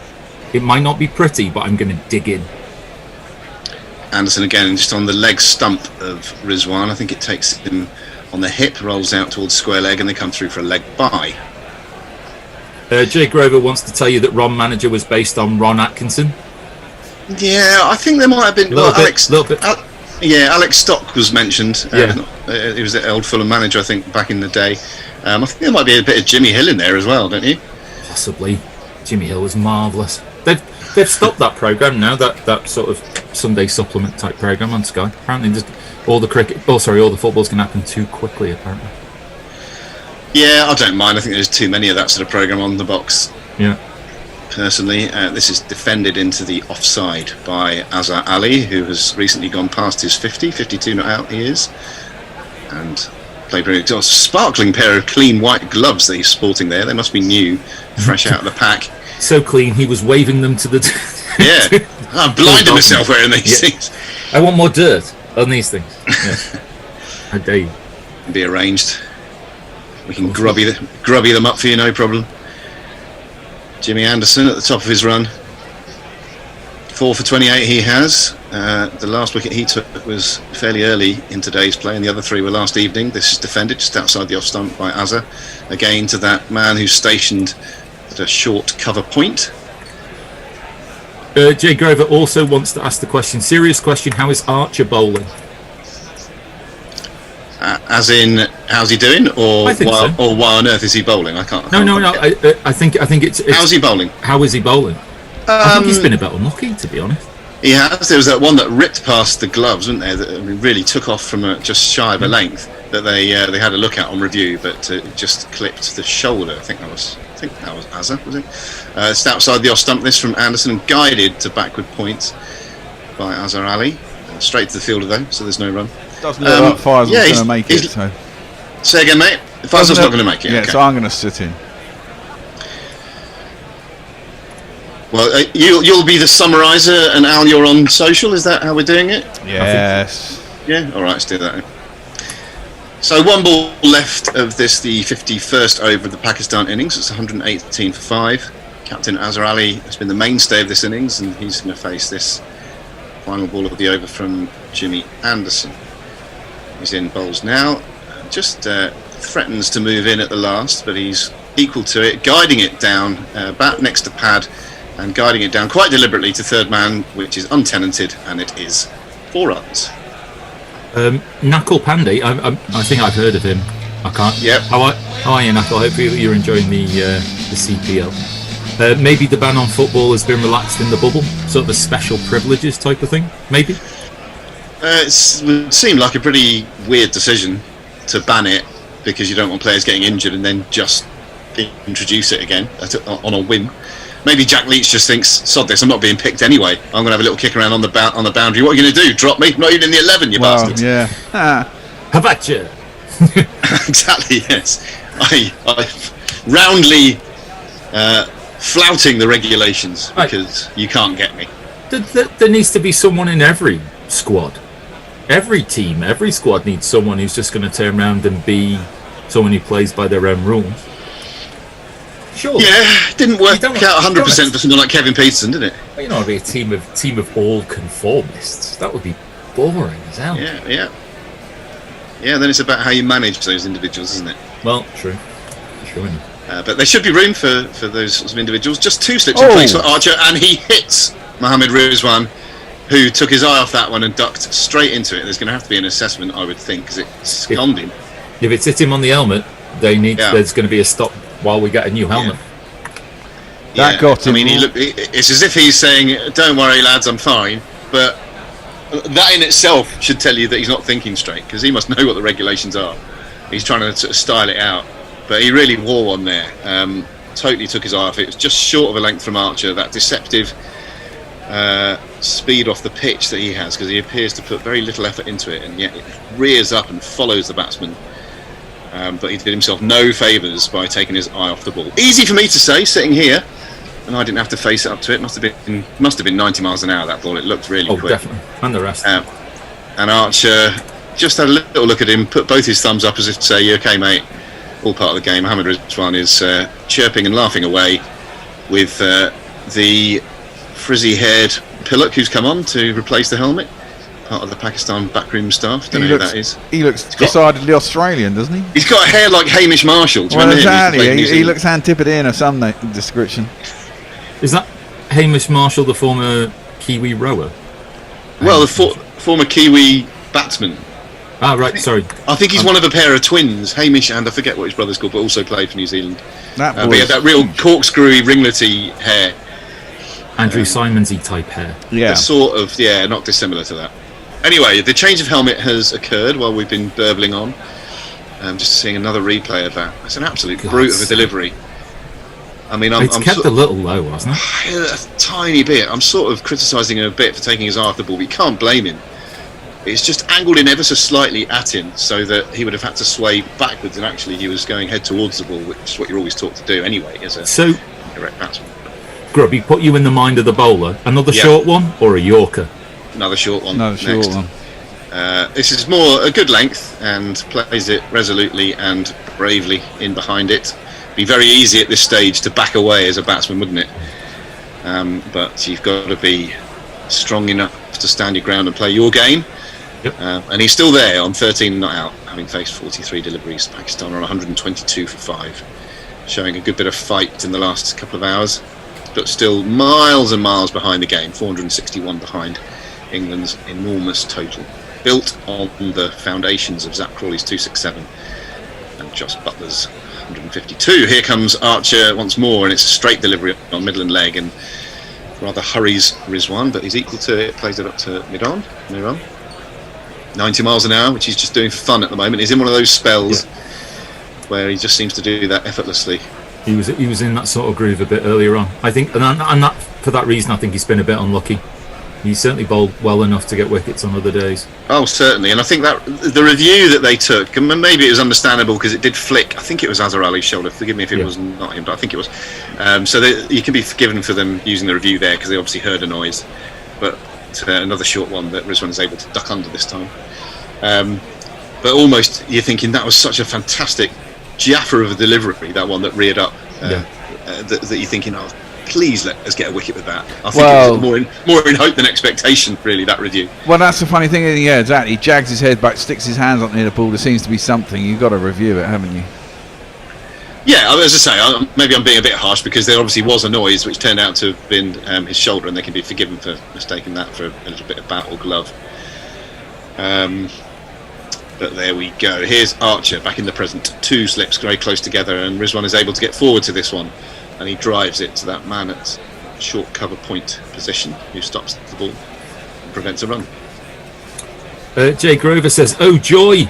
It might not be pretty, but I'm going to dig in. Anderson again, just on the leg stump of Rizwan. I think it takes him on the hip, rolls out towards square leg, and they come through for a leg bye. Jay Grover wants to tell you that Ron Manager was based on Ron Atkinson. Yeah, I think there might have been. Alex Stock was mentioned. He was the old Fulham manager, I think, back in the day. I think there might be a bit of Jimmy Hill in there as well, don't you? Possibly. Jimmy Hill was marvellous. They've stopped that programme now, that sort of Sunday supplement type programme on Sky. Apparently just all the footballs can happen too quickly, apparently. Yeah, I don't mind. I think there's too many of that sort of programme on the box. Yeah. Personally, this is defended into the offside by Azhar Ali, who has recently gone past his 52 not out he is. And played very good. A sparkling pair of clean white gloves that he's sporting there. They must be new, fresh out of the pack. So clean, he was waving them to the... Yeah, I'm blinding myself wearing these things. I want more dirt on these things. Yeah. How dare you? Be arranged. We can grubby them up for you, no problem. Jimmy Anderson at the top of his run. 4 for 28 he has. The last wicket he took was fairly early in today's play, and the other 3 were last evening. This is defended just outside the off stump by Azhar. Again to that man who's stationed at a short cover point. Jay Grover also wants to ask the question, serious question, how is Archer bowling? As in, how's he doing, or I think so. Or why on earth is he bowling? I can't. No. I think it's. How's he bowling? How is he bowling? I think he's been a bit unlucky, to be honest. He has. There was that one that ripped past the gloves, wasn't there? That really took off from just shy of a length. That they had a look at on review, but it just clipped the shoulder. I think that was Azhar, was it? It's outside the off stump. This from Anderson and guided to backward points by Azhar Ali. Straight to the fielder though, so there's no run. Doesn't look like Faisal's going to make it. So. Say again, mate. Faisal's not going to make it. Yeah, okay. So I'm going to sit in. Well, you'll be the summariser, and Al, you're on social. Is that how we're doing it? Yes. Yeah. All right, let's do that. So 1 ball left of this, the 51st over of the Pakistan innings. It's 118 for 5. Captain Azhar Ali has been the mainstay of this innings, and he's going to face this final ball of the over from Jimmy Anderson. He's in bowls now. Just threatens to move in at the last, but he's equal to it, guiding it down, bat next to pad, and guiding it down quite deliberately to third man, which is untenanted, and it is 4 runs. Nakul Pandey, I think I've heard of him. I can't. Yep. How are you, Nakul? Hopefully you're enjoying the CPL. Maybe the ban on football has been relaxed in the bubble, sort of a special privileges type of thing. Maybe. It would seem like a pretty weird decision to ban it because you don't want players getting injured and then just introduce it again on a whim. Maybe Jack Leach just thinks, sod this, I'm not being picked anyway. I'm going to have a little kick around on the boundary. What are you going to do? Drop me? I'm not even in the 11, you bastard. Yeah. How about you? Exactly, yes. I roundly flouting the regulations because you can't get me. There needs to be someone in every squad. Every team, every squad needs someone who's just going to turn around and be someone who plays by their own rules. Sure. Yeah, it didn't work out 100% for someone like Kevin Peterson, did it? Well, you know, it'd be a team of all conformists. That would be boring as hell. Yeah. Then it's about how you manage those individuals, isn't it? Well, true. Sure. But there should be room for those sorts of individuals. Just 2 slips in place for Archer, and he hits Mohammed Rizwan, who took his eye off that one and ducked straight into it. There's going to have to be an assessment, I would think, because it's stunned him. If it's hit him on the helmet, there's going to be a stop while we get a new helmet. That got him. I mean, it's as if he's saying, "Don't worry, lads, I'm fine." But That in itself should tell you that he's not thinking straight, because he must know what the regulations are. He's trying to sort of style it out, but he really wore one there. Totally took his eye off it. It was just short of a length from Archer. That deceptive speed off the pitch that he has, because he appears to put very little effort into it, and yet it rears up and follows the batsman. But he did himself no favours by taking his eye off the ball. Easy for me to say, sitting here, and I didn't have to face it up to it. Must have been 90 miles an hour, that ball. It looked really quick. Definitely. And the rest. And Archer just had a little look at him, put both his thumbs up as if to say, "You okay, mate?" All part of the game. Mohammad Rizwan is chirping and laughing away with the frizzy-haired Pillock, who's come on to replace the helmet. Part of the Pakistan backroom staff. Don't know who that is. He looks decidedly Australian, doesn't he? He's got hair like Hamish Marshall. Do you remember him? He looks Antipodean of some description. Is that Hamish Marshall, the former Kiwi rower? Well, the former Kiwi batsman. Ah, right, sorry. I think he's one of a pair of twins, Hamish and I forget what his brother's called, but also played for New Zealand. But he had that real corkscrewy, ringletty hair. Andrew Simonsy type hair. Yeah. Sort of, not dissimilar to that. Anyway, the change of helmet has occurred while we've been burbling on. Just seeing another replay of that. It's an absolute brute of a delivery. I mean, it's kept a little low, wasn't it? A tiny bit. I'm sort of criticising him a bit for taking his eye off the ball, but you can't blame him. It's just angled in ever so slightly at him, so that he would have had to sway backwards, and actually he was going head towards the ball, which is what you're always taught to do anyway as a direct batsman. Grubby, put you in the mind of the bowler. Another short one or a Yorker? Another short one. Another short one. This is more a good length and plays it resolutely and bravely in behind it. Be very easy at this stage to back away as a batsman, wouldn't it? But you've got to be strong enough to stand your ground and play your game. Yep. And he's still there on 13 not out, having faced 43 deliveries. Pakistan are on 122 for 5, showing a good bit of fight in the last couple of hours, but still miles and miles behind the game, 461 behind England's enormous total, built on the foundations of Zach Crawley's 267 and Josh Butler's 152. Here comes Archer once more, and it's a straight delivery on middle and leg, and rather hurries Rizwan, but he's equal to it, plays it up to Miran. 90 miles an hour, which he's just doing for fun at the moment. He's in one of those spells where he just seems to do that effortlessly. He was in that sort of groove a bit earlier on, I think, and that for that reason I think he's been a bit unlucky. He's certainly bowled well enough to get wickets on other days. Oh, certainly, and I think that the review that they took, and maybe it was understandable because it did flick. I think it was Azhar Ali's shoulder. Forgive me if it was not him, but I think it was. So you can be forgiven for them using the review there because they obviously heard a noise. But another short one that Rizwan is able to duck under this time. But almost you're thinking that was such a fantastic Jaffa of a delivery, that one that reared up. That you're thinking, oh, please let us get a wicket with that. I think it was more in hope than expectation, really, that review. Well, that's the funny thing. Yeah, exactly. He jags his head back, sticks his hands up near the ball. There seems to be something. You've got to review it, haven't you? Yeah, as I say, maybe I'm being a bit harsh because there obviously was a noise which turned out to have been his shoulder, and they can be forgiven for mistaking that for a little bit of bat or glove. But there we go. Here's Archer back in the present. 2 slips very close together, and Rizwan is able to get forward to this one, and he drives it to that man at short cover point position who stops the ball and prevents a run. Jay Grover says, "Oh joy,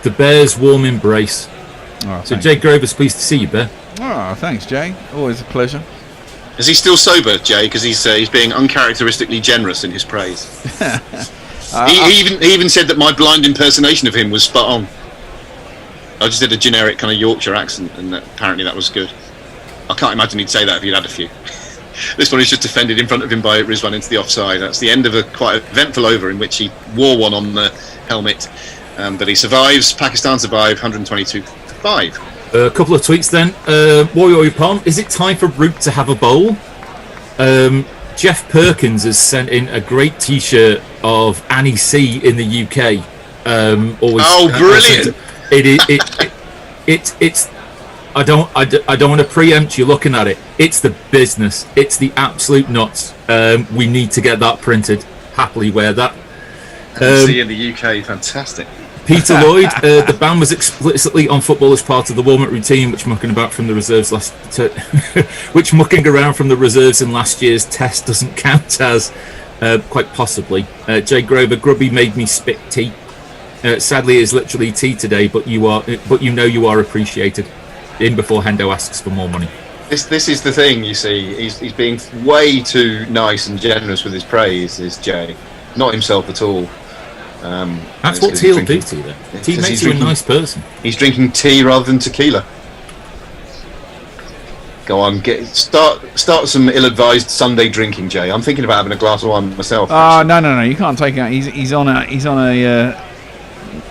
the Bears' warm embrace." Oh, so Jay Grover's pleased to see you, Bear. Oh, thanks, Jay. Always a pleasure. Is he still sober, Jay? Because he's being uncharacteristically generous in his praise. He even said that my blind impersonation of him was spot on. I just did a generic kind of Yorkshire accent, and apparently that was good. I can't imagine he'd say that if he'd had a few. This one is just defended in front of him by Rizwan into the offside. That's the end of a quite eventful over in which he wore one on the helmet, but he survives. Pakistan survive 122-5. A couple of tweets then. Warrior Palm, is it time for Root to have a bowl? Jeff Perkins has sent in a great T-shirt of Annie C in the UK. Brilliant! It's. I don't want to preempt you looking at it. It's the business. It's the absolute nuts. We need to get that printed. Happily wear that. See in the UK, fantastic. Peter Lloyd, the ban was explicitly on football as part of the warm-up routine, which mucking around from the reserves in last year's test doesn't count as. quite possibly. Jay Grover, Grubby made me spit tea. Sadly, it's literally tea today, but you know you are appreciated. In before Hendo asks for more money. This is the thing, you see. He's being way too nice and generous with his praise, is Jay. Not himself at all. That's what tea will do to you, then. Tea makes you a nice person. He's drinking tea rather than tequila. Go on, start some ill-advised Sunday drinking, Jay. I'm thinking about having a glass of wine myself. No, you can't take it. He's on a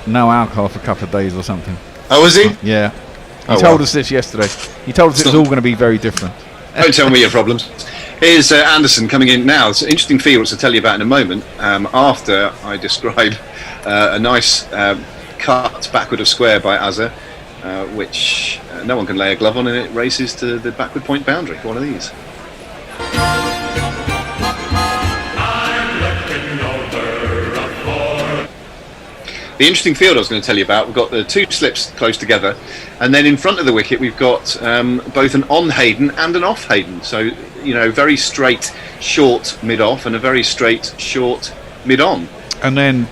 no alcohol for a couple of days or something. Oh, is he? Yeah. He told us this yesterday. He told us it was all going to be very different. Don't tell me your problems. Here's Anderson coming in now. It's an interesting field to tell you about in a moment. After I describe a nice cut backward of square by Azhar, which no one can lay a glove on, and it races to the backward point boundary. One of these. The interesting field I was going to tell you about, we've got the two slips close together, and then in front of the wicket we've got both an on Hayden and an off Hayden. So, very straight short mid-off and a very straight short mid-on. And then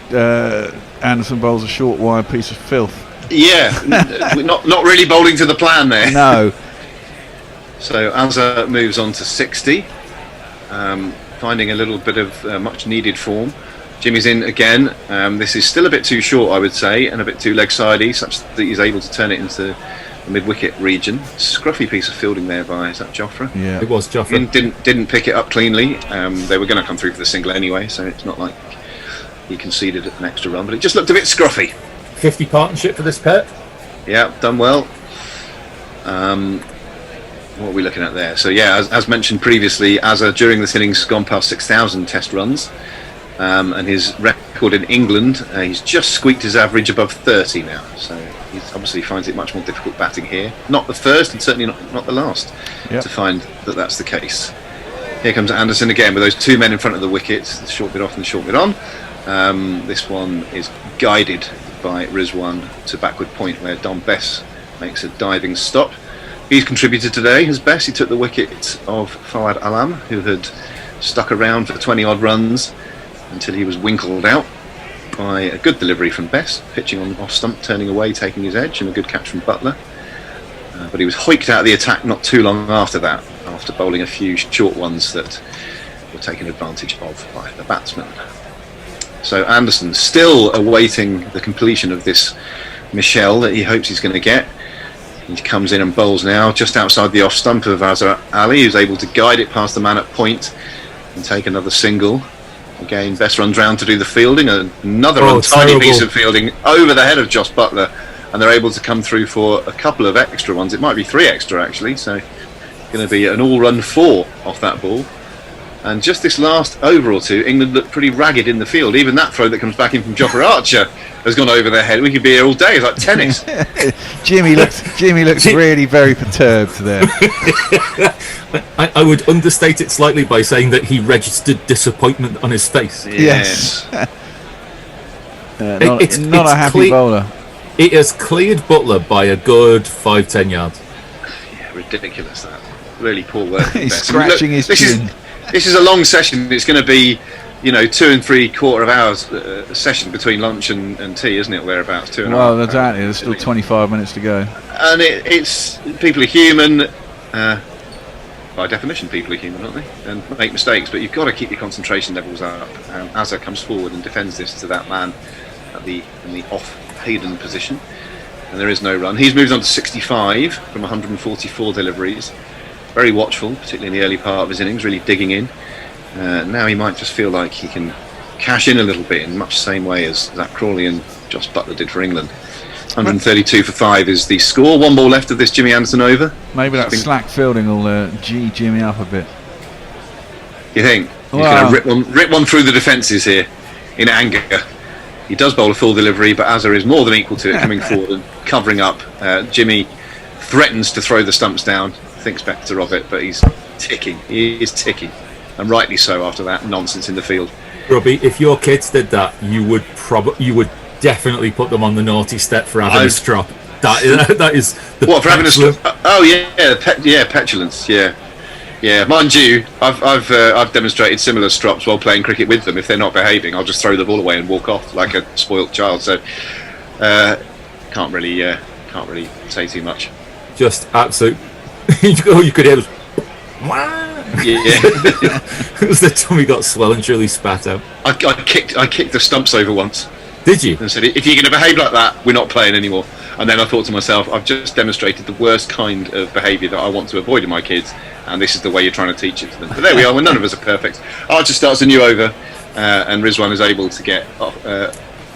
Anderson bowls a short wide piece of filth. Yeah, not really bowling to the plan there. No. So Azhar moves on to 60, finding a little bit of much needed form. Jimmy's in again. This is still a bit too short, I would say, and a bit too leg-sidey, such that he's able to turn it into the mid-wicket region. Scruffy piece of fielding there by, is that Jofra? Yeah, it was Jofra. Didn't pick it up cleanly. They were going to come through for the single anyway, so it's not like he conceded an extra run, but it just looked a bit scruffy. 50 partnership for this pair. Yeah, done well. What are we looking at there? So yeah, as mentioned previously, Azhar during this innings gone past 6,000 test runs. And his record in England, he's just squeaked his average above 30 now, so he obviously finds it much more difficult batting here. Not the first and certainly not the last to find that that's the case. Here comes Anderson again with those two men in front of the wicket, the short bit off and the short bit on. This one is guided by Rizwan to backward point where Don Bess makes a diving stop. He's contributed today, his best. He took the wicket of Fawad Alam, who had stuck around for 20 odd runs until he was winkled out by a good delivery from Bess, pitching on off stump, turning away, taking his edge, and a good catch from Butler. But he was hoiked out of the attack not too long after that, after bowling a few short ones that were taken advantage of by the batsman. So Anderson still awaiting the completion of this Michelle that he hopes he's going to get. He comes in and bowls now just outside the off stump of Azhar Ali, who's able to guide it past the man at point and take another single. Again, Bess runs round to do the fielding. Another untidy piece of fielding over the head of Josh Butler, and they're able to come through for a couple of extra ones. It might be 3 extra actually, so going to be an all-run 4 off that ball. And just this last over or two, England looked pretty ragged in the field. Even that throw that comes back in from Azhar Archer has gone over their head. We could be here all day. It's like tennis. Jimmy looks really very perturbed there. I would understate it slightly by saying that he registered disappointment on his face. Yes. Not a happy bowler. It has cleared Butler by a good 5-10 yards. Yeah, ridiculous that. Really poor work. He's scratching his chin. This is a long session. It's going to be, 2 3/4 hours session between lunch and tea, isn't it? Thereabouts, 2.5. Well, exactly. There's still 25 minutes to go. And it's people are human. By definition, people are human, aren't they? And make mistakes, but you've got to keep your concentration levels up. Azhar comes forward and defends this to that man in the off Hayden position, and there is no run. He's moved on to 65 from 144 deliveries. Very watchful, particularly in the early part of his innings, really digging in. Now he might just feel like he can cash in a little bit in much the same way as Zach Crawley and Josh Butler did for England. 132 for 5 is the score. 1 ball left of this Jimmy Anderson over. Maybe that slack fielding will G Jimmy up a bit. You think? He's going to rip one through the defences here in anger. He does bowl a full delivery, but Azhar is more than equal to it, coming forward and covering up. Jimmy threatens to throw the stumps down, thinks better of it, but he's ticking. He is ticking, and rightly so after that nonsense in the field. Robbie, if your kids did that, you would definitely put them on the naughty step for having a strop. That is the what, for having a strop? Oh yeah, petulance. Yeah, Yeah, mind you, I've demonstrated similar strops while playing cricket with them. If they're not behaving, I'll just throw the ball away and walk off like a spoilt child. So can't really say too much. Just absolute. Oh, you could hear. Yeah. It was the time he got swell and surely spat out. I kicked the stumps over once. Did you? And said, if you're going to behave like that, we're not playing anymore. And then I thought to myself, I've just demonstrated the worst kind of behaviour that I want to avoid in my kids, and this is the way you're trying to teach it to them. But there we are, when none of us are perfect. Archer starts a new over, and Rizwan is able to get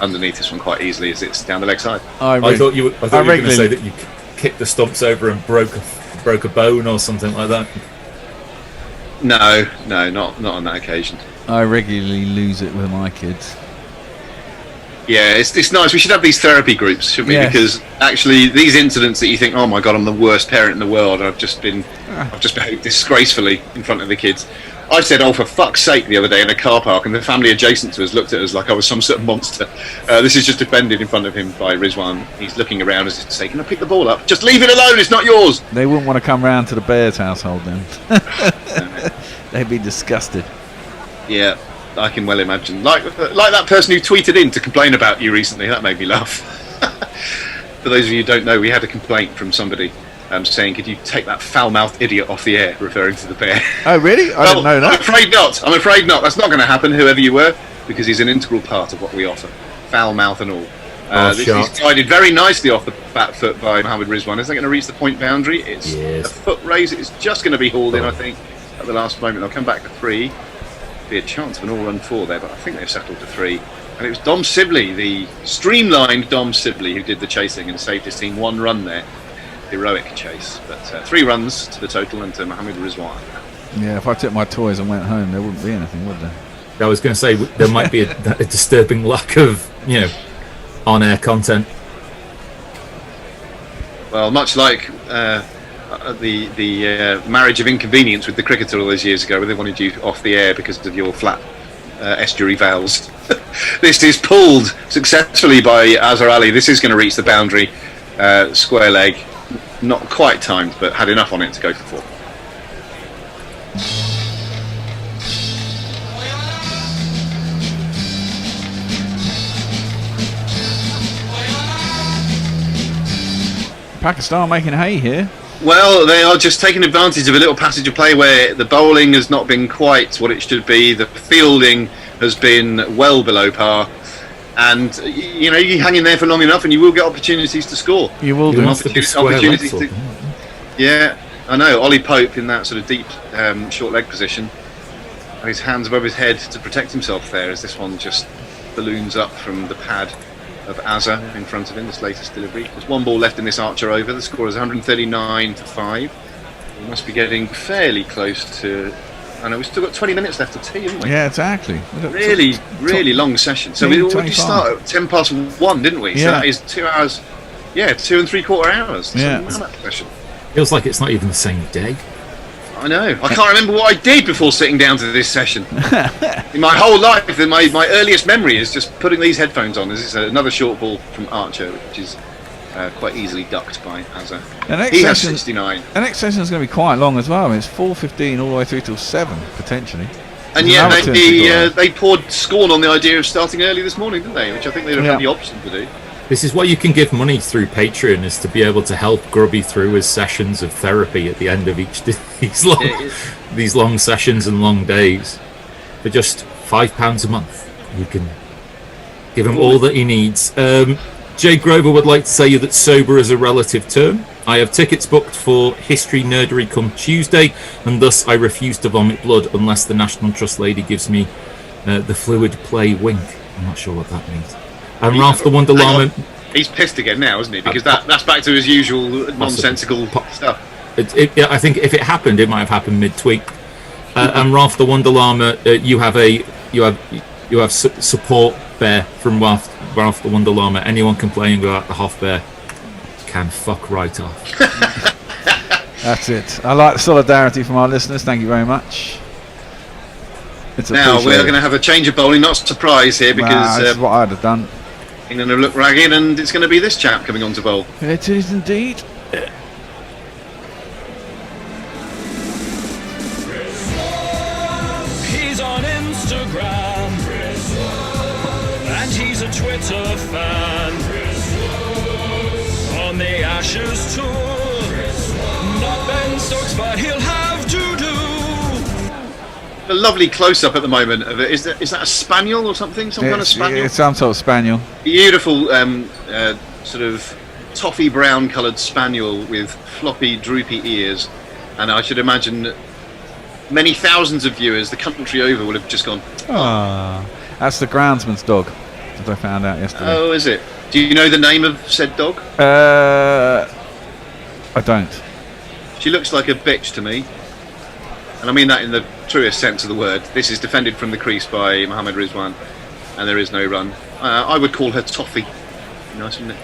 underneath this one quite easily as it's down the leg side. I thought you were going to say that you kicked the stumps over and broke a bone or something like that. No, not on that occasion. I regularly lose it with my kids. Yeah, it's nice. We should have these therapy groups, shouldn't we? Yes. Because actually, these incidents that you think, oh my god, I'm the worst parent in the world, and I've just behaved disgracefully in front of the kids. I said, oh, for fuck's sake, the other day in a car park, and the family adjacent to us looked at us like I was some sort of monster. This is just defended in front of him by Rizwan. He's looking around as if to say, can I pick the ball up? Just leave it alone, it's not yours. They wouldn't want to come round to the Bears household then. They'd be disgusted. Yeah, I can well imagine. Like that person who tweeted in to complain about you recently. That made me laugh. For those of you who don't know, we had a complaint from somebody saying, could you take that foul-mouthed idiot off the air, referring to the bear. Oh, really? I didn't know that. I'm afraid not. That's not going to happen, whoever you were, because he's an integral part of what we offer. Foul mouth and all. This is guided very nicely off the back foot by Mohammed Rizwan. Is that going to reach the point boundary? It's a foot raise. It's just going to be hauled in, I think, at the last moment. They'll come back to 3. Be a chance of an all-run 4 there, but I think they've settled to 3. And it was Dom Sibley, the streamlined Dom Sibley, who did the chasing and saved his team 1 run there. Heroic chase, but 3 runs to the total and to Mohammed Rizwan. Yeah, if I took my toys and went home, there wouldn't be anything, would there? I was going to say there might be a disturbing lack of, on-air content. Well, much like the marriage of inconvenience with the cricketer all those years ago, where they wanted you off the air because of your flat estuary vowels. This is pulled successfully by Azhar Ali. This is going to reach the boundary, square leg. Not quite timed, but had enough on it to go for 4. Pakistan making hay here. Well, they are just taking advantage of a little passage of play where the bowling has not been quite what it should be. The fielding has been well below par. And, you hang in there for long enough and you will get opportunities to score. You will do. Yeah, I know. Ollie Pope in that sort of deep short leg position. His hands above his head to protect himself there as this one just balloons up from the pad of Azhar in front of him, this latest delivery. There's 1 ball left in this Archer over. The score is 139 to 5. We must be getting fairly close to... I know, we've still got 20 minutes left of tea, haven't we? Yeah, exactly. Really long session. So we already started at 10 past 1, didn't we? Yeah. So that is 2 hours. Yeah, 2 3/4 hours. Yeah. Session. Feels like it's not even the same day. I know. I can't remember what I did before sitting down to this session. In my whole life, my earliest memory is just putting these headphones on. This is another short ball from Archer, which is quite easily ducked by Azhar. He has 69. The next session is going to be quite long as well. I mean, it's 4:15 all the way through till 7 potentially. And yet they poured scorn on the idea of starting early this morning, didn't they? Which I think they'd have had the option to do. This is why you can give money through Patreon, is to be able to help Grubby through his sessions of therapy at the end of these long sessions and long days. For just £5 a month, you can give him all that he needs. Jay Grover would like to say that sober is a relative term. I have tickets booked for History Nerdery come Tuesday, and thus I refuse to vomit blood unless the National Trust lady gives me the fluid play wink. I'm not sure what that means. And Ralph the Wonder Llama... He's pissed again now, isn't he? Because that's back to his usual nonsensical stuff. I think if it happened, it might have happened mid-tweet. And Ralph the Wonder Llama, you have support there from Ralph the Wonder Llama. Anyone complaining about the Hoff Bear can fuck right off. That's it. I like the solidarity from our listeners. Thank you very much. Now we're going to have a change of bowling, not a surprise here, because that's what I'd have done. England have looked ragged, and it's going to be this chap coming on to bowl. It is indeed. a fan. On the Ashes tour, not Ben Stokes, but he'll have to do. A lovely close-up at the moment of it. Is that a spaniel or something? Some kind of spaniel? It's some sort of spaniel. Beautiful sort of toffee brown coloured spaniel with floppy droopy ears, and I should imagine many thousands of viewers the country over will have just gone, Ah, that's the groundsman's dog, as I found out yesterday. oh, is it? Do you know the name of said dog? I don't. She looks like a bitch to me, and I mean that in the truest sense of the word. This is defended from the crease by Mohammad Rizwan, and there is no run. I would call her Toffee. Nice, isn't it?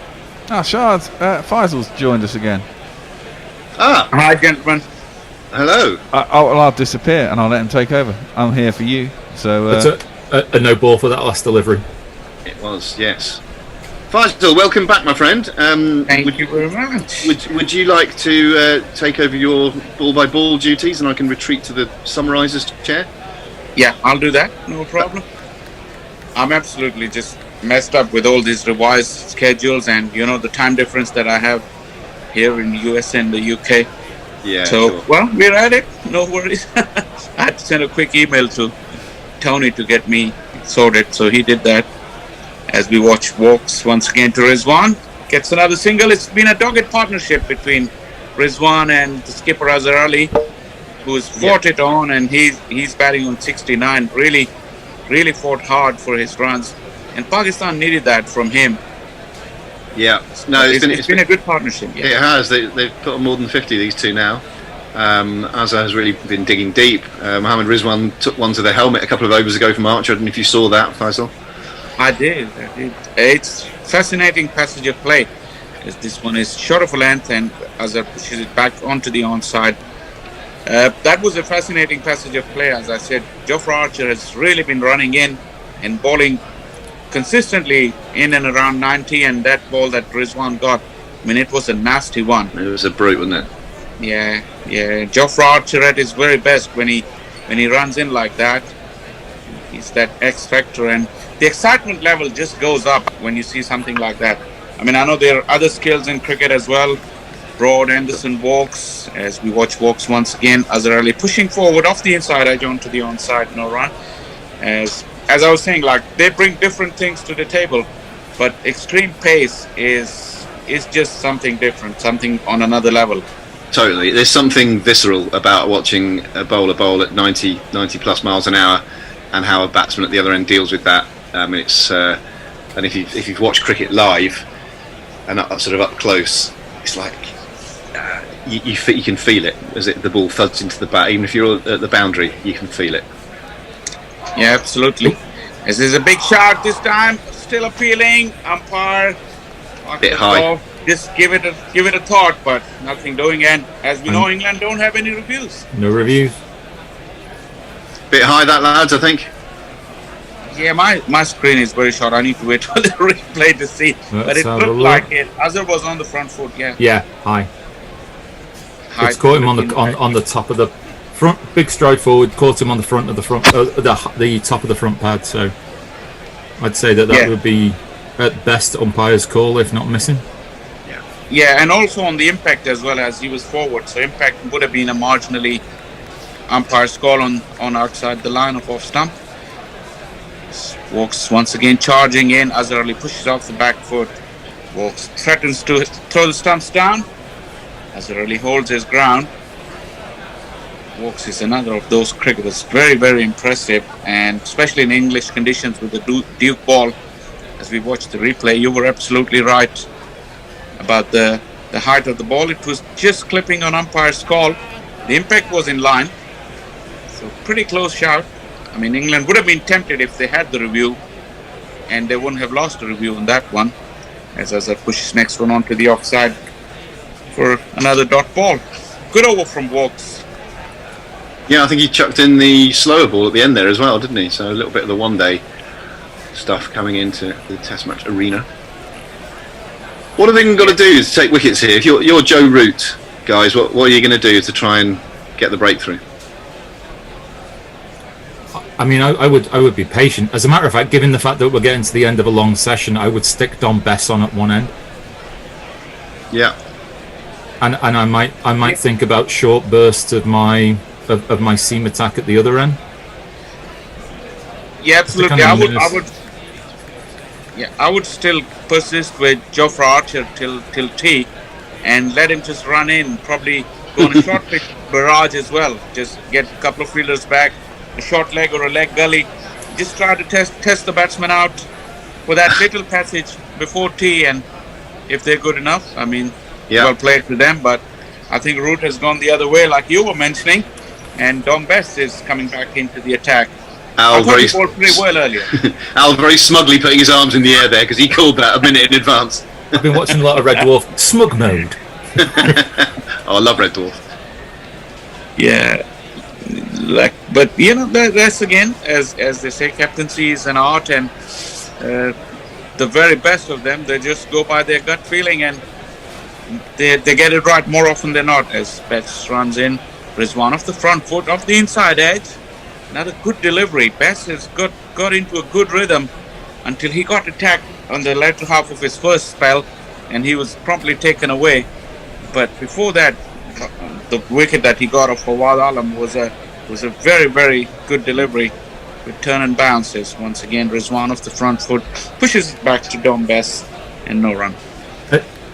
Ah, Shard, Faisal's joined us again. Ah, Hi, gentlemen. hello. I'll disappear and I'll let him take over. I'm here for you. So That's a no ball for that last delivery. It was, yes. Faisal, welcome back, my friend. Thank you very much. Would you like to take over your ball-by-ball duties, and I can retreat to the summarisers chair? Yeah, I'll do that. No problem. I'm absolutely just messed up with all these revised schedules and, the time difference that I have here in the US and the UK. Yeah. So, sure. well, we're at it. No worries. I had to send a quick email to Tony to get me sorted, so he did that. As we watch Woakes once again to Rizwan, gets another single. It's been a dogged partnership between Rizwan and the skipper Azhar Ali, who's fought it on, and he's batting on 69. Really fought hard for his runs, and Pakistan needed that from him. Yeah. No, it's been a good partnership. Yeah. It has. They've put on more than 50, these two now. Azhar has really been digging deep. Mohammad Rizwan took one to the helmet a couple of overs ago from Archer. I don't know if you saw that, Faisal. I did. It's fascinating passage of play. As this one is short of a length, and Azhar pushes it back onto the onside. That was a fascinating passage of play. As I said, Jofra Archer has really been running in and bowling consistently in and around 90, and that ball that Rizwan got, I mean, it was a nasty one. It was a brute, wasn't it? Yeah. Jofra Archer at his very best when he runs in like that. He's that X factor, and the excitement level just goes up when you see something like that. I mean, I know there are other skills in cricket as well. Broad, Anderson, Woakes. As we watch Woakes once again, Azhar Ali pushing forward off the inside edge onto the onside, no run. As I was saying, like, they bring different things to the table, but extreme pace is just something different, something on another level. Totally. There's something visceral about watching a bowler bowl at 90 plus miles an hour, and how a batsman at the other end deals with that. It's and if you've watched cricket live and sort of up close, it's like you can feel it as the ball thuds into the bat. Even if you're at the boundary, you can feel it. Yeah, absolutely. This is a big shot this time. Still appealing. Umpire. Bit high. Just give it a thought, but nothing doing. And as we know, England don't have any reviews. No reviews. Bit high, that, lads, I think. Yeah, my screen is very short. I need to wait for the replay to see. But it looked like it. Azhar was on the front foot. Yeah. Yeah, high. It's caught him on the top of the front. Big stride forward. Caught him on the front of the top of the front pad. So I'd say that would be at best umpire's call, if not missing. Yeah, and also on the impact as well, as he was forward. So impact would have been a marginally umpire's call on outside the line of off stump. Woakes once again charging in. Azhar Ali pushes off the back foot. Woakes threatens to throw the stumps down. Azhar Ali holds his ground. Woakes is another of those cricketers, very, very impressive, and especially in English conditions with the Duke ball. As we watch the replay, you were absolutely right about the height of the ball. It was just clipping on umpire's call. The impact was in line, so pretty close shout. I mean, England would have been tempted if they had the review, and they wouldn't have lost the review on that one. As Azhar pushes next one onto the offside for another dot ball. Good over from Woakes. Yeah, I think he chucked in the slower ball at the end there as well, didn't he? So a little bit of the one-day stuff coming into the Test match arena. What have England got to do to take wickets here? If you're Joe Root, guys, what are you going to do to try and get the breakthrough? I mean, I would be patient. As a matter of fact, given the fact that we're getting to the end of a long session, I would stick Dom Bess on at one end. Yeah. And I might think about short bursts of my seam attack at the other end. Yeah, absolutely. I would still persist with Jofra Archer till tee, and let him just run in. Probably go on a short pitch barrage as well. Just get a couple of fielders back, a short leg or a leg gully. Just try to test the batsman out for that little passage before tee, and if they're good enough, I mean, well played to them. But I think Root has gone the other way, like you were mentioning, and Dom Bess is coming back into the attack. Al he bowled pretty well earlier. Al very smugly putting his arms in the air there because he called that a minute in advance. I've been watching a lot of Red Dwarf. Smug mode. I love Red Dwarf. Yeah, but that's again, as they say, captaincy is an art, and the very best of them, they just go by their gut feeling, and they get it right more often than not. As Bess runs in, Rizwan off the front foot, off the inside edge. Another good delivery. Bess has got into a good rhythm until he got attacked on the latter half of his first spell, and he was promptly taken away. But before that, the wicket that he got of Fawad Alam was a very, very good delivery with turn and bounces. Once again, Rizwan off the front foot pushes it back to Dom Bess, and no run.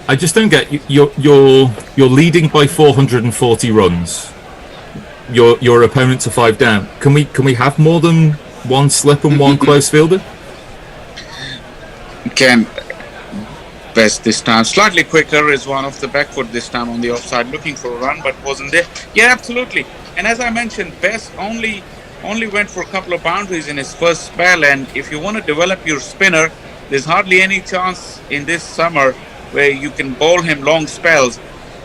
I just don't get you're leading by 440 runs. Your opponents are 5 down. Can we have more than one slip and one close fielder? Can Bess this time slightly quicker is one off the back foot this time on the offside, looking for a run but wasn't there. Yeah, absolutely. And as I mentioned, Bess only went for a couple of boundaries in his first spell, and if you want to develop your spinner, there's hardly any chance in this summer where you can bowl him long spells.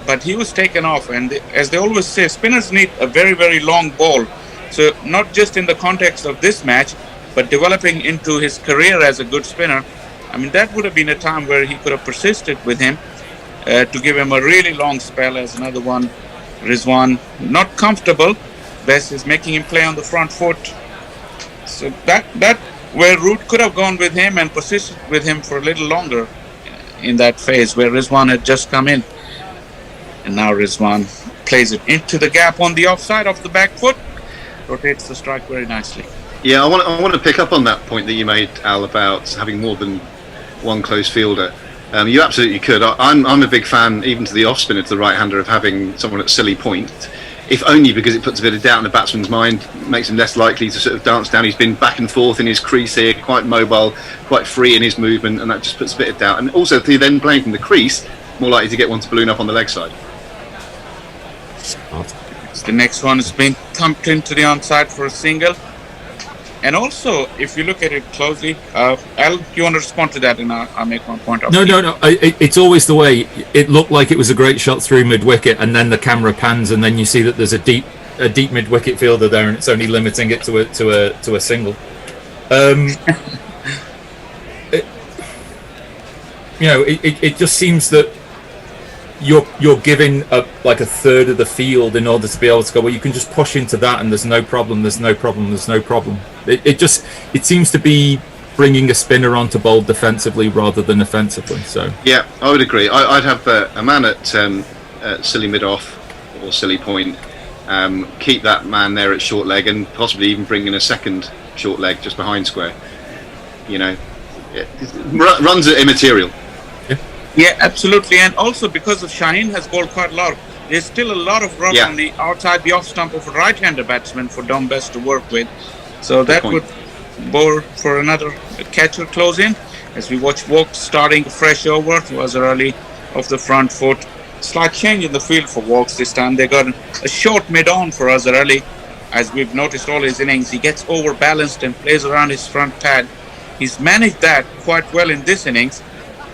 But he was taken off, and as they always say, spinners need a very, very long ball. So not just in the context of this match, but developing into his career as a good spinner. I mean, that would have been a time where he could have persisted with him to give him a really long spell. As another one, Rizwan, not comfortable. Bess is making him play on the front foot. So that where Root could have gone with him and persisted with him for a little longer in that phase where Rizwan had just come in. And now Rizwan plays it into the gap on the offside of the back foot, rotates the strike very nicely. Yeah, I want to pick up on that point that you made, Al, about having more than one close fielder. You absolutely could. I'm a big fan, even to the off spinner, to the right-hander, of having someone at silly point, if only because it puts a bit of doubt in the batsman's mind, makes him less likely to sort of dance down. He's been back and forth in his crease here, quite mobile, quite free in his movement, and that just puts a bit of doubt. And also, if you're then playing from the crease, more likely to get one to balloon up on the leg side. The next one is being thumped into the onside for a single. And also, if you look at it closely, Al, you want to respond to that, and I'll make one point. No. It's always the way. It looked like it was a great shot through mid-wicket, and then the camera pans, and then you see that there's a deep mid-wicket fielder there, and it's only limiting it to a single. It just seems that you're giving like a third of the field in order to be able to go, well, you can just push into that and there's no problem. It seems to be bringing a spinner on to bowl defensively rather than offensively. So yeah, I would agree. I'd have a man at silly mid off or silly point, keep that man there at short leg, and possibly even bring in a second short leg just behind square. Runs are immaterial. Yeah, absolutely. And also because of Shaheen has bowled quite a lot, there's still a lot of rough on the outside the off stump of a right-hander batsman for Dom Bess to work with. So that would bore for another catcher close in. As we watch Woakes starting fresh over to Azhar Ali off the front foot. Slight change in the field for Woakes this time. They got a short mid-on for Azhar Ali. As we've noticed all his innings, he gets overbalanced and plays around his front pad. He's managed that quite well in this innings.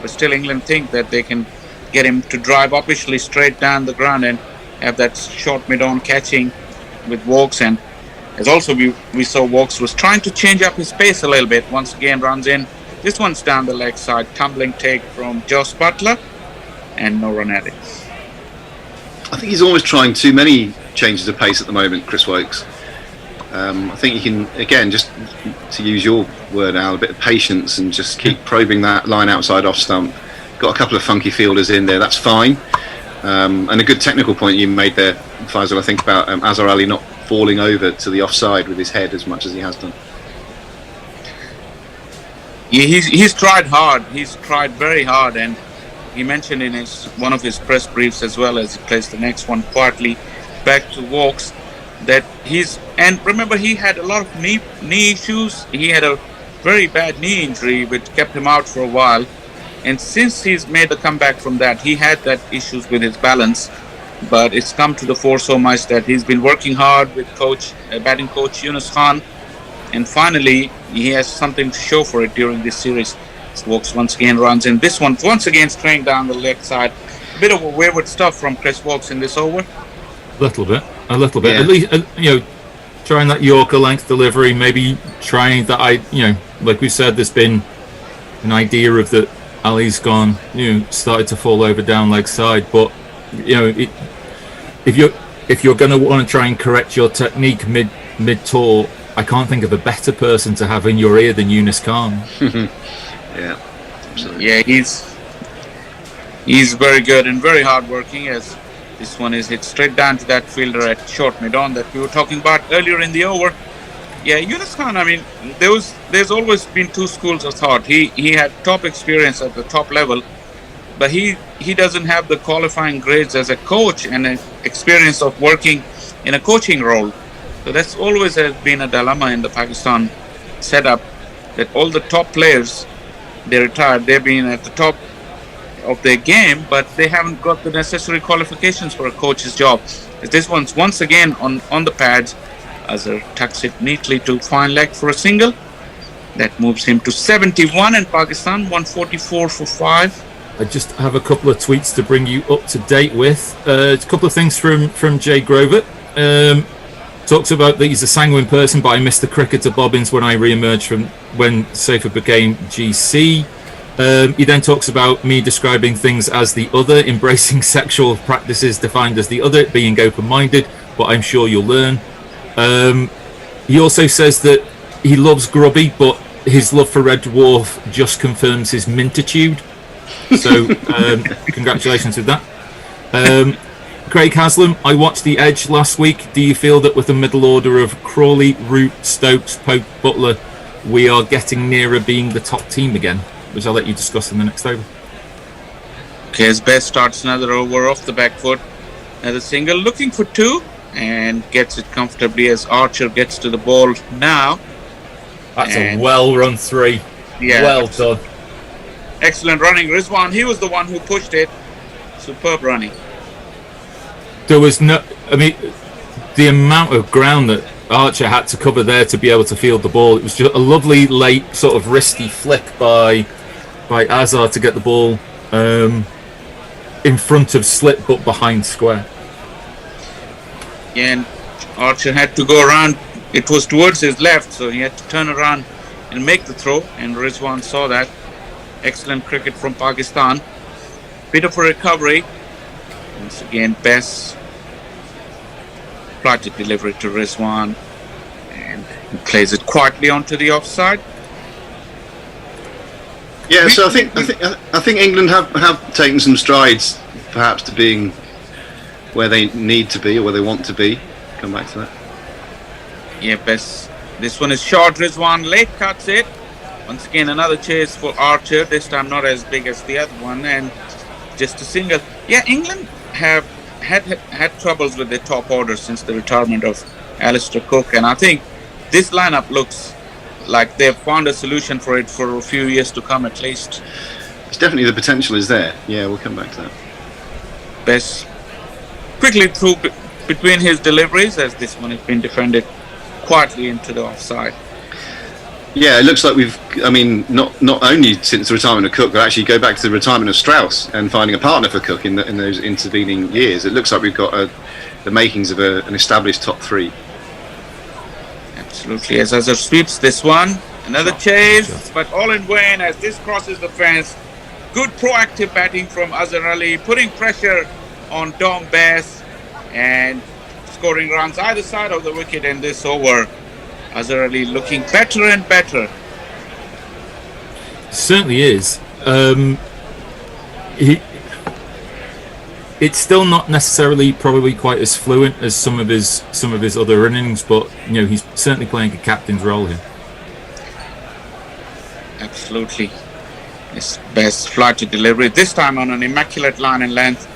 But still England think that they can get him to drive uppishly straight down the ground and have that short mid-on catching with Woakes. And as also we saw Woakes was trying to change up his pace a little bit. Once again runs in. This one's down the leg side. Tumbling take from Joss Butler and no run at it. I think he's almost trying too many changes of pace at the moment, Chris Woakes. I think you can, again, just to use your word, Al, a bit of patience and just keep probing that line outside off stump. Got a couple of funky fielders in there, that's fine. And a good technical point you made there, Faisal, I think, about Azhar Ali not falling over to the offside with his head as much as he has done. Yeah, he's tried hard. He's tried very hard, and he mentioned in one of his press briefs as well as he plays the next one quietly back to Woakes that and remember he had a lot of knee issues. He had a very bad knee injury which kept him out for a while, and since he's made the comeback from that, he had that issues with his balance, but it's come to the fore so much that he's been working hard with batting coach Yunus Khan, and finally he has something to show for it during this series. Woakes once again runs in. This one once again straying down the left side. A bit of a wayward stuff from Chris Woakes in this over. A little bit. Yeah. At least, trying that Yorker length delivery, maybe trying that. Like we said, there's been an idea of that Ali's gone, started to fall over down leg side. But if you're going to want to try and correct your technique mid tour, I can't think of a better person to have in your ear than Yunus Khan. Yeah, absolutely. Yeah, he's very good and very hard working, as this one is hit straight down to that fielder at short mid-on that we were talking about earlier in the over. Yeah, Yunus Khan, I mean, there's always been two schools of thought. He had top experience at the top level, but he doesn't have the qualifying grades as a coach and an experience of working in a coaching role. So that's always has been a dilemma in the Pakistan setup, that all the top players, they retired, they've been at the top of their game, but they haven't got the necessary qualifications for a coach's job. This one's once again on the pads. Azhar tucks it neatly to fine leg for a single. That moves him to 71 in Pakistan, 144 for 5. I just have a couple of tweets to bring you up to date with. A couple of things from Jay Grover. Talks about that he's a sanguine person, but I missed the cricketer bobbins when I re-emerged from when Safer became GC. He then talks about me describing things as the other, embracing sexual practices defined as the other, being open-minded, but I'm sure you'll learn. He also says that he loves Grubby, but his love for Red Dwarf just confirms his mintitude. So congratulations with that. Craig Haslam, I watched The Edge last week. Do you feel that with the middle order of Crawley, Root, Stokes, Pope, Butler, we are getting nearer being the top team again? Which I'll let you discuss in the next over. Okay, as Best starts another over off the back foot. Another single, looking for 2, and gets it comfortably as Archer gets to the ball now. That's a well-run 3. Yeah, well done. Excellent running. Rizwan, he was the one who pushed it. Superb running. There was the amount of ground that Archer had to cover there to be able to field the ball. It was just a lovely late sort of wristy flick by Azhar to get the ball in front of slip but behind square. Yeah, and Archer had to go around. It was towards his left, so he had to turn around and make the throw, and Rizwan saw that. Excellent cricket from Pakistan. Bit of a recovery. Once again, Best plotted delivery to Rizwan, and he plays it quietly onto the offside. Yeah, so I think England have taken some strides, perhaps, to being where they need to be or where they want to be. Come back to that. Yeah, Best. This one is short. Rizwan late cuts it. Once again, another chase for Archer. This time not as big as the other one, and just a single. Yeah, England have had troubles with their top order since the retirement of Alistair Cook, and I think this lineup looks like they've found a solution for it for a few years to come at least. It's definitely, the potential is there. Yeah, we'll come back to that. Best quickly through between his deliveries, as this one has been defended quietly into the offside. Yeah, it looks like not only since the retirement of Cook, but actually go back to the retirement of Strauss and finding a partner for Cook in those intervening years. It looks like we've got the makings of an established top 3. Absolutely, as Azhar sweeps this one. Another chase, but all in vain as this crosses the fence. Good proactive batting from Azhar Ali, putting pressure on Dom Bess and scoring runs either side of the wicket in this over. Azhar Ali looking better and better. Certainly is. It's still not necessarily probably quite as fluent as some of his other innings, but he's certainly playing a captain's role here. Absolutely. His best flighted delivery, this time on an immaculate line and length,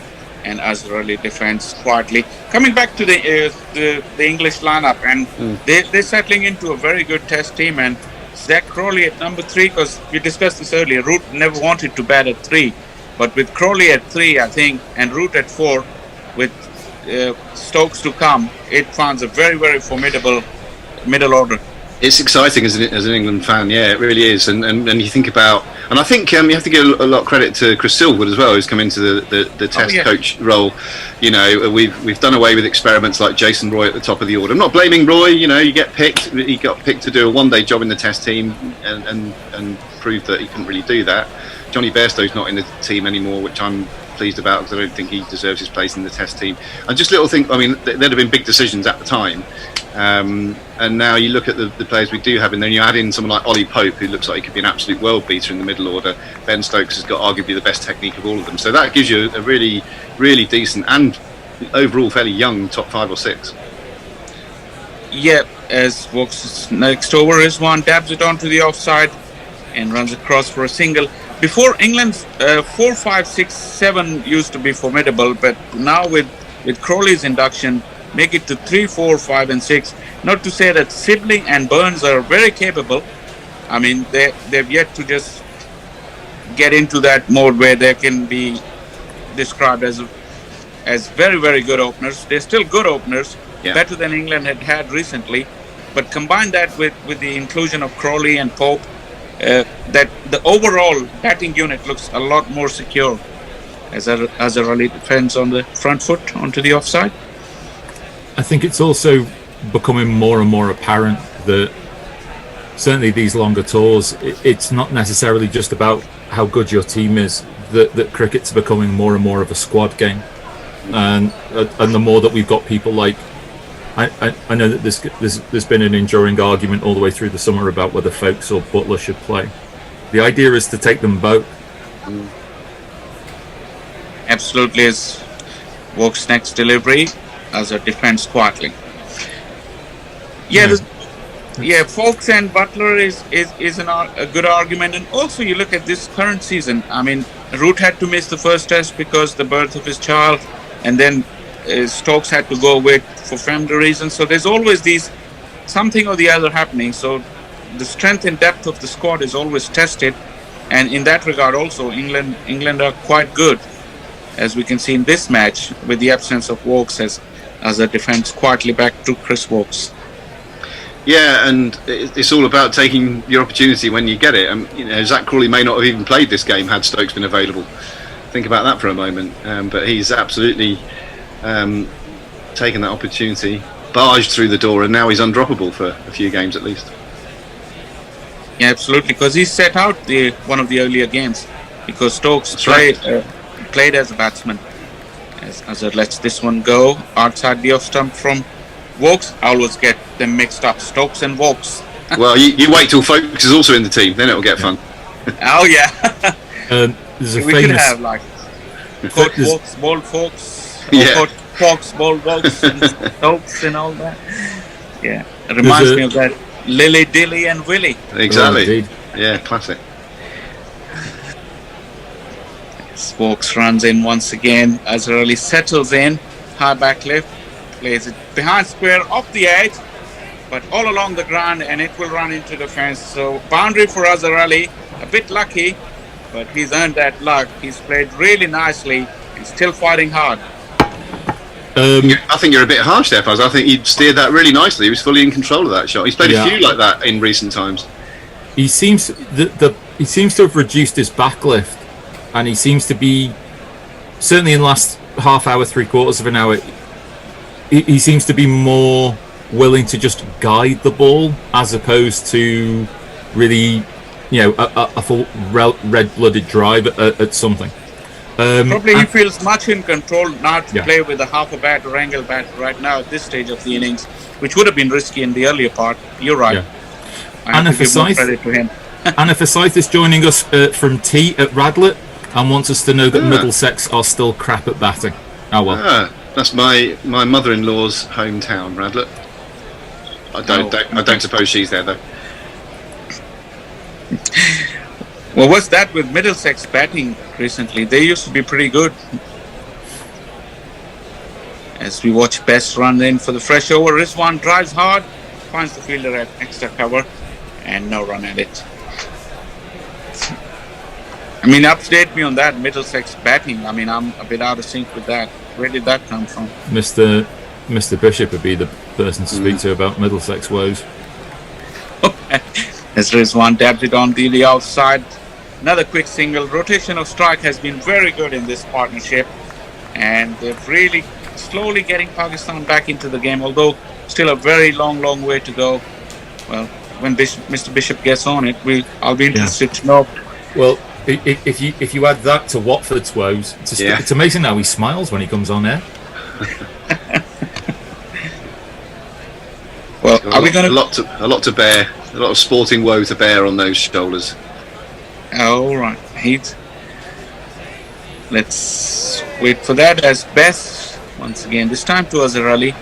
and Azhar Ali defends quietly. Coming back to the English lineup, and they're settling into a very good test team, and Zach Crawley at number 3, because we discussed this earlier, Root never wanted to bat at 3, but with Crawley at 3, I think, and Root at 4, with Stokes to come, it finds a very, very formidable middle order. It's exciting as an England fan, yeah, it really is. And you think about, and I think you have to give a lot of credit to Chris Silverwood as well, who's come into the test coach role. We've done away with experiments like Jason Roy at the top of the order. I'm not blaming Roy. You get picked. He got picked to do a one-day job in the test team and proved that he couldn't really do that. Johnny Bairstow's not in the team anymore, which I'm pleased about because I don't think he deserves his place in the test team. And just little things. I mean, there'd have been big decisions at the time. And now you look at the players we do have, and then you add in someone like Ollie Pope, who looks like he could be an absolute world beater in the middle order. Ben Stokes has got arguably the best technique of all of them. So that gives you a really, really decent and overall fairly young top 5 or 6. Yeah, as Woakes' next over is one, dabs it onto the offside and runs across for a single. Before, England's 4, 5, 6, 7 used to be formidable, but now with Crawley's induction, make it to 3, 4, 5 and 6. Not to say that Sibley and Burns are very capable. I mean, they've yet to just get into that mode where they can be described as very, very good openers. They're still good openers, better than England had recently. But combine that with the inclusion of Crawley and Pope, that the overall batting unit looks a lot more secure as Azhar Ali defends on the front foot onto the offside. I think it's also becoming more and more apparent that certainly these longer tours, it's not necessarily just about how good your team is, that cricket's becoming more and more of a squad game. And the more that we've got people like, I know that there's been an enduring argument all the way through the summer about whether Foakes or Butler should play. The idea is to take them both. Absolutely, is Woakes' next delivery as a defense quietly. Foakes and Butler is a good argument, and also you look at this current season. I mean, Root had to miss the first test because the birth of his child, and then Stokes had to go away for family reasons. So there's always these something or the other happening. So the strength and depth of the squad is always tested, and in that regard also England are quite good, as we can see in this match with the absence of Woakes as a defence quietly back to Chris Woakes. Yeah, and it's all about taking your opportunity when you get it. Zach Crawley may not have even played this game had Stokes been available. Think about that for a moment. But he's absolutely taken that opportunity, barged through the door, and now he's undroppable for a few games at least. Yeah, absolutely, because he set out one of the earlier games because Stokes played as a batsman. As Azhar lets this one go outside the off stump from Woakes. I always get them mixed up, Stokes and Woakes. Well, you wait till Foakes is also in the team, then it'll get fun. Oh yeah. We could have like quote Woakes, bold Foakes, quote Fox, bold Woakes, and Stokes and all that. Yeah, it reminds me of that Lily, Dilly and Willy. Exactly. Yeah, classic. Woakes runs in once again. Azhar Ali settles in, high back lift, plays it behind square off the edge, but all along the ground, and it will run into the fence. So boundary for Azhar Ali, a bit lucky, but he's earned that luck. He's played really nicely. He's still fighting hard. I think you're a bit harsh there, Faisal. I think he steered that really nicely. He was fully in control of that shot. He's played a few like that in recent times. He seems to have reduced his back lift, and he seems to be, certainly in the last half hour, 3/4 of an hour, he seems to be more willing to just guide the ball as opposed to really, a full red-blooded drive at something. Probably he feels much in control now to play with a half a bat or angle bat right now at this stage of the innings. which would have been risky in the earlier part. You're right. Yeah. I have to give more credit to him. Anna Forsyth is joining us from T at Radlett and wants us to know that Middlesex are still crap at batting. Oh well. That's my mother-in-law's hometown, Radlett. I don't suppose she's there though. Well, what's that with Middlesex batting recently? They used to be pretty good. As we watch Best run in for the fresh over, Rizwan drives hard, finds the fielder at extra cover, and no run at it. I mean, update me on that Middlesex batting. I mean, I'm a bit out of sync with that. Where did that come from? Mr. Bishop would be the person to speak to about Middlesex woes. As Rizwan dabs it on the outside. Another quick single. Rotation of strike has been very good in this partnership, and they've really slowly getting Pakistan back into the game, although still a very long way to go. Well, when Mr. Bishop gets on it, I'll be interested to know. Well, if you add that to Watford's woes, it's amazing how he smiles when he comes on air. Well, are we going a lot to bear, a lot of sporting woe to bear on those shoulders. All right, Heath. Let's wait for that as Bess once again. This time to Azhar Ali.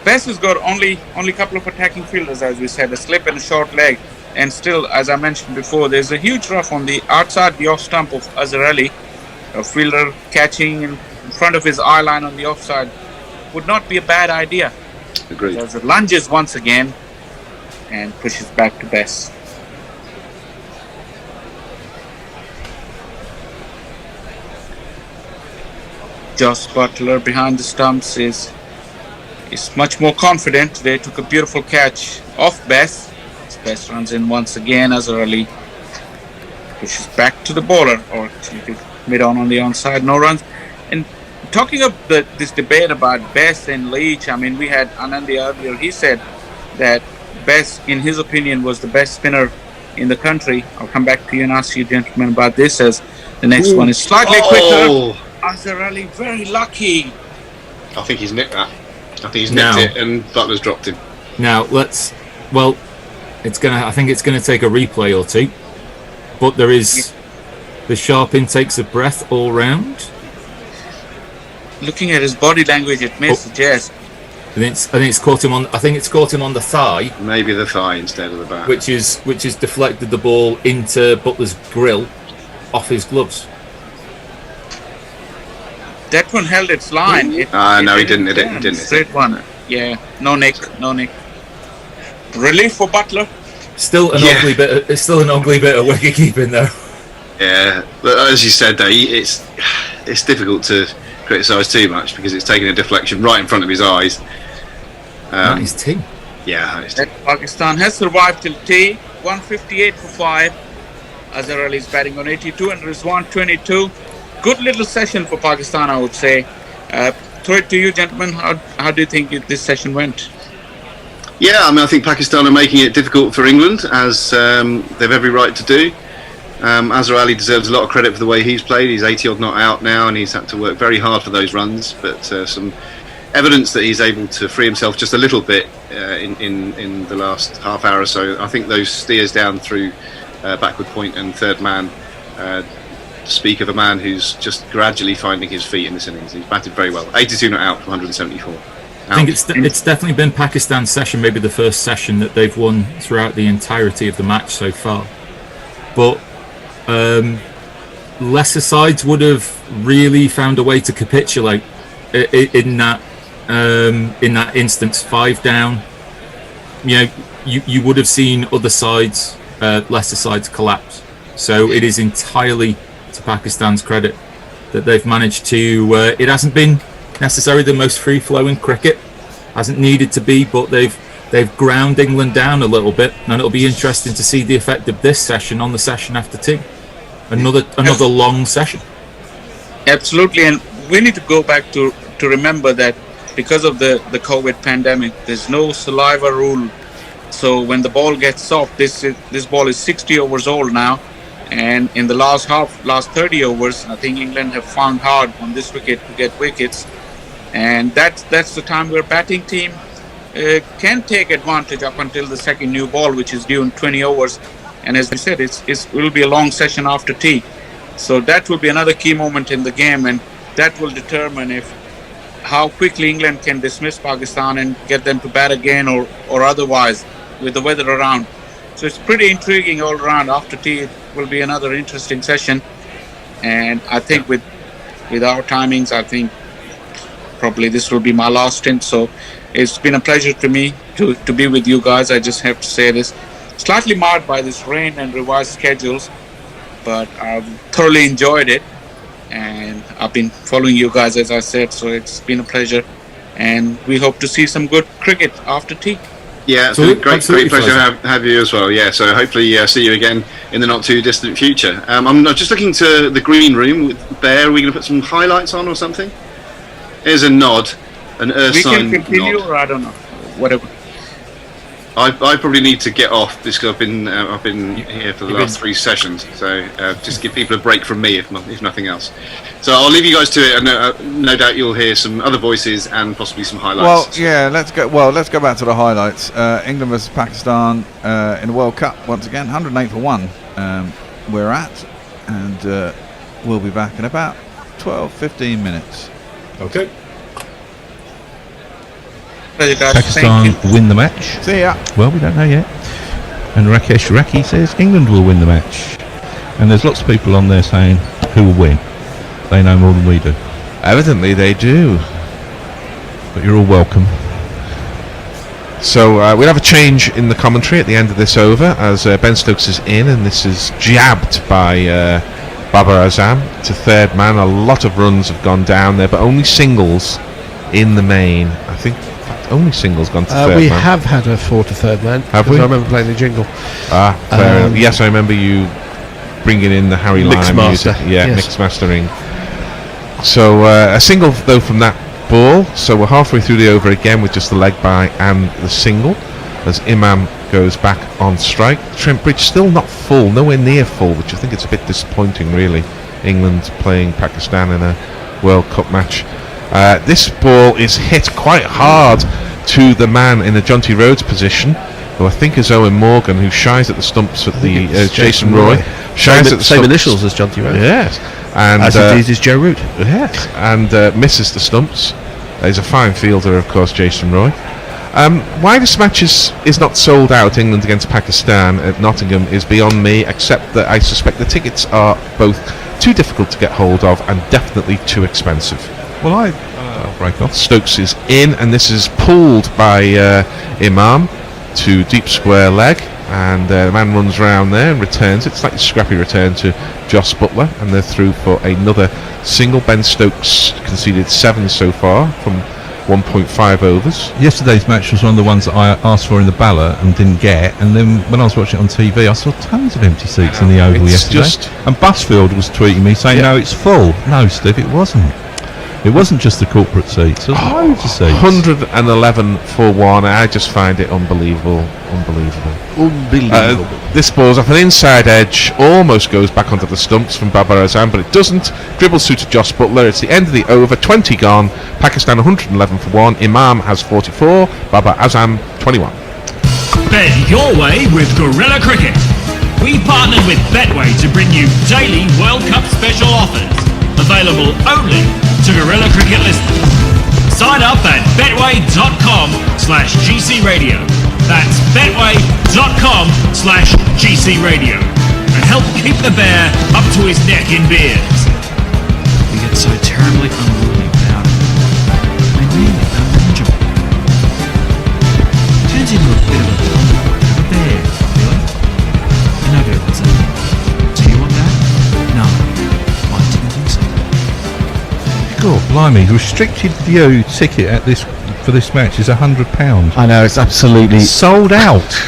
Bess has got only a couple of attacking fielders, as we said, a slip and a short leg, and still, as I mentioned before, there's a huge rough on the outside the off stump of Azhar Ali. A fielder catching in front of his eye line on the offside would not be a bad idea. Agreed. Azhar lunges once again and pushes back to Bess. Josh Butler behind the stumps is much more confident. They took a beautiful catch off Bess. Bess runs in once again. Azhar Ali pushes back to the bowler, or actually mid on the onside, no runs. And talking of this debate about Bess and Leach, I mean, we had Anandi earlier. He said that Bess, in his opinion, was the best spinner in the country. I'll come back to you and ask you, gentlemen, about this, as the next one is slightly quicker. Azhar Ali very lucky. I think he's nicked that. I think he's nicked it, and Butler's dropped him. Now I think it's gonna take a replay or two, but there is the sharp intakes of breath all round. Looking at his body language, it may suggest. I think it's caught him on. I think it's caught him on the thigh. Maybe the thigh instead of the back. Which is deflected the ball into Butler's grill, off his gloves. That one held its line. No, he didn't hit it. He didn't. Straight one. Yeah, no nick. Relief for Butler. Still an ugly bit. It's still an ugly bit of wicket keeping though. Yeah, but as you said, though, it's difficult to criticise too much because it's taking a deflection right in front of his eyes. That is tea. Yeah, Pakistan has survived till tea. 158 for 5. Azhar Ali is batting on 82 and Rizwan 22. Good little session for Pakistan, I would say. Throw it to you, gentlemen. How do you think this session went? Yeah, I mean, I think Pakistan are making it difficult for England, as they've every right to do. Azhar Ali deserves a lot of credit for the way he's played. He's 80-odd not out now, and he's had to work very hard for those runs. But some evidence that he's able to free himself just a little bit in the last half hour or so. I think those steers down through backward point and third man speak of a man who's just gradually finding his feet in this innings. He's batted very well. 82 not out from 174. I think it's definitely been Pakistan's session, maybe the first session that they've won throughout the entirety of the match so far. But lesser sides would have really found a way to capitulate in that instance. 5 down, you would have seen other sides, lesser sides, collapse. So it is entirely to Pakistan's credit that they've managed to. It hasn't been necessarily the most free-flowing cricket, hasn't needed to be, but they've ground England down a little bit, and it'll be interesting to see the effect of this session on the session after tea. Another long session. Absolutely, and we need to go back to remember that because of the COVID pandemic, there's no saliva rule. So when the ball gets soft, this ball is 60 overs old now, and in the last 30 overs, I think England have found hard on this wicket to get wickets. and that's the time where batting team can take advantage up until the second new ball, which is due in 20 overs. And as we said, it will be a long session after tea. So that will be another key moment in the game, and that will determine how quickly England can dismiss Pakistan and get them to bat again or otherwise with the weather around. So it's pretty intriguing all around. After tea, it will be another interesting session. And I think with our timings, I think probably this will be my last stint. So it's been a pleasure to me to be with you guys. I just have to say this. Slightly marred by this rain and revised schedules, but I've thoroughly enjoyed it. And I've been following you guys, as I said, so it's been a pleasure. And we hope to see some good cricket after tea. Yeah, it's a great pleasure to have you as well. Yeah, so hopefully see you again in the not too distant future. I'm just looking to the green room with Bear. Are we going to put some highlights on or something? Here's a nod, an earth sign nod. We can continue, or I don't know, whatever. I probably need to get off because I've been here for the last 3 sessions, so just give people a break from me if nothing else. So I'll leave you guys to it, and no doubt you'll hear some other voices and possibly some highlights. Well, yeah, let's go back to the highlights. England versus Pakistan in the World Cup once again, 108 for 1. We're at, and we'll be back in about 12-15 minutes. Okay. Pakistan win the match. See ya. Well, we don't know yet. And Rakesh Raki says England will win the match. And there's lots of people on there saying who will win. They know more than we do. Evidently they do. But you're all welcome. So we'll have a change in the commentary at the end of this over as Ben Stokes is in, and this is jabbed by Babar Azam to third man. A lot of runs have gone down there, but only singles in the main. I think only singles gone to third man. We have had a 4 to third man. Have we? I remember playing the jingle. Fair enough. Yes, I remember you bringing in the Harry Lime music. Yeah, yes. Mix mastering. So a single though from that ball. So we're halfway through the over again with just the leg by and the single as Imam goes back on strike. Trent Bridge still not full, nowhere near full, which I think it's a bit disappointing really. England playing Pakistan in a World Cup match. This ball is hit quite hard to the man in the Jonty Rhodes position, who I think is Owen Morgan, who shies at the stumps at the Jason Roy. Shies at the same initials as Jonty Rhodes. Yes. And as indeed is Joe Root. Yes. And misses the stumps. He's a fine fielder, of course, Jason Roy. Why this match is not sold out, England against Pakistan at Nottingham, is beyond me, except that I suspect the tickets are both too difficult to get hold of and definitely too expensive. Well, I'll break off. Stokes is in, and this is pulled by Imam to deep square leg, and the man runs round there and returns. It's like a scrappy return to Joss Butler, and they're through for another single. Ben Stokes conceded 7 so far from 1.5 overs. Yesterday's match was one of the ones that I asked for in the ballot and didn't get, and then when I was watching it on TV I saw tons of empty seats in the Oval yesterday, and Busfield was tweeting me saying no, it's full. No, Steve, it wasn't. It wasn't just the corporate seats. There was loads of seats. 111 for 1. I just find it unbelievable. This ball's off an inside edge, almost goes back onto the stumps from Babar Azam, but it doesn't. Dribbles through to Joss Butler. It's the end of the over. 20 gone. Pakistan 111 for 1. Imam has 44. Babar Azam 21. Bet your way with Gorilla Cricket. We partnered with Betway to bring you daily World Cup special offers, available only to Gorilla Cricket listeners. Sign up at betway.com/GC Radio. That's betway.com/GC Radio. And help keep the bear up to his neck in beers. We get so terribly unruly without it. I mean, unmanageable. Turns into a bit of a bear, really. I know better what's that. Do you want that? No. I didn't think so. God, blimey, restricted view ticket at for this match is £100. I know, it's absolutely sold out.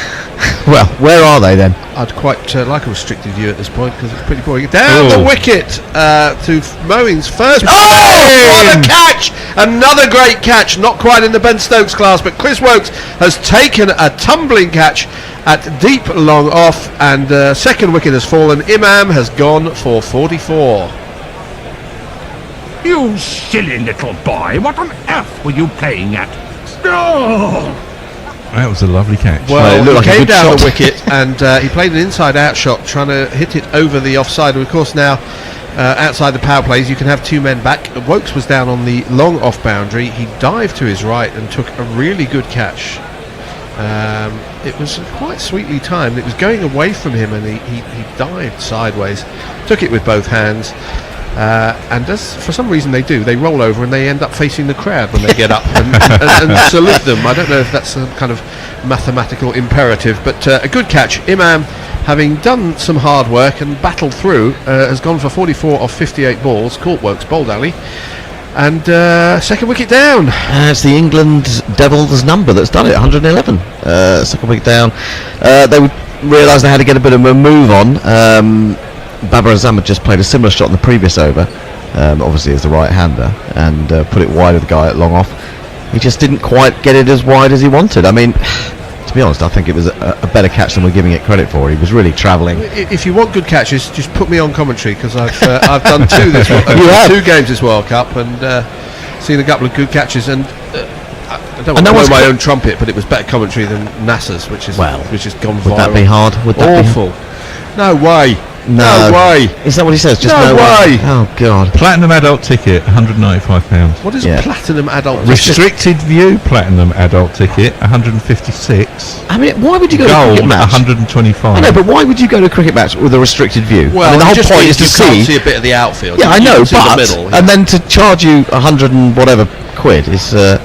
Well, where are they then? I'd quite like a restricted view at this point because it's pretty boring. Down the wicket to Moeen's first. Oh, what a catch! Another great catch. Not quite in the Ben Stokes class, but Chris Woakes has taken a tumbling catch at deep long off, and second wicket has fallen. Imam has gone for 44. You silly little boy, what on earth were you playing at? Oh! That was a lovely catch. Well, It looked he like a came good down shot. the wicket and he played an inside-out shot, trying to hit it over the offside. And of course, now outside the power plays, you can have two men back. Woakes was down on the long off boundary. He dived to his right and took a really good catch. It was quite sweetly timed. It was going away from him, and he dived sideways, took it with both hands. And as for some reason they roll over and they end up facing the crowd when they get up and salute them. I don't know if that's a kind of mathematical imperative, but a good catch. Imam, having done some hard work and battled through, has gone for 44 off 58 balls, caught Woakes, bowled Ali, and second wicket down. It's the England Devils number that's done it, 111. Second wicket down. They realised they had to get a bit of a move on. Babar Azam had just played a similar shot in the previous over, obviously as the right-hander, and put it wide of the guy at long off. He just didn't quite get it as wide as he wanted. I mean, to be honest, I think it was a better catch than we're giving it credit for. He was really travelling. If you want good catches, just put me on commentary, because I've done two two games this World Cup and seen a couple of good catches, and I don't want to blow my own trumpet, but it was better commentary than NASA's, which has gone viral. Would that be hard? Would that awful? No way. No way. Is that what he says? Just no way. Oh God. Platinum adult ticket, £195. What is a platinum adult ticket? Restricted view platinum adult ticket, 156. I mean, why would you go to a Gold, cricket match? 125. I know, but why would you go to a cricket match with a restricted view? Well, I mean, the whole just point is means to you can't see. see a bit of the outfield. Yeah, I You know, can see but the middle, and then to charge you 100 and whatever quid is a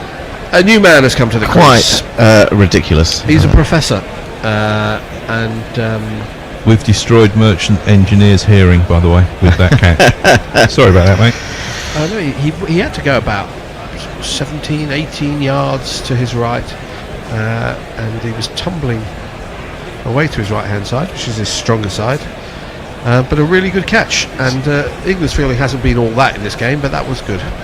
new man has come to the quite crease. ridiculous. He's a professor, and We've destroyed Merchant Engineer's hearing, by the way, with that catch. Sorry about that, mate. no, he had to go about 17, 18 yards to his right, and he was tumbling away to his right-hand side, which is his stronger side. But a really good catch, and England's feeling hasn't been all that in this game, but that was good.